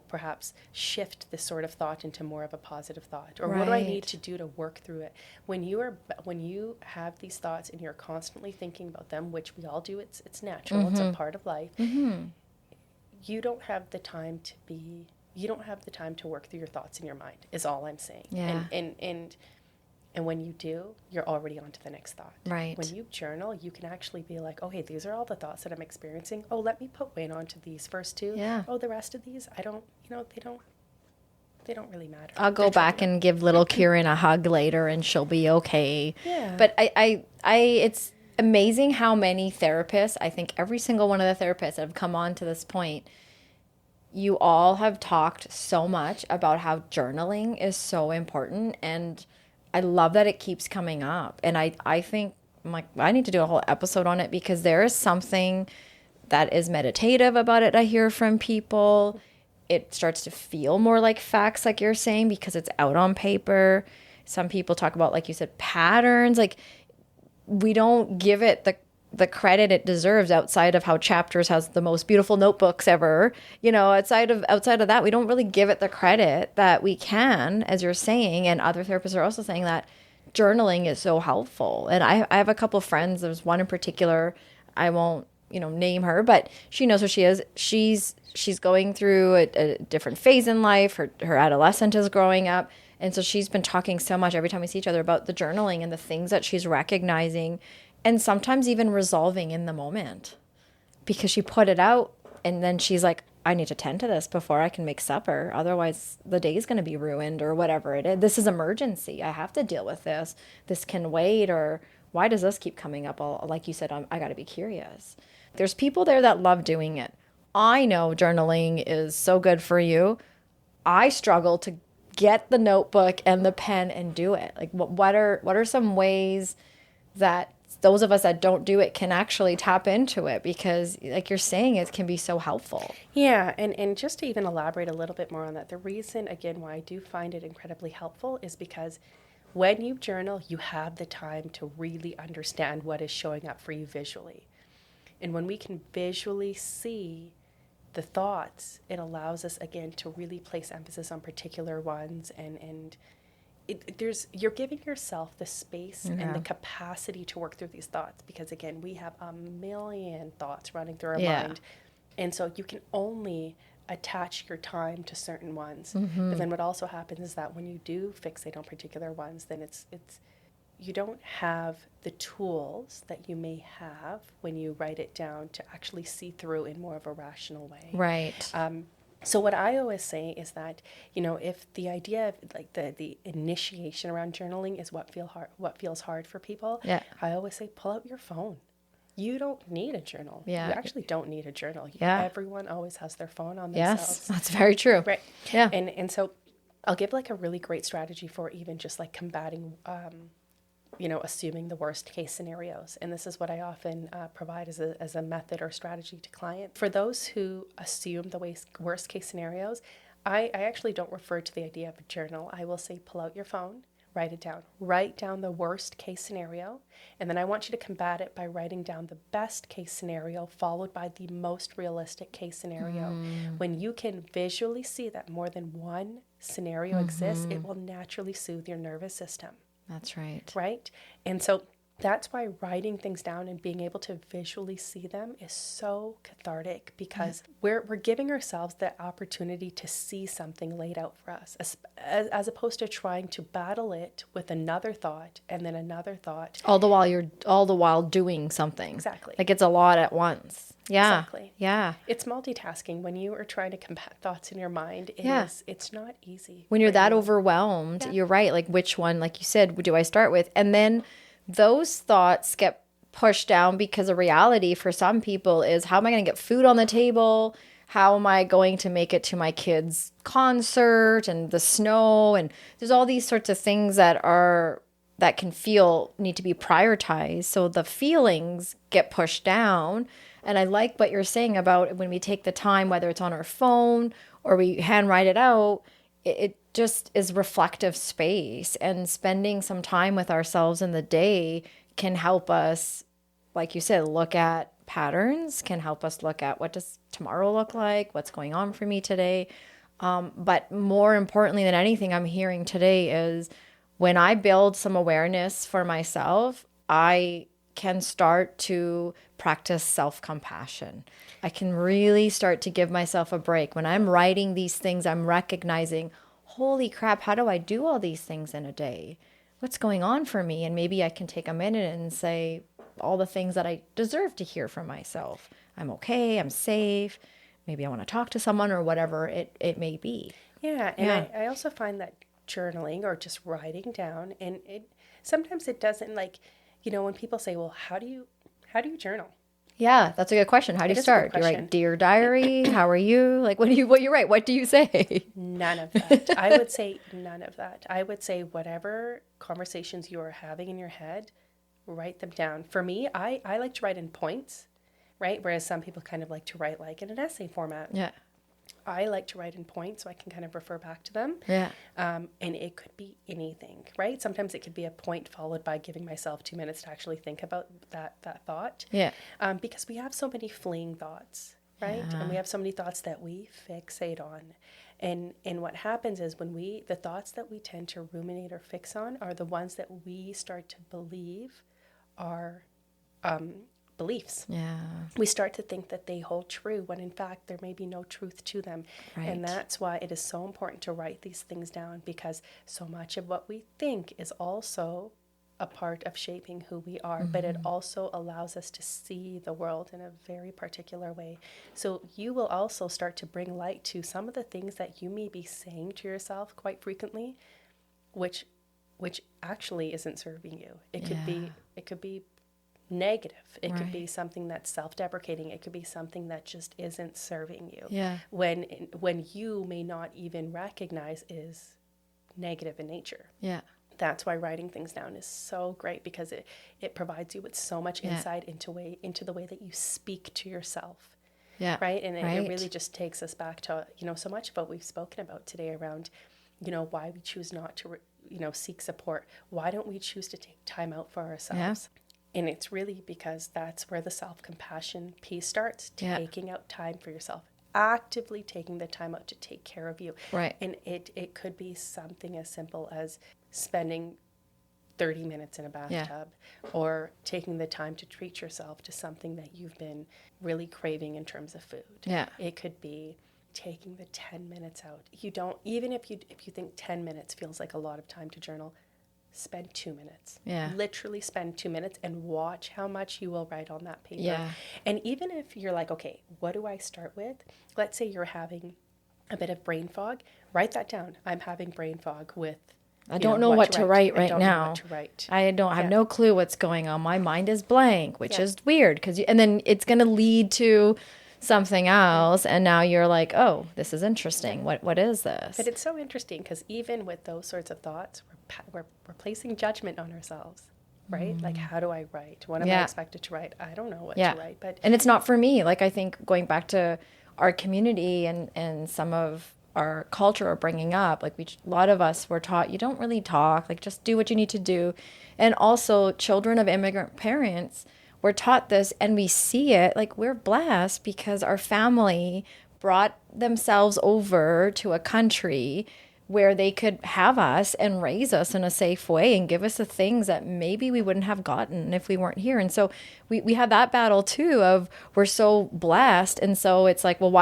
perhaps shift this sort of thought into more of a positive thought? Or what do I need to do to work through it? When you have these thoughts and you're constantly thinking about them, which we all do, it's natural, it's a part of life. You don't have the time to work through your thoughts in your mind, is all I'm saying. Yeah. And when you do, you're already on to the next thought. Right. When you journal, you can actually be like, oh, hey, these are all the thoughts that I'm experiencing. Oh, let me put weight onto these first two. Yeah. Oh, the rest of these, they don't really matter. I'll go back and give little Kieran a hug later and she'll be okay. Yeah. But I it's amazing how many therapists, I think every single one of the therapists that have come on to this point, you all have talked so much about how journaling is so important, and I love that it keeps coming up. And I think, I'm like, I need to do a whole episode on it, because there is something that is meditative about it. I hear from people. It starts to feel more like facts, like you're saying, because it's out on paper. Some people talk about, like you said, patterns. Like, we don't give it the credit it deserves outside of how Chapters has the most beautiful notebooks ever. Outside of that, we don't really give it the credit that we can, as you're saying. And other therapists are also saying that journaling is so helpful. And I have a couple of friends. There's one in particular, I won't, name her, but she knows who she is. She's going through a different phase in life. Her adolescent is growing up. And so she's been talking so much every time we see each other about the journaling and the things that she's recognizing, and sometimes even resolving in the moment, because she put it out and then she's like, I need to tend to this before I can make supper. Otherwise the day is going to be ruined, or whatever it is. This is emergency. I have to deal with this. This can wait. Or why does this keep coming up? Like you said, I got to be curious. There's people there that love doing it. I know journaling is so good for you. I struggle to get the notebook and the pen and do it. Like, what are some ways that those of us that don't do it can actually tap into it? Because, like you're saying, it can be so helpful. Yeah, and just to even elaborate a little bit more on that, the reason, again, why I do find it incredibly helpful is because when you journal, you have the time to really understand what is showing up for you visually. And when we can visually see the thoughts, it allows us, again, to really place emphasis on particular ones, and you're giving yourself the space and the capacity to work through these thoughts, because, again, we have a million thoughts running through our mind, and so you can only attach your time to certain ones. But then what also happens is that when you do fixate on particular ones, then it's you don't have the tools that you may have when you write it down to actually see through in more of a rational way. Right. So what I always say is that, if the idea of like the initiation around journaling is what feels hard for people, I always say, pull out your phone. You don't need a journal. Yeah. You actually don't need a journal. Everyone always has their phone on themselves. Yes, that's very true. Right. Yeah. And so I'll give like a really great strategy for even just like combating assuming the worst case scenarios. And this is what I often provide as a method or strategy to clients. For those who assume the worst case scenarios, I actually don't refer to the idea of a journal. I will say, pull out your phone, write it down. Write down the worst case scenario. And then I want you to combat it by writing down the best case scenario, followed by the most realistic case scenario. When you can visually see that more than one scenario exists, it will naturally soothe your nervous system. That's right. Right? And so that's why writing things down and being able to visually see them is so cathartic, because we're giving ourselves the opportunity to see something laid out for us, as opposed to trying to battle it with another thought and then another thought. All the while doing something. Exactly. Like, it's a lot at once. Yeah. Exactly. Yeah. It's multitasking. When you are trying to combat thoughts in your mind, it's not easy. When you're that overwhelmed, you're right. Like, which one, like you said, do I start with? And then those thoughts get pushed down, because the reality for some people is, how am I going to get food on the table? How am I going to make it to my kids' concert and the snow? And there's all these sorts of things that need to be prioritized. So the feelings get pushed down. And I like what you're saying about when we take the time, whether it's on our phone or we handwrite it out, it just is reflective space, and spending some time with ourselves in the day can help us like you said, look at patterns, can help us look at what does tomorrow look like, what's going on for me today. But more importantly than anything I'm hearing today is when I build some awareness for myself, I can start to practice self-compassion. I can really start to give myself a break. When I'm writing these things, I'm recognizing, holy crap, how do I do all these things in a day? What's going on for me? And maybe I can take a minute and say all the things that I deserve to hear from myself. I'm okay, I'm safe. Maybe I want to talk to someone or whatever it may be. Yeah, and I also find that journaling or just writing down, and sometimes it doesn't, like, when people say, well, how do you journal? Yeah, that's a good question. How do you start? Do you write Dear Diary? How are you? Like, what do you write? What do you say? None of that. I would say none of that. I would say whatever conversations you are having in your head, write them down. For me, I like to write in points, right? Whereas some people kind of like to write like in an essay format. Yeah. I like to write in points so I can kind of refer back to them. Yeah. And it could be anything, right? Sometimes it could be a point followed by giving myself 2 minutes to actually think about that thought. Yeah. Because we have so many fleeing thoughts, right? Yeah. And we have so many thoughts that we fixate on. And what happens is the thoughts that we tend to ruminate or fix on are the ones that we start to believe are beliefs. Yeah. We start to think that they hold true when in fact there may be no truth to them. Right. And that's why it is so important to write these things down, because so much of what we think is also a part of shaping who we are, but it also allows us to see the world in a very particular way. So you will also start to bring light to some of the things that you may be saying to yourself quite frequently, which actually isn't serving you. It could be negative. It could be something that's self-deprecating. It could be something that just isn't serving you. Yeah. When you may not even recognize is negative in nature. Yeah. That's why writing things down is so great, because it provides you with so much insight into the way that you speak to yourself. Yeah. Right. And it really just takes us back to, so much of what we've spoken about today around, why we choose not to, seek support. Why don't we choose to take time out for ourselves? Yeah. And it's really because that's where the self-compassion piece starts, taking out time for yourself, actively taking the time out to take care of you. Right. And it could be something as simple as spending 30 minutes in a bathtub, or taking the time to treat yourself to something that you've been really craving in terms of food. Yeah. It could be taking the 10 minutes out. Even if you think 10 minutes feels like a lot of time to journal, spend 2 minutes. Yeah. Literally spend 2 minutes and watch how much you will write on that paper. Yeah. And even if you're like, okay, what do I start with? Let's say you're having a bit of brain fog. Write that down. I'm having brain fog with, I don't know what to write right now. Know what to write. I don't have no clue what's going on. My mind is blank, which is weird, and then it's going to lead to something else, and now you're like, oh, this is interesting. What is this? But it's so interesting, because even with those sorts of thoughts, we're placing judgment on ourselves, right? Like, how do I write? What am I expected to write? I don't know what to write. And it's not for me. Like, I think going back to our community and some of our culture are bringing up, like, a lot of us were taught, you don't really talk, like, just do what you need to do. And also children of immigrant parents were taught this, and we see it, like, we're blessed because our family brought themselves over to a country where they could have us and raise us in a safe way and give us the things that maybe we wouldn't have gotten if we weren't here. And so we have that battle too of, we're so blessed. And so it's like, well,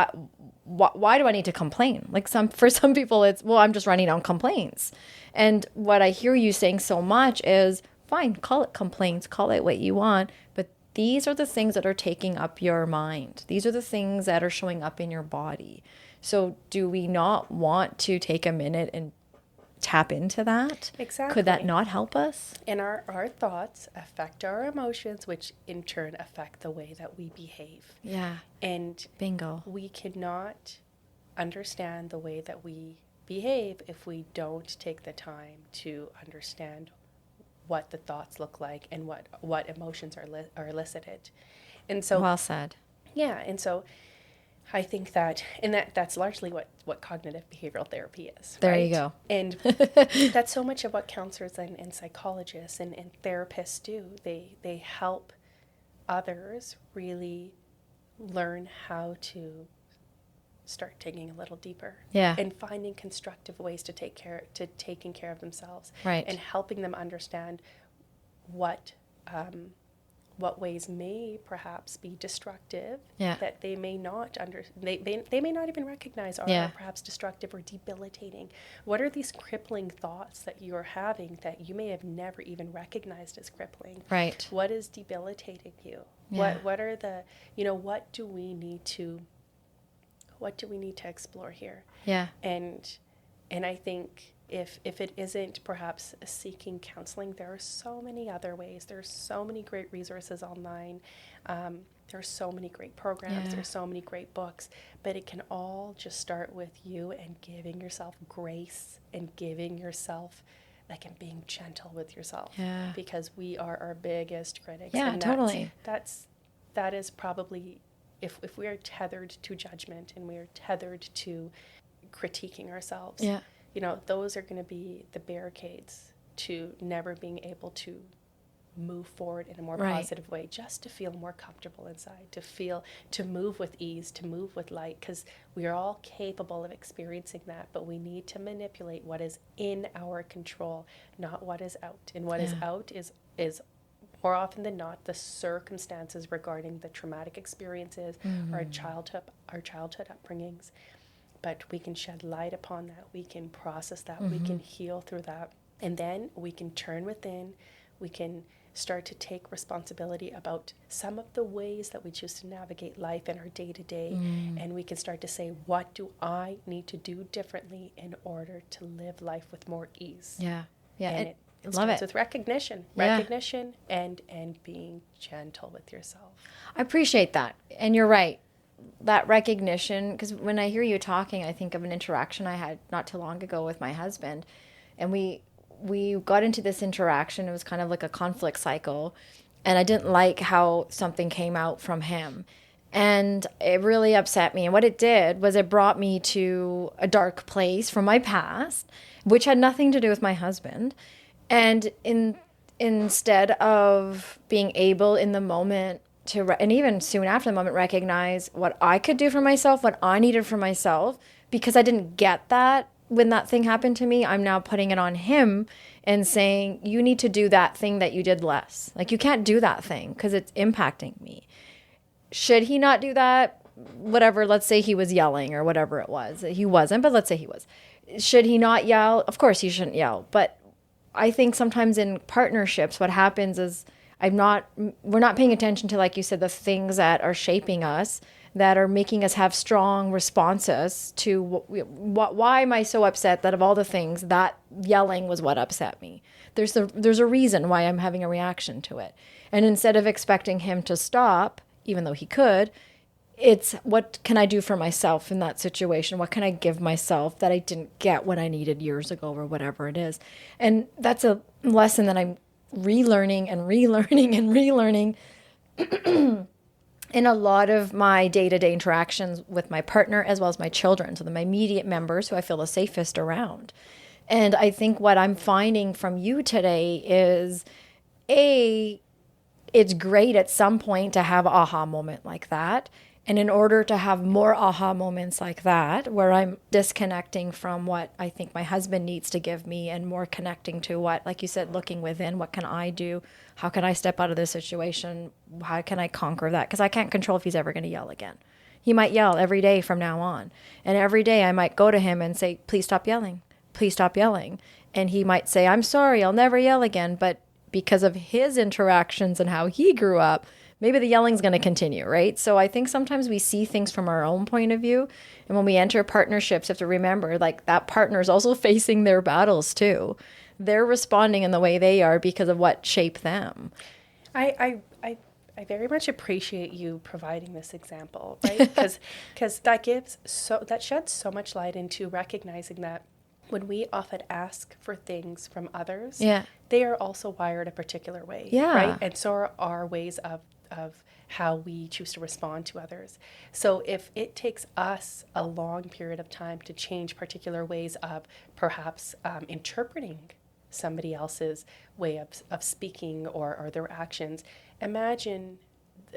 why do I need to complain? Like, for some people it's, well, I'm just running on complaints. And what I hear you saying so much is, fine, call it complaints, call it what you want, but these are the things that are taking up your mind. These are the things that are showing up in your body. So do we not want to take a minute and tap into that? Exactly. Could that not help us? And our thoughts affect our emotions, which in turn affect the way that we behave. Yeah. And bingo. We cannot understand the way that we behave if we don't take the time to understand what the thoughts look like and what emotions are elicited. And so, well said. Yeah. And so I think that's largely what cognitive behavioral therapy is. There right? you go. And that's so much of what counselors and psychologists and therapists do. They help others really learn how to start digging a little deeper, and finding constructive ways to taking care of themselves, right, and helping them understand what ways may perhaps be destructive, that they may not they may not even recognize are perhaps destructive or debilitating. What are these crippling thoughts that you're having that you may have never even recognized as crippling? Right. What is debilitating you? What are the, what do we need to explore here? And I think if it isn't perhaps seeking counseling, there are so many other ways. There's so many great resources online. There's so many great programs. There's so many great books. But it can all just start with you and giving yourself grace and giving yourself, and being gentle with yourself. Because we are our biggest critics. And totally. That is probably, if we are tethered to judgment and we are tethered to critiquing ourselves, those are going to be the barricades to never being able to move forward in a more positive way, just to feel more comfortable inside, to move with ease, to move with light, because we are all capable of experiencing that, but we need to manipulate what is in our control, not what is out. And what is out is more often than not the circumstances regarding the traumatic experiences, our childhood upbringings. But we can shed light upon that. We can process that. We can heal through that. And then we can turn within. We can start to take responsibility about some of the ways that we choose to navigate life in our day-to-day. And we can start to say, what do I need to do differently in order to live life with more ease? And it starts with recognition and being gentle with yourself. I appreciate that. And you're right. That recognition, because when I hear you talking, I think of an interaction I had not too long ago with my husband, and we got into this interaction. It was kind of like a conflict cycle, and I didn't like how something came out from him, and it really upset me. And what it did was it brought me to a dark place from my past, which had nothing to do with my husband. And instead of being able in the moment and even soon after the moment, recognize what I could do for myself, what I needed for myself, because I didn't get that when that thing happened to me, I'm now putting it on him and saying, you need to do that thing that you did less. You can't do that thing because it's impacting me. Should he not do that? Whatever, let's say he was yelling or whatever it was. He wasn't, but let's say he was. Should he not yell? Of course he shouldn't yell. But I think sometimes in partnerships, what happens is we're not paying attention to, like you said, the things that are shaping us, that are making us have strong responses to why am I so upset that of all the things, that yelling was what upset me. There's a reason why I'm having a reaction to it. And instead of expecting him to stop, even though he could, it's what can I do for myself in that situation? What can I give myself that I didn't get when I needed years ago or whatever it is? And that's a lesson that I'm relearning in a lot of my day-to-day interactions with my partner as well as my children, so my immediate members who I feel the safest around. And I think what I'm finding from you today is, it's great at some point to have an aha moment like that. And in order to have more aha moments like that, where I'm disconnecting from what I think my husband needs to give me and more connecting to what, like you said, looking within, what can I do? How can I step out of this situation? How can I conquer that? Because I can't control if he's ever going to yell again. He might yell every day from now on. And every day I might go to him and say, please stop yelling. Please stop yelling. And he might say, I'm sorry, I'll never yell again. But because of his interactions and how he grew up, maybe the yelling's going to continue, right? So I think sometimes we see things from our own point of view. And when we enter partnerships, you have to remember, that partner is also facing their battles too. They're responding in the way they are because of what shaped them. I very much appreciate you providing this example, right? Because that sheds so much light into recognizing that when we often ask for things from others, they are also wired a particular way, right? And so are our ways of how we choose to respond to others. So if it takes us a long period of time to change particular ways of perhaps interpreting somebody else's way of speaking or their actions, imagine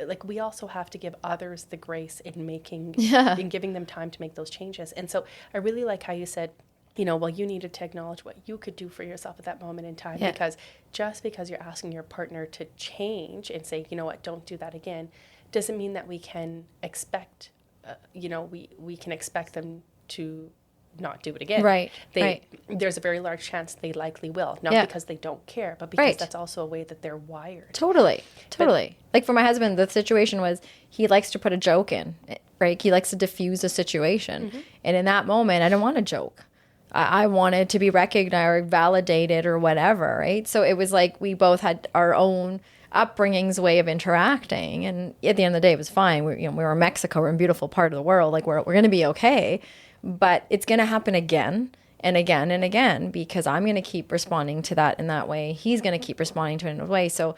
like we also have to give others the grace in making, Yeah. in giving them time to make those changes. And so I really like how you said, you know, well, you needed to acknowledge what you could do for yourself at that moment in time, Yeah. because just because you're asking your partner to change and say, you know what, don't do that again, doesn't mean that we can expect, we can expect them to not do it again. Right. There's a very large chance they likely will, not Yeah. because they don't care, but because Right. that's also a way that they're wired. Totally. Like for my husband, the situation was he likes to put a joke in, right? He likes to diffuse a situation. Mm-hmm. And in that moment, I didn't want a joke. I wanted to be recognized or validated or whatever, right? So it was like we both had our own upbringing's way of interacting. And at the end of the day, it was fine. We were in Mexico. We're in a beautiful part of the world. Like we're going to be okay. But it's going to happen again and again and again because I'm going to keep responding to that in that way. He's going to keep responding to it in a way. So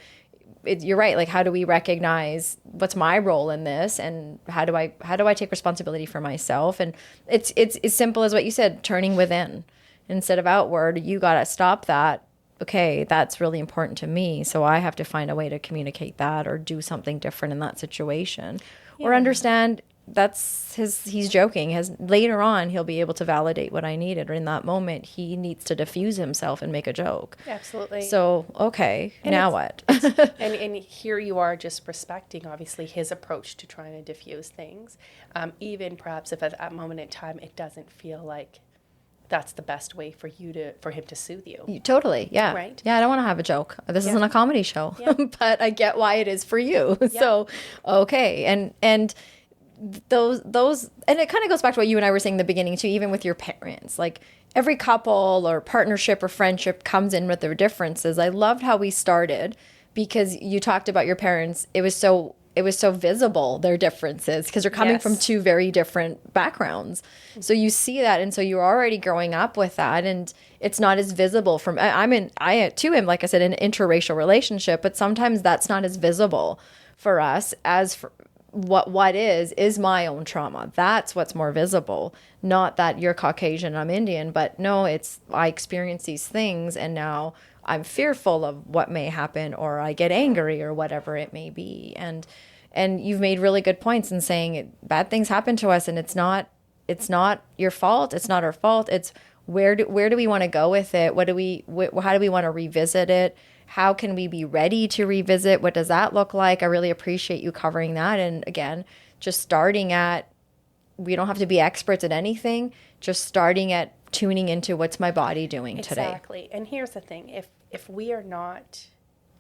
you're right. Like, how do we recognize what's my role in this, and how do I take responsibility for myself? And it's as simple as what you said: turning within instead of outward. You got to stop that. Okay, that's really important to me, so I have to find a way to communicate that or do something different in that situation, or understand he's joking. Later on he'll be able to validate what I needed, or in that moment he needs to diffuse himself and make a joke. Absolutely. So okay, and now what? and here you are just respecting obviously his approach to trying to diffuse things, even perhaps if at that moment in time it doesn't feel like that's the best way for him to soothe you. Totally. Yeah. Right. Yeah. I don't want to have a joke. This isn't a comedy show, but I get why it is for you. Yeah. So, okay. And those, and it kind of goes back to what you and I were saying in the beginning too, even with your parents, like every couple or partnership or friendship comes in with their differences. I loved how we started because you talked about your parents. It was so visible, their differences, because they're coming from two very different backgrounds. So you see that. And so you're already growing up with that. And it's not as visible from, I too am, like I said, in an interracial relationship, but sometimes that's not as visible for us as for what is my own trauma. That's what's more visible. Not that you're Caucasian, I'm Indian, but no, I experience these things and now I'm fearful of what may happen, or I get angry, or whatever it may be. And you've made really good points in saying bad things happen to us, and it's not your fault. It's not our fault. It's where do we want to go with it? How do we want to revisit it? How can we be ready to revisit? What does that look like? I really appreciate you covering that. And again, just starting at, we don't have to be experts at anything. Just starting at tuning into what's my body doing today. Exactly. And here's the thing. If we are not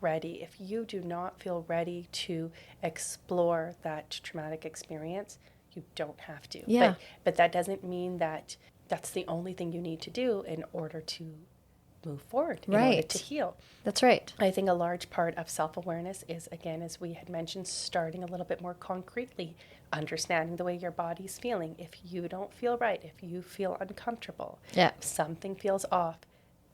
ready, if you do not feel ready to explore that traumatic experience, you don't have to. Yeah. But that doesn't mean that that's the only thing you need to do in order to move forward, in order to heal. That's right. I think a large part of self-awareness is, again, as we had mentioned, starting a little bit more concretely, understanding the way your body's feeling. If you don't feel right, if you feel uncomfortable, if something feels off,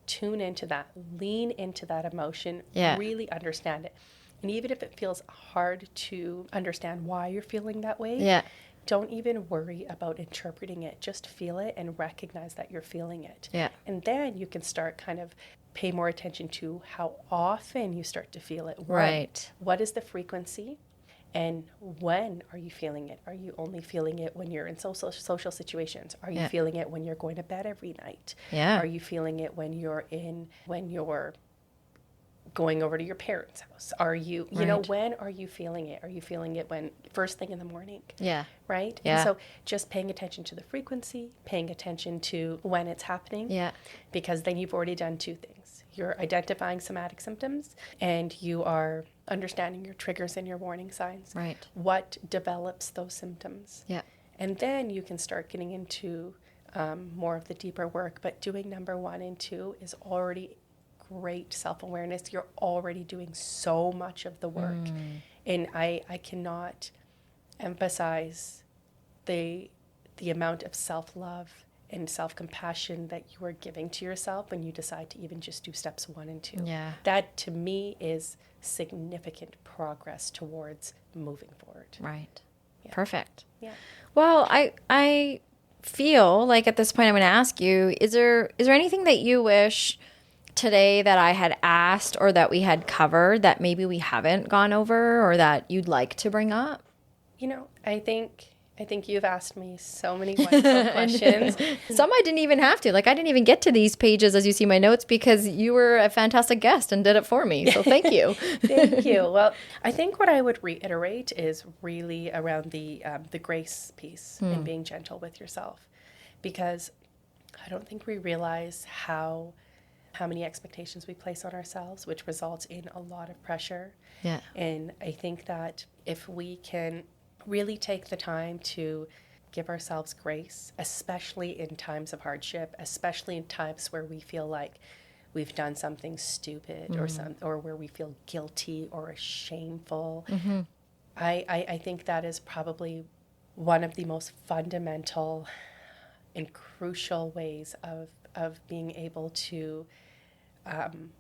tune into that, lean into that emotion, really understand it. And even if it feels hard to understand why you're feeling that way, don't even worry about interpreting it. Just feel it and recognize that you're feeling it. Yeah. And then you can start kind of pay more attention to how often you start to feel it. Right. What is the frequency? And when are you feeling it? Are you only feeling it when you're in social situations? Are you feeling it when you're going to bed every night? Yeah. Are you feeling it when you're going over to your parents' house? Are you, when are you feeling it? Are you feeling it when first thing in the morning? Yeah. Right? Yeah. And so just paying attention to the frequency, paying attention to when it's happening. Yeah. Because then you've already done two things. You're identifying somatic symptoms and you are understanding your triggers and your warning signs. Right. What develops those symptoms? Yeah. And then you can start getting into more of the deeper work. But doing number 1 and 2 is already great self-awareness. You're already doing so much of the work. And I cannot emphasize the amount of self-love and self-compassion that you are giving to yourself when you decide to even just do steps 1 and 2. Yeah. That to me is significant progress towards moving forward. Right. Yeah. Perfect. Yeah. Well, I feel like at this point I'm going to ask you, is there anything that you wish today that I had asked or that we had covered that maybe we haven't gone over or that you'd like to bring up? I think you've asked me so many wonderful questions. Some I didn't even have to. Like, I didn't even get to these pages as you see my notes because you were a fantastic guest and did it for me. So thank you. Thank you. Well, I think what I would reiterate is really around the grace piece and being gentle with yourself, because I don't think we realize how many expectations we place on ourselves, which results in a lot of pressure. Yeah. And I think that if we can really take the time to give ourselves grace, especially in times of hardship, especially in times where we feel like we've done something stupid or where we feel guilty or shameful, I think that is probably one of the most fundamental and crucial ways of being able to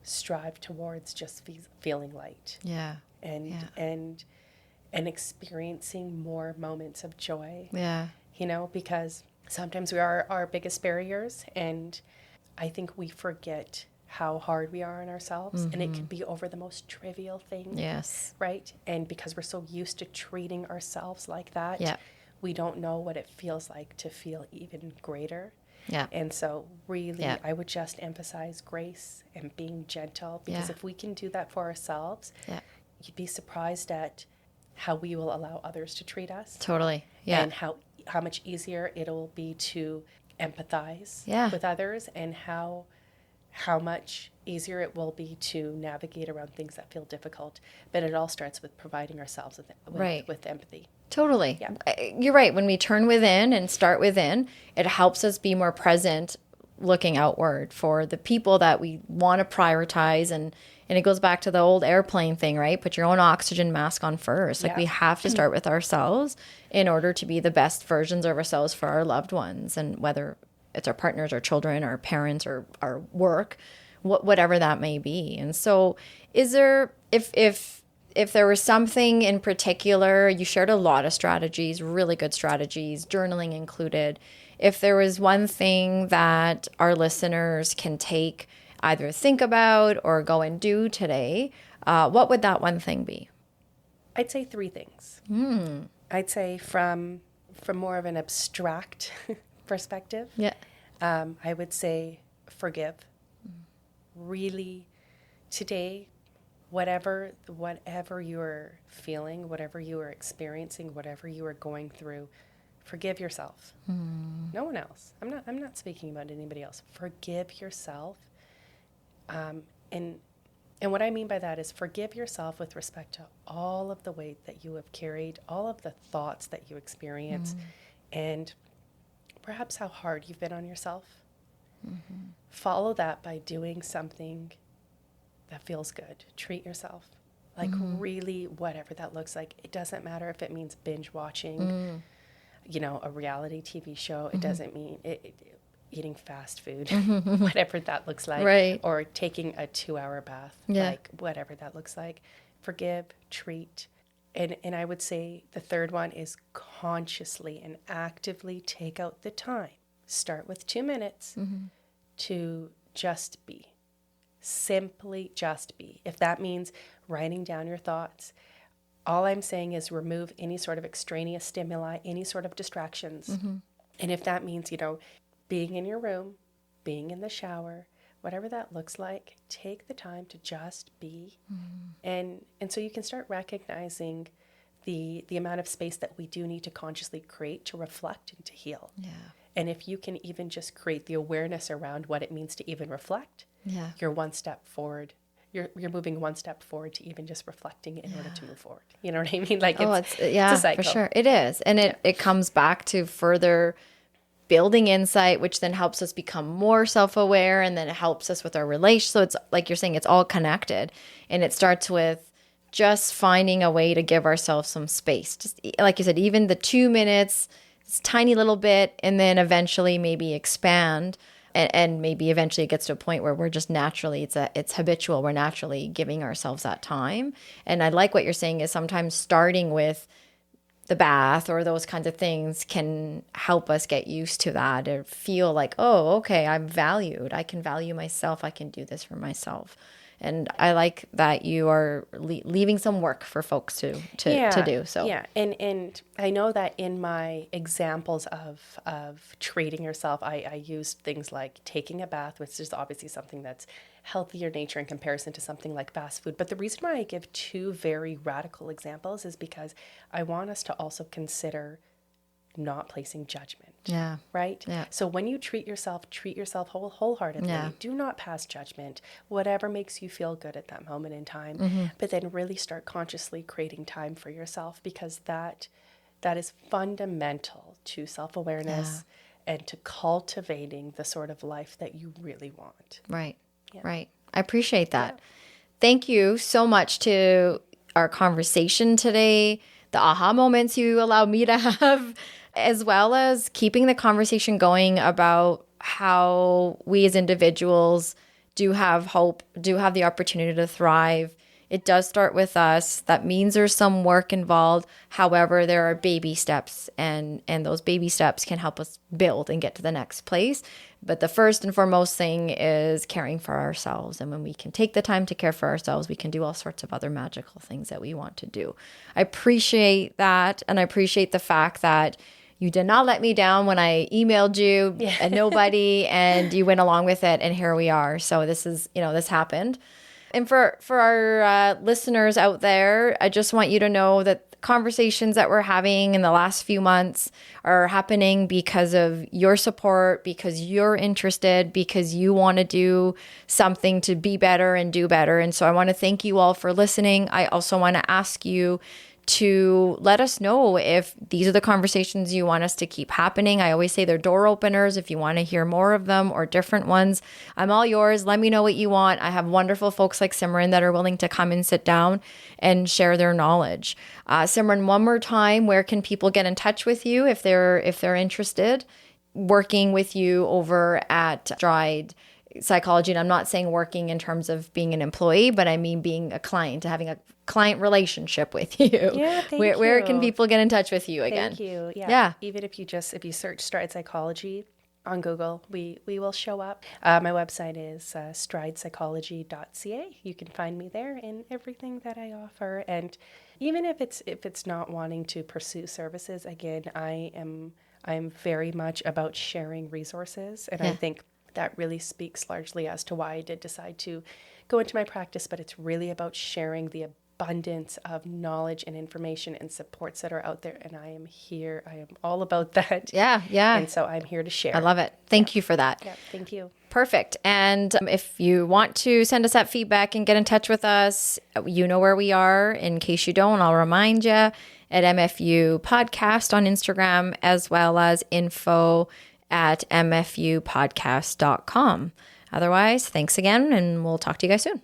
strive towards just feeling light. Yeah. And experiencing more moments of joy. Yeah. Because sometimes we are our biggest barriers, and I think we forget how hard we are on ourselves, and it can be over the most trivial thing. Yes. Right? And because we're so used to treating ourselves like that, Yeah. we don't know what it feels like to feel even greater. Yeah. And so really, Yeah. I would just emphasize grace and being gentle, because Yeah. if we can do that for ourselves, Yeah. you'd be surprised at how we will allow others to treat us. Totally. Yeah. And how much easier it'll be to empathize Yeah. with others, and how much easier it will be to navigate around things that feel difficult. But it all starts with providing ourselves with empathy. Totally. Yeah. You're right. When we turn within and start within, it helps us be more present looking outward for the people that we want to prioritize. And it goes back to the old airplane thing, right? Put your own oxygen mask on first. Like, Yeah. we have to start with ourselves in order to be the best versions of ourselves for our loved ones. And whether it's our partners, our children, our parents, or our work, whatever that may be. And so is there, if there was something in particular, you shared a lot of strategies, really good strategies, journaling included. If there was one thing that our listeners can take, either think about or go and do today, what would that one thing be? I'd say three things. I'd say from more of an abstract perspective, Yeah. I would say forgive. Really, today, whatever you are feeling, whatever you are experiencing, whatever you are going through, forgive yourself. No one else. I'm not speaking about anybody else. Forgive yourself. And what I mean by that is forgive yourself with respect to all of the weight that you have carried, all of the thoughts that you experience, and perhaps how hard you've been on yourself. Follow that by doing something that feels good. Treat yourself. Like, really, whatever that looks like. It doesn't matter if it means binge watching, a reality TV show. It doesn't mean eating fast food, whatever that looks like. Right. Or taking a 2-hour bath, like whatever that looks like. Forgive, treat. And I would say the third one is consciously and actively take out the time. Start with 2 minutes to just be. Simply just be. If that means writing down your thoughts, all I'm saying is remove any sort of extraneous stimuli, any sort of distractions. And if that means, being in your room, being in the shower, whatever that looks like, take the time to just be. And so you can start recognizing the amount of space that we do need to consciously create to reflect and to heal. Yeah. And if you can even just create the awareness around what it means to even reflect, you're one step forward. You're moving one step forward to even just reflecting in order to move forward. You know what I mean? Like, it's a cycle. For sure. It is. And it comes back to further building insight, which then helps us become more self-aware, and then it helps us with our relation. So it's like you're saying, it's all connected. And it starts with just finding a way to give ourselves some space. Just like you said, even the 2 minutes, this tiny little bit, and then eventually maybe expand. And maybe eventually it gets to a point where we're just naturally, it's habitual. We're naturally giving ourselves that time. And I like what you're saying is sometimes starting with the bath or those kinds of things can help us get used to that or feel like, oh, okay, I'm valued. I can value myself. I can do this for myself. And I like that you are leaving some work for folks to do. So yeah, and I know that in my examples of treating yourself, I used things like taking a bath, which is obviously something that's healthier nature in comparison to something like fast food. But the reason why I give two very radical examples is because I want us to also consider not placing judgment. Yeah. Right? Yeah. So when you treat yourself wholeheartedly. Yeah. Do not pass judgment, whatever makes you feel good at that moment in time. Mm-hmm. But then really start consciously creating time for yourself, because that is fundamental to self-awareness and to cultivating the sort of life that you really want. Right. Yeah. Right. I appreciate that. Thank you so much to our conversation today, the aha moments you allowed me to have, as well as keeping the conversation going about how we as individuals do have hope, do have the opportunity to thrive. It does start with us. That means there's some work involved. However, there are baby steps, and those baby steps can help us build and get to the next place. But the first and foremost thing is caring for ourselves. And when we can take the time to care for ourselves, we can do all sorts of other magical things that we want to do. I appreciate that. And I appreciate the fact that you did not let me down when I emailed you and nobody, and you went along with it. And here we are. So this is, this happened. And for our listeners out there, I just want you to know that the conversations that we're having in the last few months are happening because of your support, because you're interested, because you want to do something to be better and do better. And so I want to thank you all for listening. I also want to ask you to let us know if these are the conversations you want us to keep happening. I always say they're door openers if you want to hear more of them or different ones. I'm all yours. Let me know what you want. I have wonderful folks like Simren that are willing to come and sit down and share their knowledge. Simren, one more time, where can people get in touch with you if they're interested working with you over at Stride Psychology? And I'm not saying working in terms of being an employee, but I mean being a client, having a client relationship with you. Yeah, thank you. Where can people get in touch with you again? Thank you. Yeah. Even if you search Stride Psychology on Google, we will show up. My website is stridepsychology.ca. You can find me there in everything that I offer. And even if it's not wanting to pursue services, again, I'm very much about sharing resources, and I think that really speaks largely as to why I did decide to go into my practice. But it's really about sharing the abundance of knowledge and information and supports that are out there. And I am here. I am all about that. Yeah. And so I'm here to share. I love it. Thank you for that. Yeah, thank you. Perfect. And if you want to send us that feedback and get in touch with us, you know where we are. In case you don't, I'll remind you at MFU Podcast on Instagram, as well as info@mfupodcast.com. Otherwise, thanks again, and we'll talk to you guys soon.